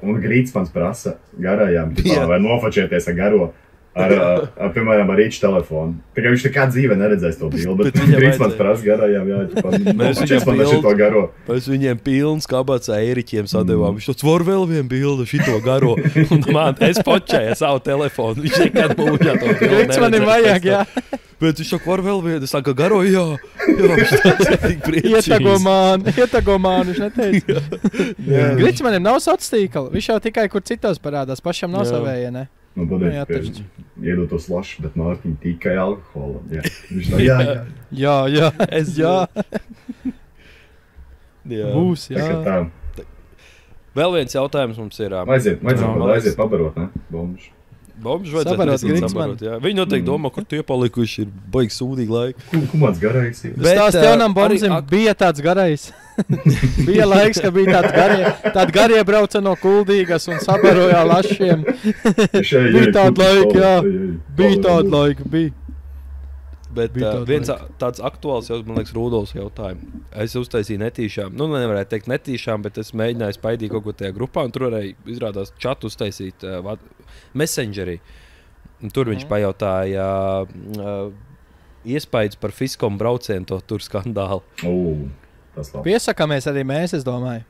Un Grītsmans prasa garajām, vai nofočēties ar garo. Piemēram, ar rīču telefonu. Tā kā viņš nekā dzīvē neredzēs to bildi, bet Grītsmans prasa garajām, nofočēs man šito garo. Mēs viņiem pilns kabats eiriķiem sadevām. Viņš tāds var vēl vienu bildu šito garo. Un man, es počēju savu telefonu. Viņš nekad mūžā to bildu Grītsmanim vajag, jā. Bet viņš saka, var vēl vienu. Es saku, garo, jā. Viņš tāds ir tik priecīgs. Ietagomāni, viņš neteica. Grītsmanim nav sociāla tīkla. Viņš jau tikai kur citos parādās. Pašam nav savējie, ne? Nu, Jā, padomājiet, taču. iedod to slašu, bet Mārtiņ tikai alkohola. Jā. Viņš tā, jā. Būs, Tā kā jā. tā. Vēl viens jautājums mums ir. Vajadzētu pabarot, ne? Bombuši. Bombs Sabarot vajadzētu Grītsmanu. sabarot, jā. Viņi noteikti domā, kur tie palikuši ir baigi sūdīgi laiki. Kumāts garais ir. Bet tās jaunām bombzim bija tāds garais. Bija laiks, ka bija tādi garie brauca no Kuldīgas un sabarojā lašiem. Bija tādi laiki, jā. Bija tādi laiki, bija. Bet Bija tādi viens tāds aktuāls jautājums, man liekas, Rudolfs jautājumu. Es uztaisīju netīšām, nevarētu teikt netīšām, bet es mēģināju spaidīt kaut ko tajā grupā, un tur varēja izrādās čatu uztaisīt Messengerī. Un tur viņš pajautāja iespējas par Fiskom braucienu to tur skandālu. Tas labi. Piesakāmies arī mēs, es domāju.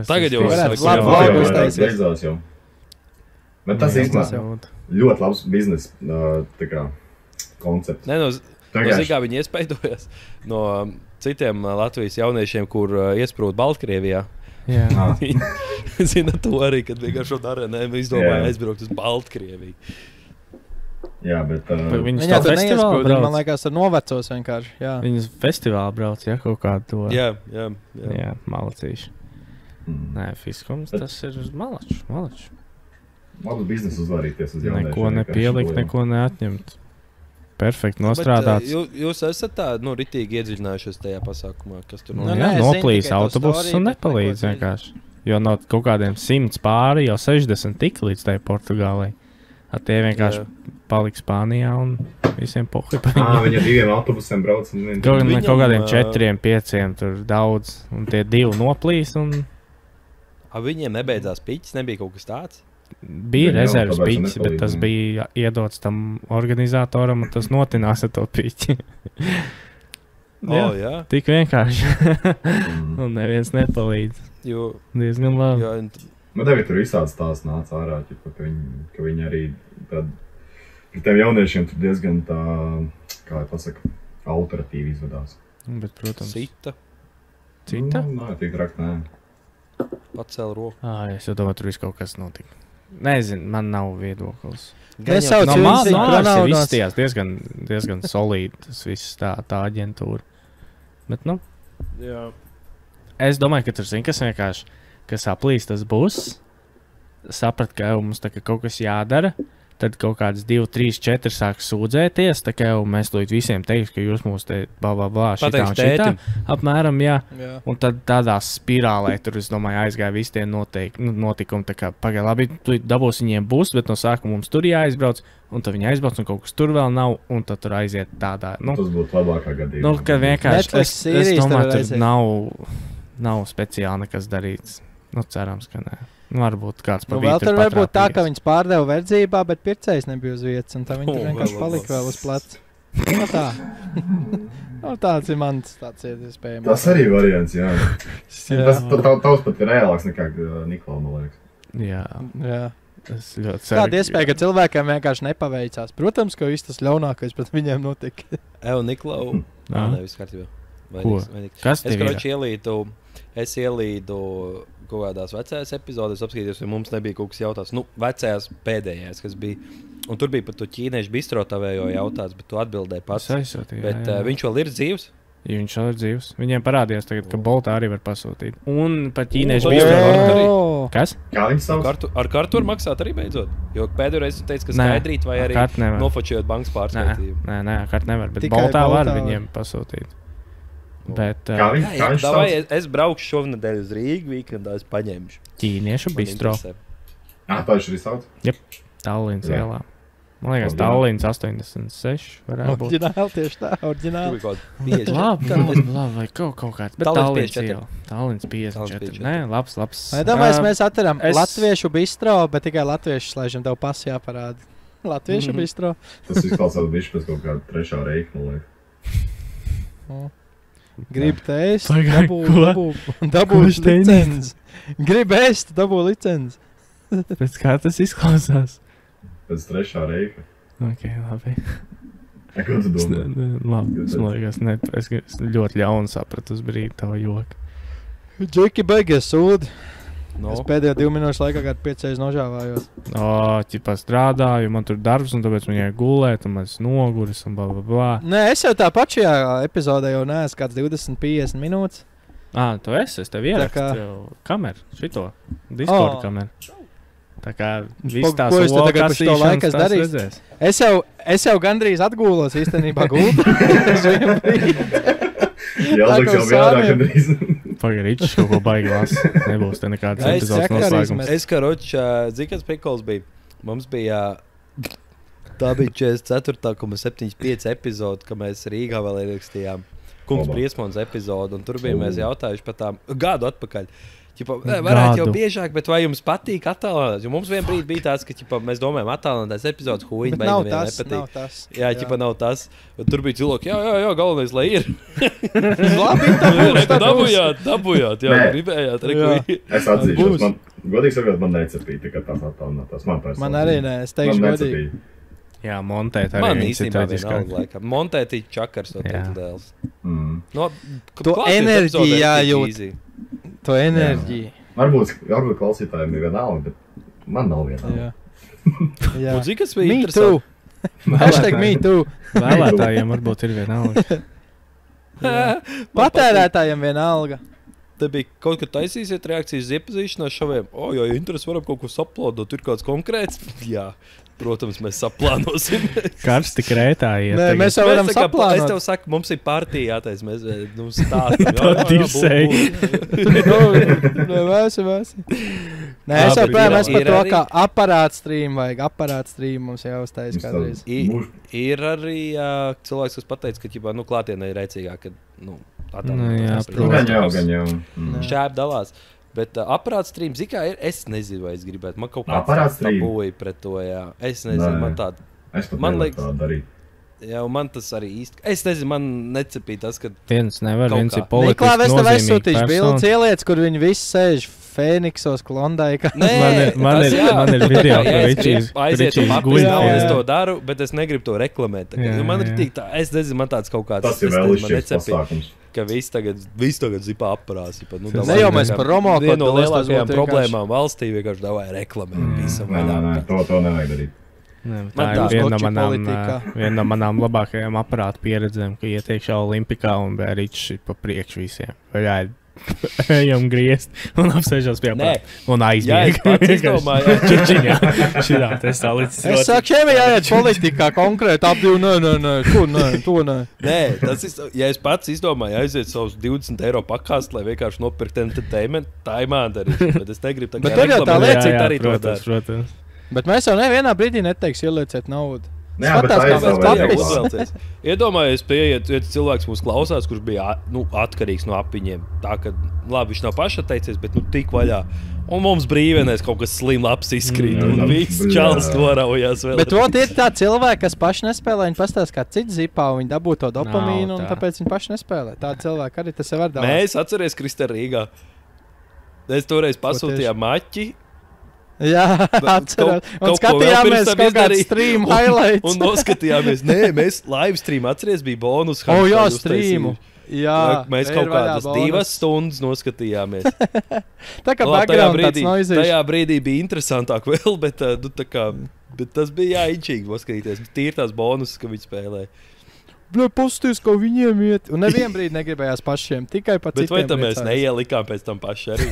Tagad jau varētu es labi Jā, vlogu uztaisīt. beidzās jau. Bet tas īstenībā ļoti labs biznes tā kā koncepts. No Vienkārši- zikā viņi iespaidojas no citiem Latvijas jauniešiem, kur iesprūd Baltkrievijā. Jā. Zina to arī, kad vienkārši šo dara, izdomāja Jā. aizbraukt uz Baltkrieviju. Jā, bet Viņš Viņā to tur festivālu neiesprūd, man brauc. liekas, ar novecos vienkārši, jā. Viņas festivālā brauc, ja kaut kādu to. Jā. Jā, malacīši. Nē, Fiskums tas ir malačs. labs biznes uzvarīties uz jauniešiem. Neko nepielikt, neko neatņemt. Perfekti nostrādāts. Jūs esat tā, ritīgi iedziļinājušies tajā pasākumā, kas tur Nu, notiek? Jā, nē, es zinu noplīs tikai to autobusus storiju, un bet nepalīdz neko vienkārši. Jo no kaut kādiem 100 pāri jau 60 tika līdz tai Portugālei. Tie vienkārši palika Spānijā un visiem pohi pa viņiem. Viņa 2 autobusiem brauc un viens. Kaut kādiem 4, 5 tur daudz. Un tie 2 noplīs un Viņiem nebeidzās piķis, nebija kaut kas tāds? bija Viņi rezerves jau tāpēc piķis, bet tas nepalīdz, bija iedots tam organizatoram un tas notinās ar to piķi. Jā. Tik vienkārši. Un neviens nepalīdz. Jo, Diezgan labi. jā, Man tagad tur visāds tās nāca ārā, ka viņi arī tad, pret tiem jauniešiem tur diezgan tā, kā pasaka, autoritīvi izvedās. Bet, protams, cita, cita? Nē, tik trakt, nē. pacēla roku. Es jau domāju, tur viss kaut kas notika. Nezinu, man nav viedoklis. Nesauc No viņus, viņi malas nav ir nos- izstījās diezgan solīdi tas viss tā aģentūra. Bet, nu, Jā. es domāju, ka tur zini, kas vienkārši, kas aplīs, tas būs. Saprat, ka mums tā kā kaut kas jādara. Tad kaut kāds 2, 3, 4 sāk sūdzēties. Tā kā jau mēs līdz visiem teiks, ka jūs mūs te šitā un šitā. Apmēram, jā. Un tad tādā spirālē tur, es domāju, aizgāja visi tie notikumi. Tā kā pagaid, labi, tu dabūs viņiem būs, bet no sākuma mums tur jāizbrauc. Un tad viņi aizbrauc un kaut kas tur vēl nav. Un tad tur aiziet tādā. Tas būtu labākā gadījumā. Nu, ka vienkārši es domāju, tur nav speciāli nekas darīts. Nu, cerams, ka nē. Varbūt kāds nu, vēl tur varbūt tā, ka viņas pārdeva verdzībā, bet pircējs nebija uz vietas, un tā viņi tur vienkārši palika vēl uz pleca. No tā. No tāds ir mans tāds iespējams. Tas arī variants, jā. Tas tavs pat ir reālāks nekā Nikola, man liekas. Jā. Es ļoti ceru. Kāda iespēja, ka cilvēkiem vienkārši nepaveicās? Protams, ka viss tas ļaunākais pret viņiem notika. Nikola. Nevis kārtībā. Ko? Kas tev ir? Es ielīdu kaut kādās vecajās epizodēs, apskatījos, ja mums nebija kaut kas jautāts. Nu, vecajās pēdējās, kas bija. Un tur bija par to ķīniešu bistro tavējo jautāts, bet tu atbildēji pats. Bet viņš vēl ir dzīvs? Ja viņš vēl ir dzīvs. Viņiem parādījās tagad, ka Boltā arī var pasūtīt. Un pat ķīniešu bistro arī. Kas? Kā viņš sauc? Ar kartu var maksāt arī beidzot? Jo pēdējo reizi tu teici, ka skaidrīt vai arī nofočējot bankas pārskaitījumu. Nē, kartu nevar, bet Boltā var viņiem pasūtīt. Bet, es braukšu šovnedēļ uz Rīgu, weekendā es paņemšu. Ķīniešu bistro. Tā viņš arī sauc? Jep, Tallinas ielā. Man liekas, Tallinas 86 varētu būt. Orģināli, tieši tā, orģināli. Labi, vai kaut kāds. Bet Tallinas ielā. Tallinas 54. Nē, labs. Domāju, mēs atveram latviešu bistro, bet tikai latviešu slēžam, tev pasi jāparāda. Latviešu bistro. Tas izklausās bišķi pēc kaut kāda trešā reika, man liekas. Gribu ēst, dabū licenci. Gribu ēst, dabū licenci. Pēc kā tas izklausās? Pēc trešā reika. Ok, labi. Ko tu domā? Labi, es ļoti ļaunu sapratu uz brīdi tavu joku. Džeki beigies sūdi. Es pēdējo 2 minūšu laikā kādu 5 reizes nožāvājos. Ķipā strādāju, man tur darbs, un tāpēc viņai gulēt, un es noguris, un blablabla. Nē, es jau tā pašajā epizodē jau neesmu kāds 20-50 minūtes. Tu esi, es tev ierakstu kameru, šito, Discord kameru. Tā kā viss tās lokasīšanas tās redzēs. Es jau gandrīz atgūlos īstenībā gultā. Jāliks jau vienādā gandrīz. Pagariņš kaut ko baigi lasa. Nebūs te nekāds epizodes noslēgums. Es zinu, kāds prikols bija. Mums bija, tā bija 44,75 epizode, ka mēs Rīgā vēl ierakstījām Kungs Briesmons epizodu, un tur bija mēs jautājuši par tām gadu atpakaļ. Ķipa, varētu jau biežāk, bet vai jums patīk attēlotās? Jo mums vien brīdi bija tāds, ka ķipa, mēs domājam, attēlotās epizodes huīņi beigām nepatīk. Nav tas. Jā, ķipa nav tas. Un tur bija cilvēki, jā, galvenais, lai ir. Labi, dabujāt, jā, gribējāt. Es atzīšos, godīgi sakot, man necepīja, ka tās attēlotās. Man arī ne, es teikšu godīgi. Jā, montēt arī man īstenībā vienalga laikam. Montēt ir čakars no teikt dēls. To enerģiju jājūt. To enerģiju. Varbūt klausītājiem ir vienalga, bet man nav vienalga. Jā. Un zini, kas bija interesanti? Hashtag me too. Vēlētājiem varbūt ir vienalga. Patērētājiem vienalga. Te bija kaut kad taisīsiet reakcijas uz iepazīšanās šoviem. Ja interesi varam kaut ko saplādot, ir kāds konkrēts? Jā. Protams, mēs saplānosim. Karsti krētā iet. Nē, mēs jau varam saplānot. Es tev saku, mums ir partija jātais. Mēs stāstam. Tā divsēji. Vēsi. Nē, es jau prēm, es par to, kā aparāt stream vajag. Aparāt stream mums jau uztais kādreiz. Ir arī cilvēks, kas pateica, ka klātienē ir rēcīgāk, ka Gan jau. Šēp dalās. Bet aparāts stream, zikā ir, es nezinu, vai es gribētu. Man kaut kāds tabuja pret to, jā. Es nezinu, man tāda. Es pat nevaru tā darīt. Jā, un man tas arī īsti. Es nezinu, man necepīja tas, ka... Viens nevar, viens ir politiski nozīmīgi persona. Niklā, es tev aizsūtīšu bildes ieliec, kur viņi visi sēž Fēniksos, Klondaikā. Nē, man ir video, ka Ričijs guļ. Es to daru, bet es negribu to reklamēt. Man ir tik tā, es nezinu, man tāds kaut kāds... Tas ir vēl izšķirs pasākums. Ka viss tagad zipā aparās. Ne jau mēs par Romo vienu no lielākajām problēmām valstī vienkārši davāja reklamēt visam. Nē, to nevajag darīt. Tā ir viena no manām labākajām aparātu pieredzēm, ka ietiekšā Olimpikā un Ričs ir pa priekšu visiem. ejam griezt un apsēžos pie Nē. un Jā, es aizmieg. pats izdomāju. Čičiņā. Šitā, tas tā līdz Es saku, šiem jāiet politikā konkrēti apdivu, nē, to nē. Nē, tas ir. Ja es pats izdomāju aiziet savus 20 eiro pakāst, lai vienkārši nopirktu entertainment, tā ir man darīšana. Bet es negribu tā Bet tur jau tā reklamēt, lieta, citi arī to protams, dara. protams. Bet mēs jau nevienā brīdī neteiks ielieciet naudu. Jā, bet Skatās, tā kā ir mēs savu papis. veidu. Uzvelcies. Iedomājieties, pieiet cilvēks mūs klausās, kurš bija atkarīgs no apiņiem. Tā ka, labi, viņš nav pašateicies, bet tik vaļā. Un mums brīvenēs kaut kas slims labs izkrīt. Un viss čals noraujās vēl. Bet ot, ir tā cilvēki, kas paši nespēlē, viņi pastāsta, kā cits zipā, viņi dabū to dopamīnu, Nav un tā. tāpēc viņi paši nespēlē. Tādi cilvēki arī tas ir var daudz. Mēs atceries Kristē Rīgā. Mēs toreiz pasūtījām maķi. Jā, atceros. Un Kaut ko vēl pirms skatījāmies tam kaut kādu izdarīt. stream highlights. Un noskatījāmies. Nē, mēs live stream atceries, bija bonus. O, jā, Hamsteri streamu. uztaisījuši. Jā, Mēs ir kaut vaļā kādas bonus. 2 stundas noskatījāmies. Tā kā Labi, background tāds noizīs. tajā brīdī bija interesantāk vēl, bet, bet tas bija jāinčīgi noskatīties. Tīri tās bonus, ka viņi spēlē. Bļa, pasties, ko viņiem iet. Un nevienu brīdi negribējās pašiem, tikai pa Bet citiem. vai tam mēs priecājos. neielikām pēc tam paši arī?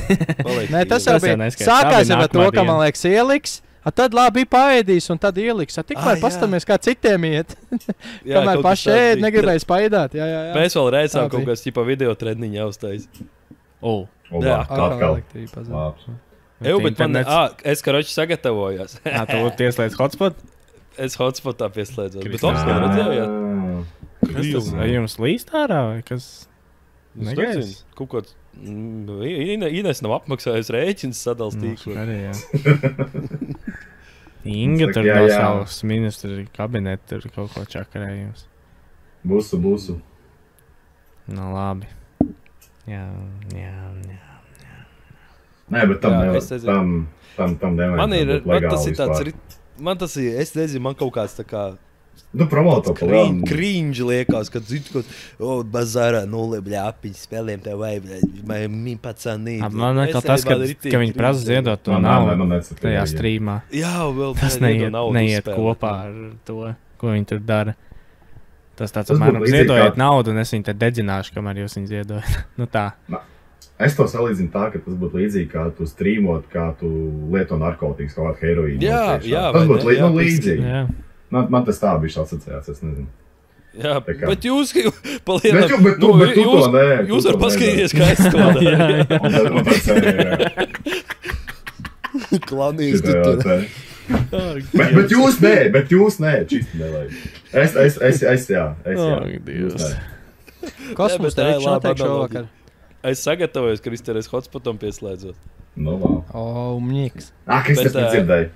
Nē, tas jau Tas jau bija. neskaidrs. Sākās Tā jau bija ar to, nākamā ka, man diena. liekas, ieliks. Tad labi paēdīs, un tad ieliks. Tikmēr jā. pastamies, kā citiem iet. Jā, Kamēr kaut kas paši tāds ēd, bija. negribēja spaidāt. Jā. Mēs vēl redzam Tā kaut bija. kas tipa video treniņā uztais. O, Jā. Atkal. elektrība pazuda. Labs. Eju, bet man, internets. es karoči sagatavojos. Tu tieslēdz hotspot? Es hotspotā pieslēdzos. Bet Kristīna. opskā redzējāt? Vai jums līst ārā vai kas? Es Negaiss? nezinu, kaut kāds. Ines nav apmaksājis rēķins sadals tīklu. Arī, jā. Inga Saka, tur jā, no jā. savas ministra kabineta tur kaut ko čakarējums. Būsu. Nu, labi. Jā. Nē, bet tam Jā, nevar. es nezinu. Tam nevajag. Man ir, būt man legāli tas ir tāds, vispār. man tas ir, es nezinu, man kaut kāds tā kā Nu, promoto pa lielu. Cringe liekas, kad zinu, ka bazārā nulebļā apiņas spēlēm tev vajag, mi pacanīt. Man liekas, tas, ka viņi prasa ziedot to naudu tajā strīmā. Jā, vēl Tas neiet kopā ar to, ko viņi tur dara. Tas tāds Tas apmēram būtu līdzīgi ziedojiet kā- naudu, un es viņu te dedzināšu, kamēr jūs viņu ziedojat. Nu tā. Es to salīdzinu tā, ka tas būtu līdzīgi, kā tu strīmot, kā tu lieto narkotikas, kaut kādu heroīnu. Jā, nociešanu. jā, Tas vai būtu ne? Jā, līdzīgi. Jā. Man tas tā bija asociēts, es nezinu. Jā, Tā kā- bet jūs Bet paliekat. tu- bet tu to nē, tu Jūs to varat paskatīties, kā es to daru. Un tas ir Klanīs šitā, tu jā, tur. tā. Bet jūs nē, čisti nevajag. Es jā. Ak, Dievs. Jūs nē. Kosmos Nē, bet tā ir tev laba noteikti analoģija. šovakar. Es sagatavojos, ka Kristēres hotspotam pieslēdzot. Nu, labi. O, mņiks. Kristis Bet, dzirdēja.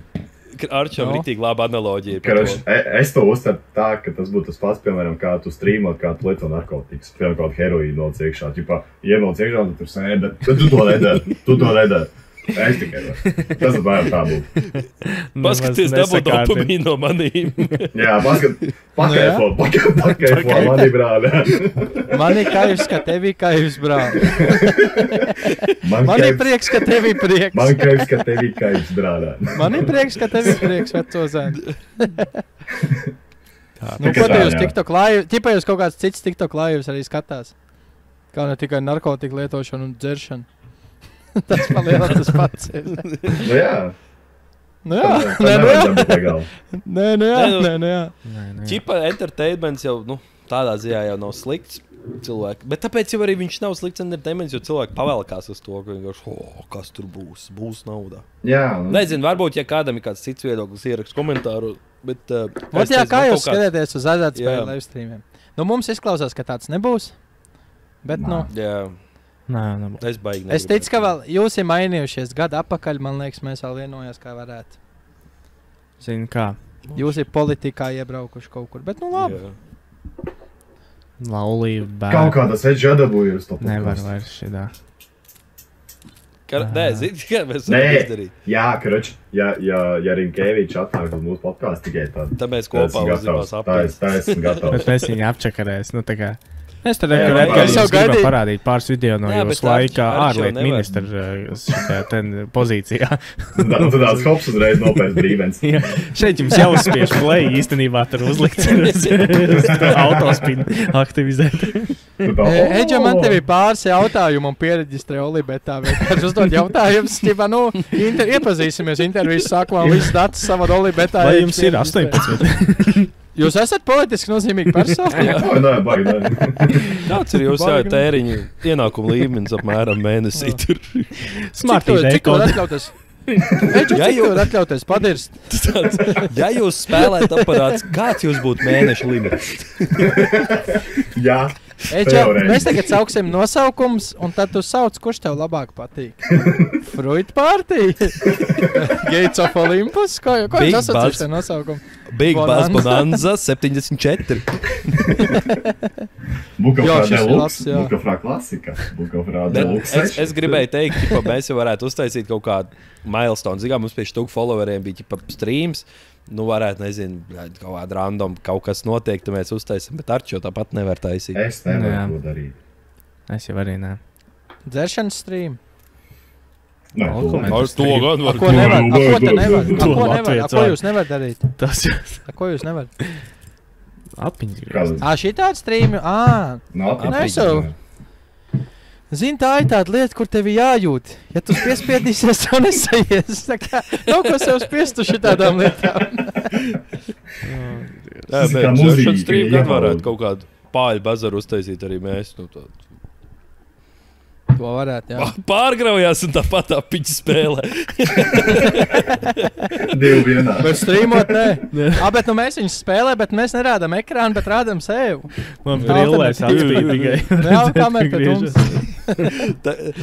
Arčam No. rītīgi laba analoģija. par Karoči, to. es to uztveru tā, ka tas būtu tas pats, piemēram, kā tu strīmot, kā tu lieto narkotikas. Piemēram, kādu heroīnu noliec iekšā. Ķipā, ievelc iekšā, tu tur sēdi, bet tu to nedari. Es tikai varu. Tas apmēram tā būtu. Paskaties, dabū dopamīnu no manīm. Jā, pakaifo, mani brāļā. Man ir kaivs, ka tev ir kaivs, brāl. Man ir kaifs- prieks, ka tev ir prieks. Man kaivs, ka tev ir kaivs brāļā. Man ir prieks, ka tev ir prieks, veco zēnu. Nu, Tikai ko tā, tu jūs jā. TikTok live? Ķipa jūs kaut kāds cits TikTok lives arī skatās? Kā ne tikai narkotiku lietošanu un dzeršanu. Tas man liekas tas pats. ir. Nu jā. Nu jā, Tas nē, nu jā. nevajadzētu būt legāli. Nē, nu jā, Nē, nu- nē, nu jā. Čipa entertainments jau tādā ziņā jau nav slikts. Cilvēki. Bet tāpēc jau arī viņš nav slikts entertainments, jo cilvēki pavēlkās uz to, ka vienkārši, kas tur būs, būs nauda. Jā. Nezinu, varbūt, ja kādam ir kāds cits viedoklis, ierakst komentāru. Bet, Vat jā, kā jūs skatāties uz Jā. azartspēļu live streamiem? Nu, mums izklausās, ka tāds nebūs. Bet, nu, Jā, Nē, es baigi. es ticu, ka vēl jūs ir mainījušies gadu atpakaļ. Man liekas, mēs vēl vienojāmies, kā varētu. zinu kā. Jūs ir politikā iebraukuši kaut kur. Bet, nu, labi. Jā. Laulība, Kaut bērni. kā tas edž adabūja uz to. Nevar podcastu. vairs šitā. Nē, zini, kā mēs Nē. varam izdarīt. Jā, karoči, ja Rinkēvičs atnāk uz mūsu podkāstu tikai tad. Tad mēs tad kopā esmu uzzīmās gatavs. Tā apēst. esmu gatavs. Bet mēs viņu apčakarēs. Nu, tā kā Es tad Jā, gribēju es jau gaidīju parādīt pāris video no Jā, jūsu bet laikā Arčs jau ārlietu nevar. ministra pozīcijā. Tad tāds hops uzreiz nopērts brīvens. Jā, šeit jums jau uzspiež play, īstenībā tur uzlikts uz autospinu aktivizēt. Eģa, man tev ir pāris jautājumu un pieregistrē Olibetā. Vienkārši uzdod jautājumus, ķipa, nu, iepazīsimies intervijas sākumā, visus datus savā Olibetā. Vai jums ir 18? Jūs esat politiski nozīmīga persona? Nē, baigi, nē. Kāds ir jūsu tēriņu ienākumu līmenis apmēram mēnesī? Tur Smartīgi Cik to var dekodi. atļauties? Eģa, Ja cik to jau- var atļauties? Padirst. ja jūs spēlētu aparāts, kāds jūs būtu mēneša limits? Jā. Eģa, Teorētiski. mēs tagad sauksim nosaukums, un tad tu sauc, kurš tev labāk patīk. Fruit Party? Gates of Olympus? Ko Big jūs esat Buzz. šie nosaukumi? Big Buzz Bonanza. Bonanza 74. Bukafrā Jā, šis ir deluxe, labs, jā. Bukafrā klasika, Bukafrā Bet deluxe. es gribēju teikt, ka mēs jau varētu uztaisīt kaut kādu milestone. Zinām, mums pie 1000 followeriem bija ģipa streams. Nu, varētu, nezinu, kaut kāda random, kaut kas notiek, tad mēs uztaisām. Bet Arčs jau tāpat nevar taisīt. Es Jā. nevaru to darīt. Es jau arī nē. Dzeršanas stream. Nē, Alkometra. to Ar to gan A, var. ko nevar? A, ko te nevar? A, To ko nevar? A, Latvijas ko vārdu. jūs nevar darīt? Tas jau A, ko jūs nevar? apiņas gribēs. Kāda? Ā, šī tāda stream. Ā, Nē, es jau- zini, tā ir tāda lieta, kur tev ir jājūt. Ja tu piespiedīsies, tad nesaies. Tā kā nav ko sev spiestu šitādām lietām. Jā, Tas ir bet kā mūzika, šādu streamu gan jābauda. varētu kaut kādu pāļu bazaru uztaisīt arī mēs. Nu, tā. To varētu, jā. Pārgraujās un tāpat apiņu spēlē. Divi vienā. Bet streamot, nē. A, bet nu mēs viņus spēlējam, bet mēs nerādām ekrānu, bet rādām sevi. Man Tā brillēs alternatīva. atspīd tikai. Jā, kamēr pie Griežas. mums.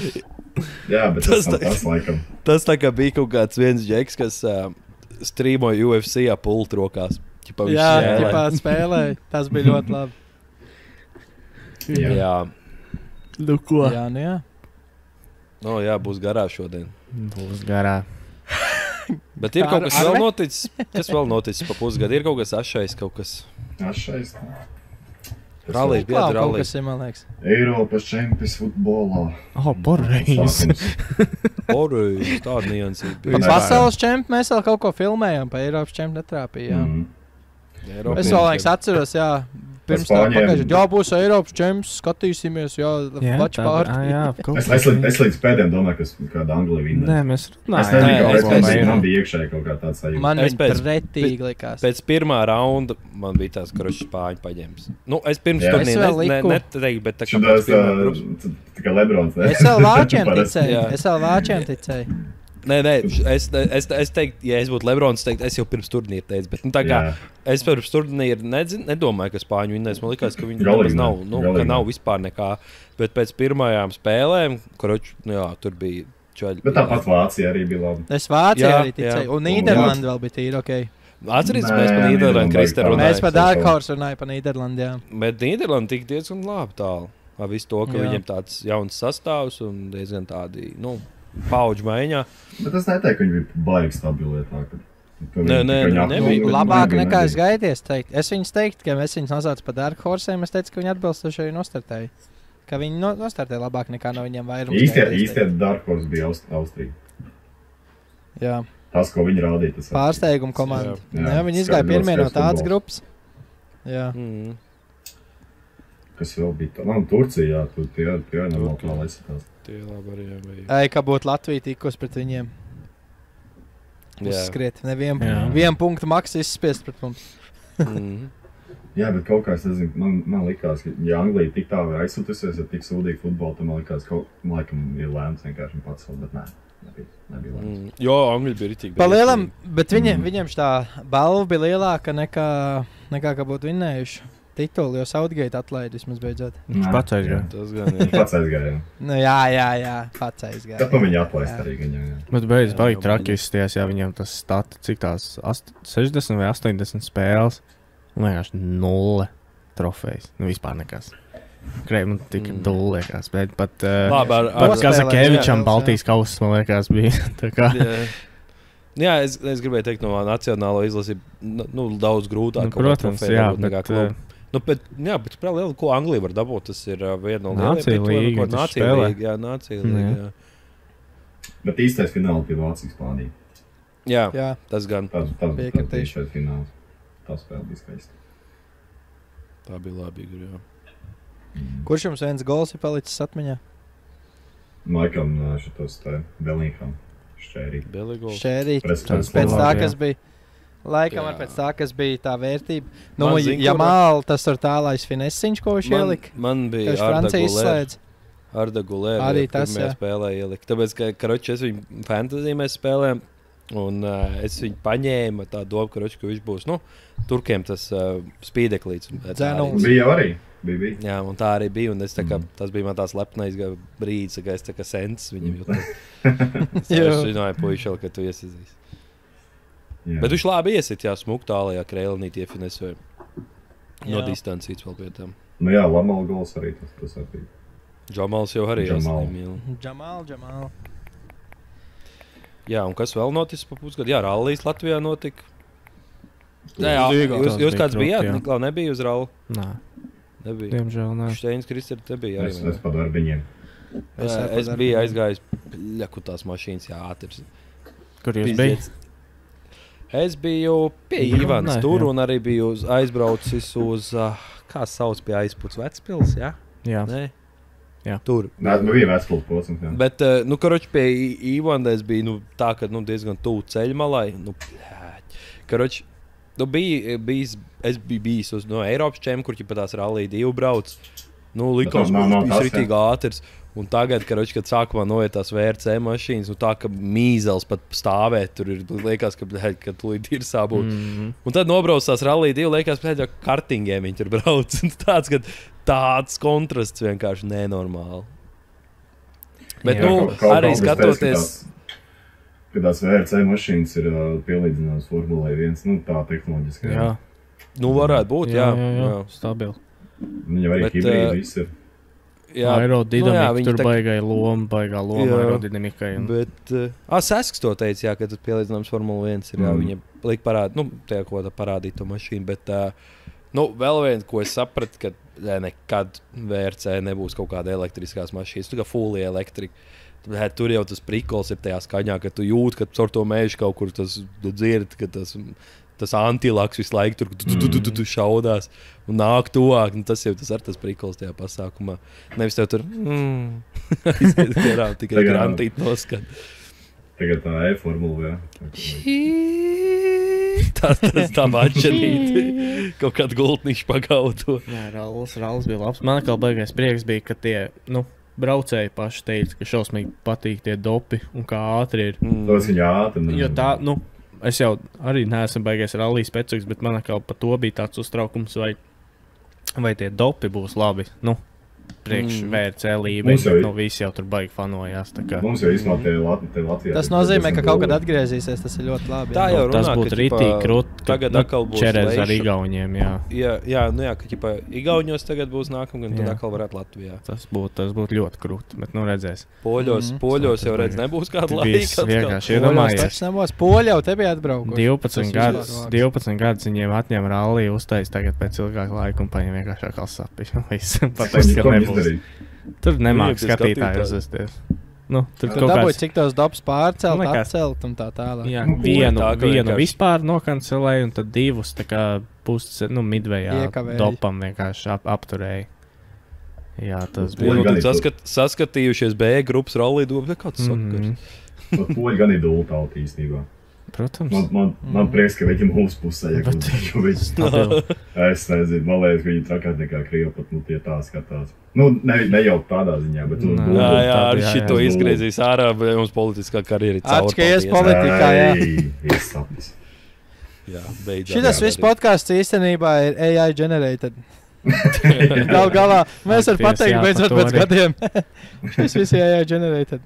Jā, bet Tas tas nav tā- tas laikam. Tas tā kā bija kaut kāds viens džeks, kas streamoja UFC ap pultu rokās. Ķipa, viņš Jā, spēlē. ģipā spēlēja. Tas bija ļoti labi. Jā. Jā. Nu ko? Jā, nu jā. No, jā, būs garā šodien. Būs garā. Bet ir Ar- kaut kas ar vēl me? noticis. Kas vēl noticis pa pusgadu? Ir kaut kas ašais, kaut kas. Ašais. Rallija, Klāv biedra kaut rallija. kas ir, man liekas. Eiropas čempions futbolā. Oh, borreiz. Sākums. Oru, tāda niansība Pa Nē. bija. pasaules čempi mēs vēl kaut ko filmējām, pa Eiropas čempi netrāpīja. Mhm. Eiropas Es vēl laiks atceros, jā. Pirms tā Spāņiem. pagājušajā gadā būs Eiropas čemps, skatīsimies, jā, Latvijas pārti. Jā, Es līdz pēdējiem domāju, ka kāda Anglija Nē, vinnēs. mēs Es runājam. nebiju Nē, kaut es kāds, pēc- man bija iekšēji kaut kā tāds sajūta. Man Es viņa pēc- pretīgi likās. Pēc pirmā raunda man bija tās krošas spāņu paņēmis. Nu, es pirms Jā. tam Es vēl liku- neteiktu, bet tā kā Šodās, pēc pirmā grupas. tā kā Lebrons, ne? Es vēl vāčiem Parasti. ticēju. Jā. Es vēl vāčiem ticēju. Nē, es teiktu, ja es būtu Lebrons, teiktu, es jau pirms turnīra teicu. Bet, nu, tā kā Jā. es pirms turnīra nedomāju, ka Spāņu vinnēs. Man liekas, ka viņi Galīgi nav, ne. nu, Galīgi ka nav ne. vispār nekā. Bet pēc pirmajām spēlēm, jā, tur bija čaļi. Bet tāpat Vācija arī bija labi. Es Vācijā Jā, arī ticēju. jā. Un Nīderlanda vēl bija tīra, ok. Atcerieties, Nē, mēs par Nīderlandu Nīderlanda Kristē baigta. Mēs runājām. par Dark Horse runājam par Nīderlandi, jā. Bet Nīderlanda tika diezgan labi tālu. Ar visu to, ka Jā. viņiem tāds jauns sastāvs un diezgan tādi, nu, paudžu maiņā. Bet es neteiktu, ka viņi bija baigi stabili. Tā, ka tur Nē, viņi tikai nebija. apgūta, Labāk nebija, nekā es nebija. gaidīju. Es viņus teiktu, ka es viņus nosaucu par Dark Horsiem. Es teicu, ka viņi atbilstoši arī nostartēja. Ka viņi nostartēja labāk nekā no viņiem vairums. Īstie Dark Horse bija Austrija. Jā, Tas, ko viņi rādīja, tas pārsteiguma komanda. Jā. Jā, Jā, viņi izgāja ļoti pirmie no skaists tādas futbols. grupas. Jā. Mm. Kas vēl bija? Turcija, jā, tur tie normāli tā laisatās. Tie labi arī bija. Ai, kā būtu Latvija tikus pret viņiem. Jā. Uzskriet, Jā. nevienu punktu maks izspiest pret mums. Mm. Jā, bet kaut kā es nezinu, man likās, ka, ja Anglija tik tā var aizsūtīsies, ja tik sūdīgi futbolu, tad man likās, ka laikam ir lēmts vienkārši pats vēl, bet nē, nebija lēmts. Mm. Jo, Angļi bija rītīgi. Pa lielam, bet viņiem tā balva bija lielāka nekā ka būtu vinnējuši titulu, jo Southgate atlaida vismaz beidzot. Viņš pats aizgāja. Tas gan Viņš ir. pats aizgāja, jā. Nu, jā, pats aizgāja. Kad nu viņi atlaist Jā. arī viņam, jā. Bet beidz Jā, baigi jau traki bija. izsties, ja viņam tas stats, cik tās 60 vai 80 spēles. Un vienkārši 0 trofejas. Nu, vispār nekas. Krēj, man tika dūle, liekas. Bet pat Labi, pat Nospēlēt, Kazakevičam jā. Baltijas kausas, man liekas, bija. Tā kā, Jā. Jā, es gribēju teikt, no nacionālo izlasi nu, daudz grūtāk. nu, kaut kā protams, trofeja jā, dabūt nekā bet klubu. Nu, bet spēlē lielu, ko Anglija var dabūt. Tas ir viena no Nācija līga, tas Nācija spēlē. līga, jā, Nācija līga, jā. Bet īstais fināls bija Vācija-Spānija. Jā, Jā, tas gan. Tas bija Piekritīšu. īstais fināls. Tā spēle bija skaista. Tā bija labi, jā. kurš jums viens gols ir palicis atmiņā? Laikam šitos te Bellingham šķērīt. Beligols. Šērīt. Pēc Pēc tā, Labi, jā. kas bija. Laikam Jā. ar pēc tā, kas bija tā vērtība. Nu, Man zin, ja kur- māla, tas tur tālais finesiņš, ko viņš ielika. Man bija Viņš Francija izslēdz. Arda Gulēra. Arī tas, jā. Spēlē ielika. Tāpēc, ka, karoči, es viņu fantasy mēs spēlējam, un es viņu paņēmu tā domu, karoči, ka viņš būs, turkiem tas spīdeklīts. Dzēnuls. Bija jau arī. Bija. Jā, un tā arī bija, un es tā kā, tas bija man tās lepnais brīdis, ka es tā kā sens viņam jūtu. Es zināju, puišel, ka tu iesizīs. Jā. Bet viņš labi iesit, jā, smuk tālajā krēlinīt iefinesēja. No Jā. distancītas vēl pie tam. Nu jā, Lamala gols arī tas arī bija. Džamals jau arī Džamal. mīl. Džamāl. Jā, un kas vēl noticis pa pusgadu? Jā, rallijas Latvijā notika. Jā, Rīgā. jūs Tas kāds bija bijāt? krūti, jā. Niklau nebija uz rallu? Nē, Nebija. diemžēl nē. Šteins Kristers te bija Es arī. pa darbiņiem. Es biju aizgājis, ļaku tās mašīnas, jā, ātrs. Kur jūs bijat? Es biju pie Jā, Ivānas nē, tur jā. un arī biju aizbraucis uz, kā sauc pie aizputs Vecpils, jā? Jā. Nē? Jā. Tur. Nē, bija Vecpils posms. Jā. Bet, karoči pie Ivānas es biju tā, ka diezgan tuvu ceļu malai. Karoči, es biju bijis uz Eiropas čempionu, kur pat tās rallija 2 brauc. Likās, ka nav tas tas, bija rītīgi ātrs. Un tagad, karoči, kad sākumā noiet tās VRC mašīnas, tā ka mīzels pat stāvēt, tur ir liekas, ka tūlīt ir sabūt. Un tad nobrauc tās rallija 2, liekas, ka kartingiem viņi tur brauc. Tāds kontrasts vienkārši nenormāli. Bet, arī skatoties. Kad tās VRC mašīnas ir pielīdzināmas Formulai 1, tā tehnoloģiski. Jā. Varētu būt, jā. Stabili. Viņi arī Bet, hibrīdi visi ir. Jā, Aerodinamika, viņi tur tā- baigā loma Jā. aerodinamikai. Bet, Sasks to teica, jā, ka tas pielīdzināms Formula 1 ir. Jā, viņa liek tajā ko tā parādīt to mašīnu. Bet, vēl viens, ko es sapratu, ka nekad VRC nebūs kaut kāda elektriskās mašīnas. Tu kā fully elektrika. Tur jau tas prikols ir tajā skaņā, ka tu jūti, ka caur to mēžu kaut kur tas dzird, ka tas antilaks visu laiku tur šaudās un nāk tuvāk. Tas jau tas prikols tajā pasākumā. Nevis tev tur aiziet garām, tikai Tagad- grantīt noskat. Tagad tā e-formula, jā. Tas tā mačanīt. Kaut kādu gultnišu pagautu. Jā, Ralls bija labs. Man kā baigais prieks bija, ka tie braucēji paši teica, ka šausmīgi patīk tie dopi un kā ātri ir. Tas viņa ātri. Jo tā, es jau arī neesmu baigais rallija specifiks, bet man kā par to bija tāds uztraukums, vai tie dopi būs labi. Priekš VRC līmeņa, Mums jau ir- bet visi jau tur baigi fanojās. tā kā. Mums jau īstenībā te Latvijā. Tas nozīmē, ka kaut kad atgriezīsies. Tas ir ļoti labi. Tā jā. jau Tas runā, būtu ka, ritīgi ķipā, krūti. tagad atkal būs Čerez ar lejša. Igauniem, jā. Jā, ka Igaunijos tagad būs nākamgad, tad Jā. atkal varētu Latvijā. Tas būtu ļoti krūti, bet redzēs. Poļos jau redz, nebūs kāda Viss laika. vienkārši Poļos iedomājies. taču nebūs. Poļi jau te bija atbraukuši. 12 gadus viņiem atņem rallija, uztais tagad pēc ilgāka laika un paņem vienkārši atkal sapi. Pateiks, ka nebūs. Tur nemāk Viņiem tie skatītāji skatītāji. uzvesties. Tur Tur kaut dabūja, kāds. cik tos dabas pārcelt, Nu, nekas. atcelt un tā tālāk. Jā, Nu, vienu tā, ka vienkārši- vispār nokancelēja, un tad divus midvejā Iekavēja. dopam vienkārši apturēja. Jā, tas bija. Poļi gan ir Saskatījušies B grupas rallija, domāju, kāds sakars. Poļi gan ir dūlu tauta īstenībā. Protams. Man prieks, ka viņi mūsu pusē, ja Bet- viņi Stabili. es nezinu, man liekas, ka viņi trakāk nekā Krievi pat, tie tā skatās. Ne jau tādā ziņā, bet Nē. Jā, ar Jā, šito jā. izgriezīs ārā, bet mums politiskā karjera ir Atšķi, ka ies caur. politikā, jā. Ir sapnis. Jā, beidzās. Šitas Jā, viss arī. podkāsts īstenībā ir AI generated. Gal galā mēs varam Patiesi, pateikt, jā, beidzot par to pēc arī. gadiem. Šis viss ir AI generated.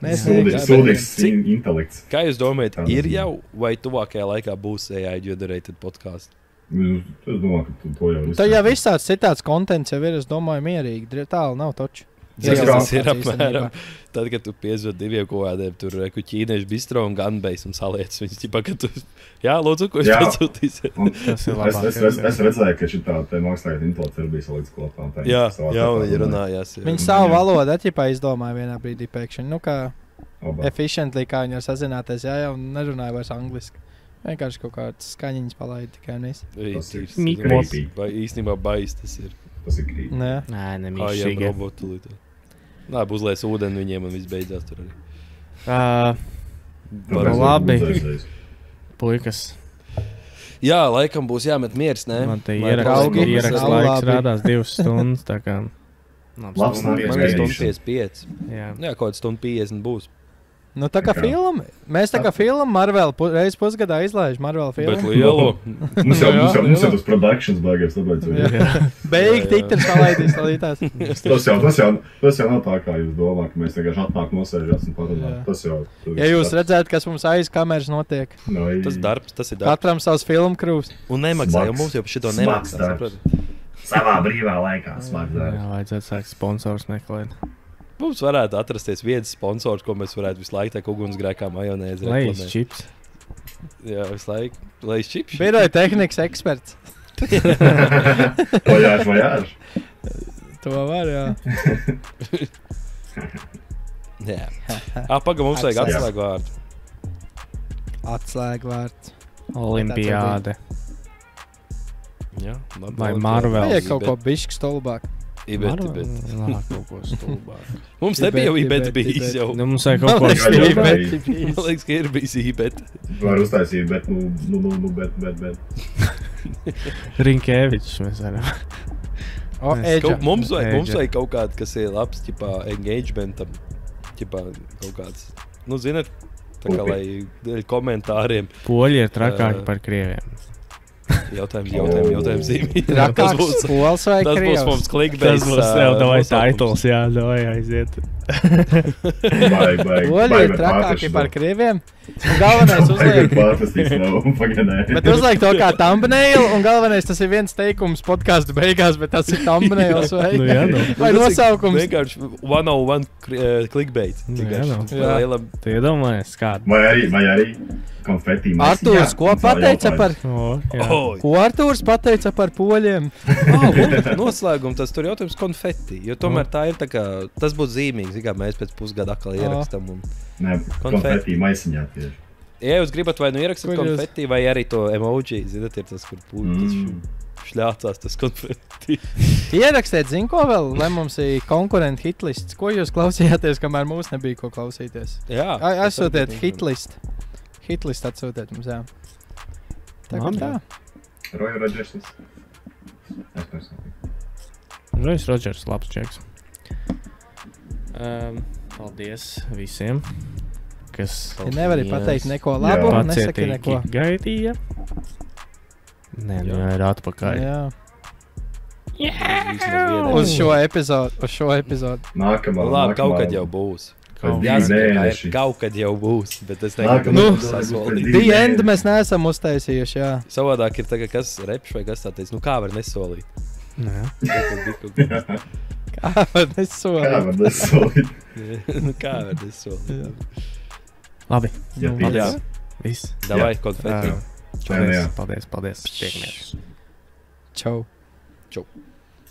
Mēs Sūdīgs intelekts. Kā jūs domājat, Tādā ir ziņā. jau vai tuvākajā laikā būs AI generated podkāsts? Es domāju, ka to jau ir. Tā jau viss tāds citāds kontents jau ir, es domāju, mierīgi. Tālu nav toču. Tas ir apmēram. Tad, kad tu piezved diviem kaut kādiem tur ķīniešu bistro un ganbejs un saliec viņus, ķipā, ka tu, jā, lūdzu, ko es pasūtīsi. Tas ir labāk. Es redzēju, ka šitā te mākslīgā intelekts bija salīdz kopā. Jā, viņi runājās. Viņi savu valodu atķipā izdomāja vienā brīdī pēkšņi. Nu, kā efficiently, kā viņi var sazināties, jā, jau nerunāja vairs angliski. Vienkārši kaut kāds skaņiņas palaida tikai un viss. Īstenībā bais tas ir. Tas ir krīt. Nē, nemīšīgi. Nē, uzlies ūdeni viņiem un viss beidzās tur arī. Labi. Puikas. Jā, laikam būs jāmet miers, ne? Man te ieraksts laiks rādās 2 stundas, tā kā... Labs Man nāks ir gaidīšu. stundu 55. Jā, kaut kāds stundu 50 būs. Nu, tā kā filma. Mēs tā kā filmu Marvel reiz pusgadā izlaiž Marvel Bet filmu. lielu. Mums jau tas productions baigās, tāpēc. Beigi tiktars palaidīs salītās. Tas jau nav tā, kā jūs domā, ka mēs vienkārši atnāk nosēžās un parunāt. Tas jau... Ja jūs redzētu, kas mums aiz kameras notiek. Tas darbs, tas ir darbs. Katram savs filmu krūvs. Un nemaksā, jo mums jau par šito nemaksā. Smags darbs. Savā brīvā laikā smags darbs. Jā, vajadzētu sākt sponsors meklēt. Mums varētu atrasties viens sponsors, ko mēs varētu visu laiku tā kā ugunsgrēkā majonēzi Lejas reklamēt. čips. Jā, visu laiku. Lejas čips. Biroja tehnikas eksperts. Vajāž. To var, jā. Jā. Paga, mums vajag atslēgu vārdu. Atslēgvārds. Olimpiāde. Jā, Vai Marvel. Vajag kaut ko bišķi stulbāk. Ibet. Nā, kaut ko stulbāk. Mums nebija jau ibet bijis jau. Nu, mums vajag kaut ko Ibet. Man liekas, ka ir bijis ibet. Var uztaisīt, bet, bet. Rinkēvičs mēs varam. O, Eģa. Mums Eģa. vajag kaut kādu, kas ir labs, ķipā, engagementam. Ķipā, kaut kāds, nu, zinat, tā kā, lai komentāriem. Poļi ir trakāki par krieviem. Jautājums zīmī. Trakāks pols vai Tas būs krievs? mums clickbait. Tas būs tev davai titles, jā, davai aiziet. Poļi ir trakāki par krieviem. Un galvenais uzliek. Bet uzliek to kā thumbnail, un galvenais tas ir viens teikums podcastu beigās, bet tas ir thumbnails vai, Nu, jā, nu. vai nosaukums. Vienkārši 101 clickbait. Jā, nu. Jā. Tu iedomājies kādu? Vai arī konfetī. Artūrs, ko pateica par... Jā. Ko Artūrs pateica par poļiem? Noslēgums, tas tur jautājums konfeti. Jo tomēr tā ir tā kā, tas būtu zīmīgs, kā mēs pēc pusgada atkal ierakstam. Un... Nē, konfetī maisiņā tieši. Ja jūs gribat vai nu ierakstāt Kur jūs- konfeti, vai arī to emoji, zināt, ir tas, kur šļācās tas konfeti. Ierakstiet, zin ko vēl, lai mums ir konkurenti hitlists. Ko jūs klausījāties, kamēr mūs nebija ko klausīties? Jā. Atsūtiet hitlist. Hitlist atsūtiet mums, jā. Tagad tā. Roy Rodžersons. Es personīgi. Royce Rodžers, labs čeks. Paldies visiem, kas Ja nevari pateikt neko labu, nesaki neko. pacietīgi gaidīja. Nē, nu ir atpakaļ. Jā. Uz šo epizodu. Nākamā. Labi, kaut kad jau būs. Divi Jāsaka, mēneši. kaut kad jau būs, bet es Nākamā. negribu Nu. sasolīt. The end mēs neesam uztaisījuši, jā. Savādāk ir tagad, kas repš vai kas tā teica, nu kā var nesolīt? Nē. Kā var Kā nesolīt? var nesolīt? Nu kā var nesolīt? Labi. Ja Nu, pieci. Jā, Viss. davai, Jā. konfeti. Jā, jā. Paldies. Tiekamies. Čau. Čau.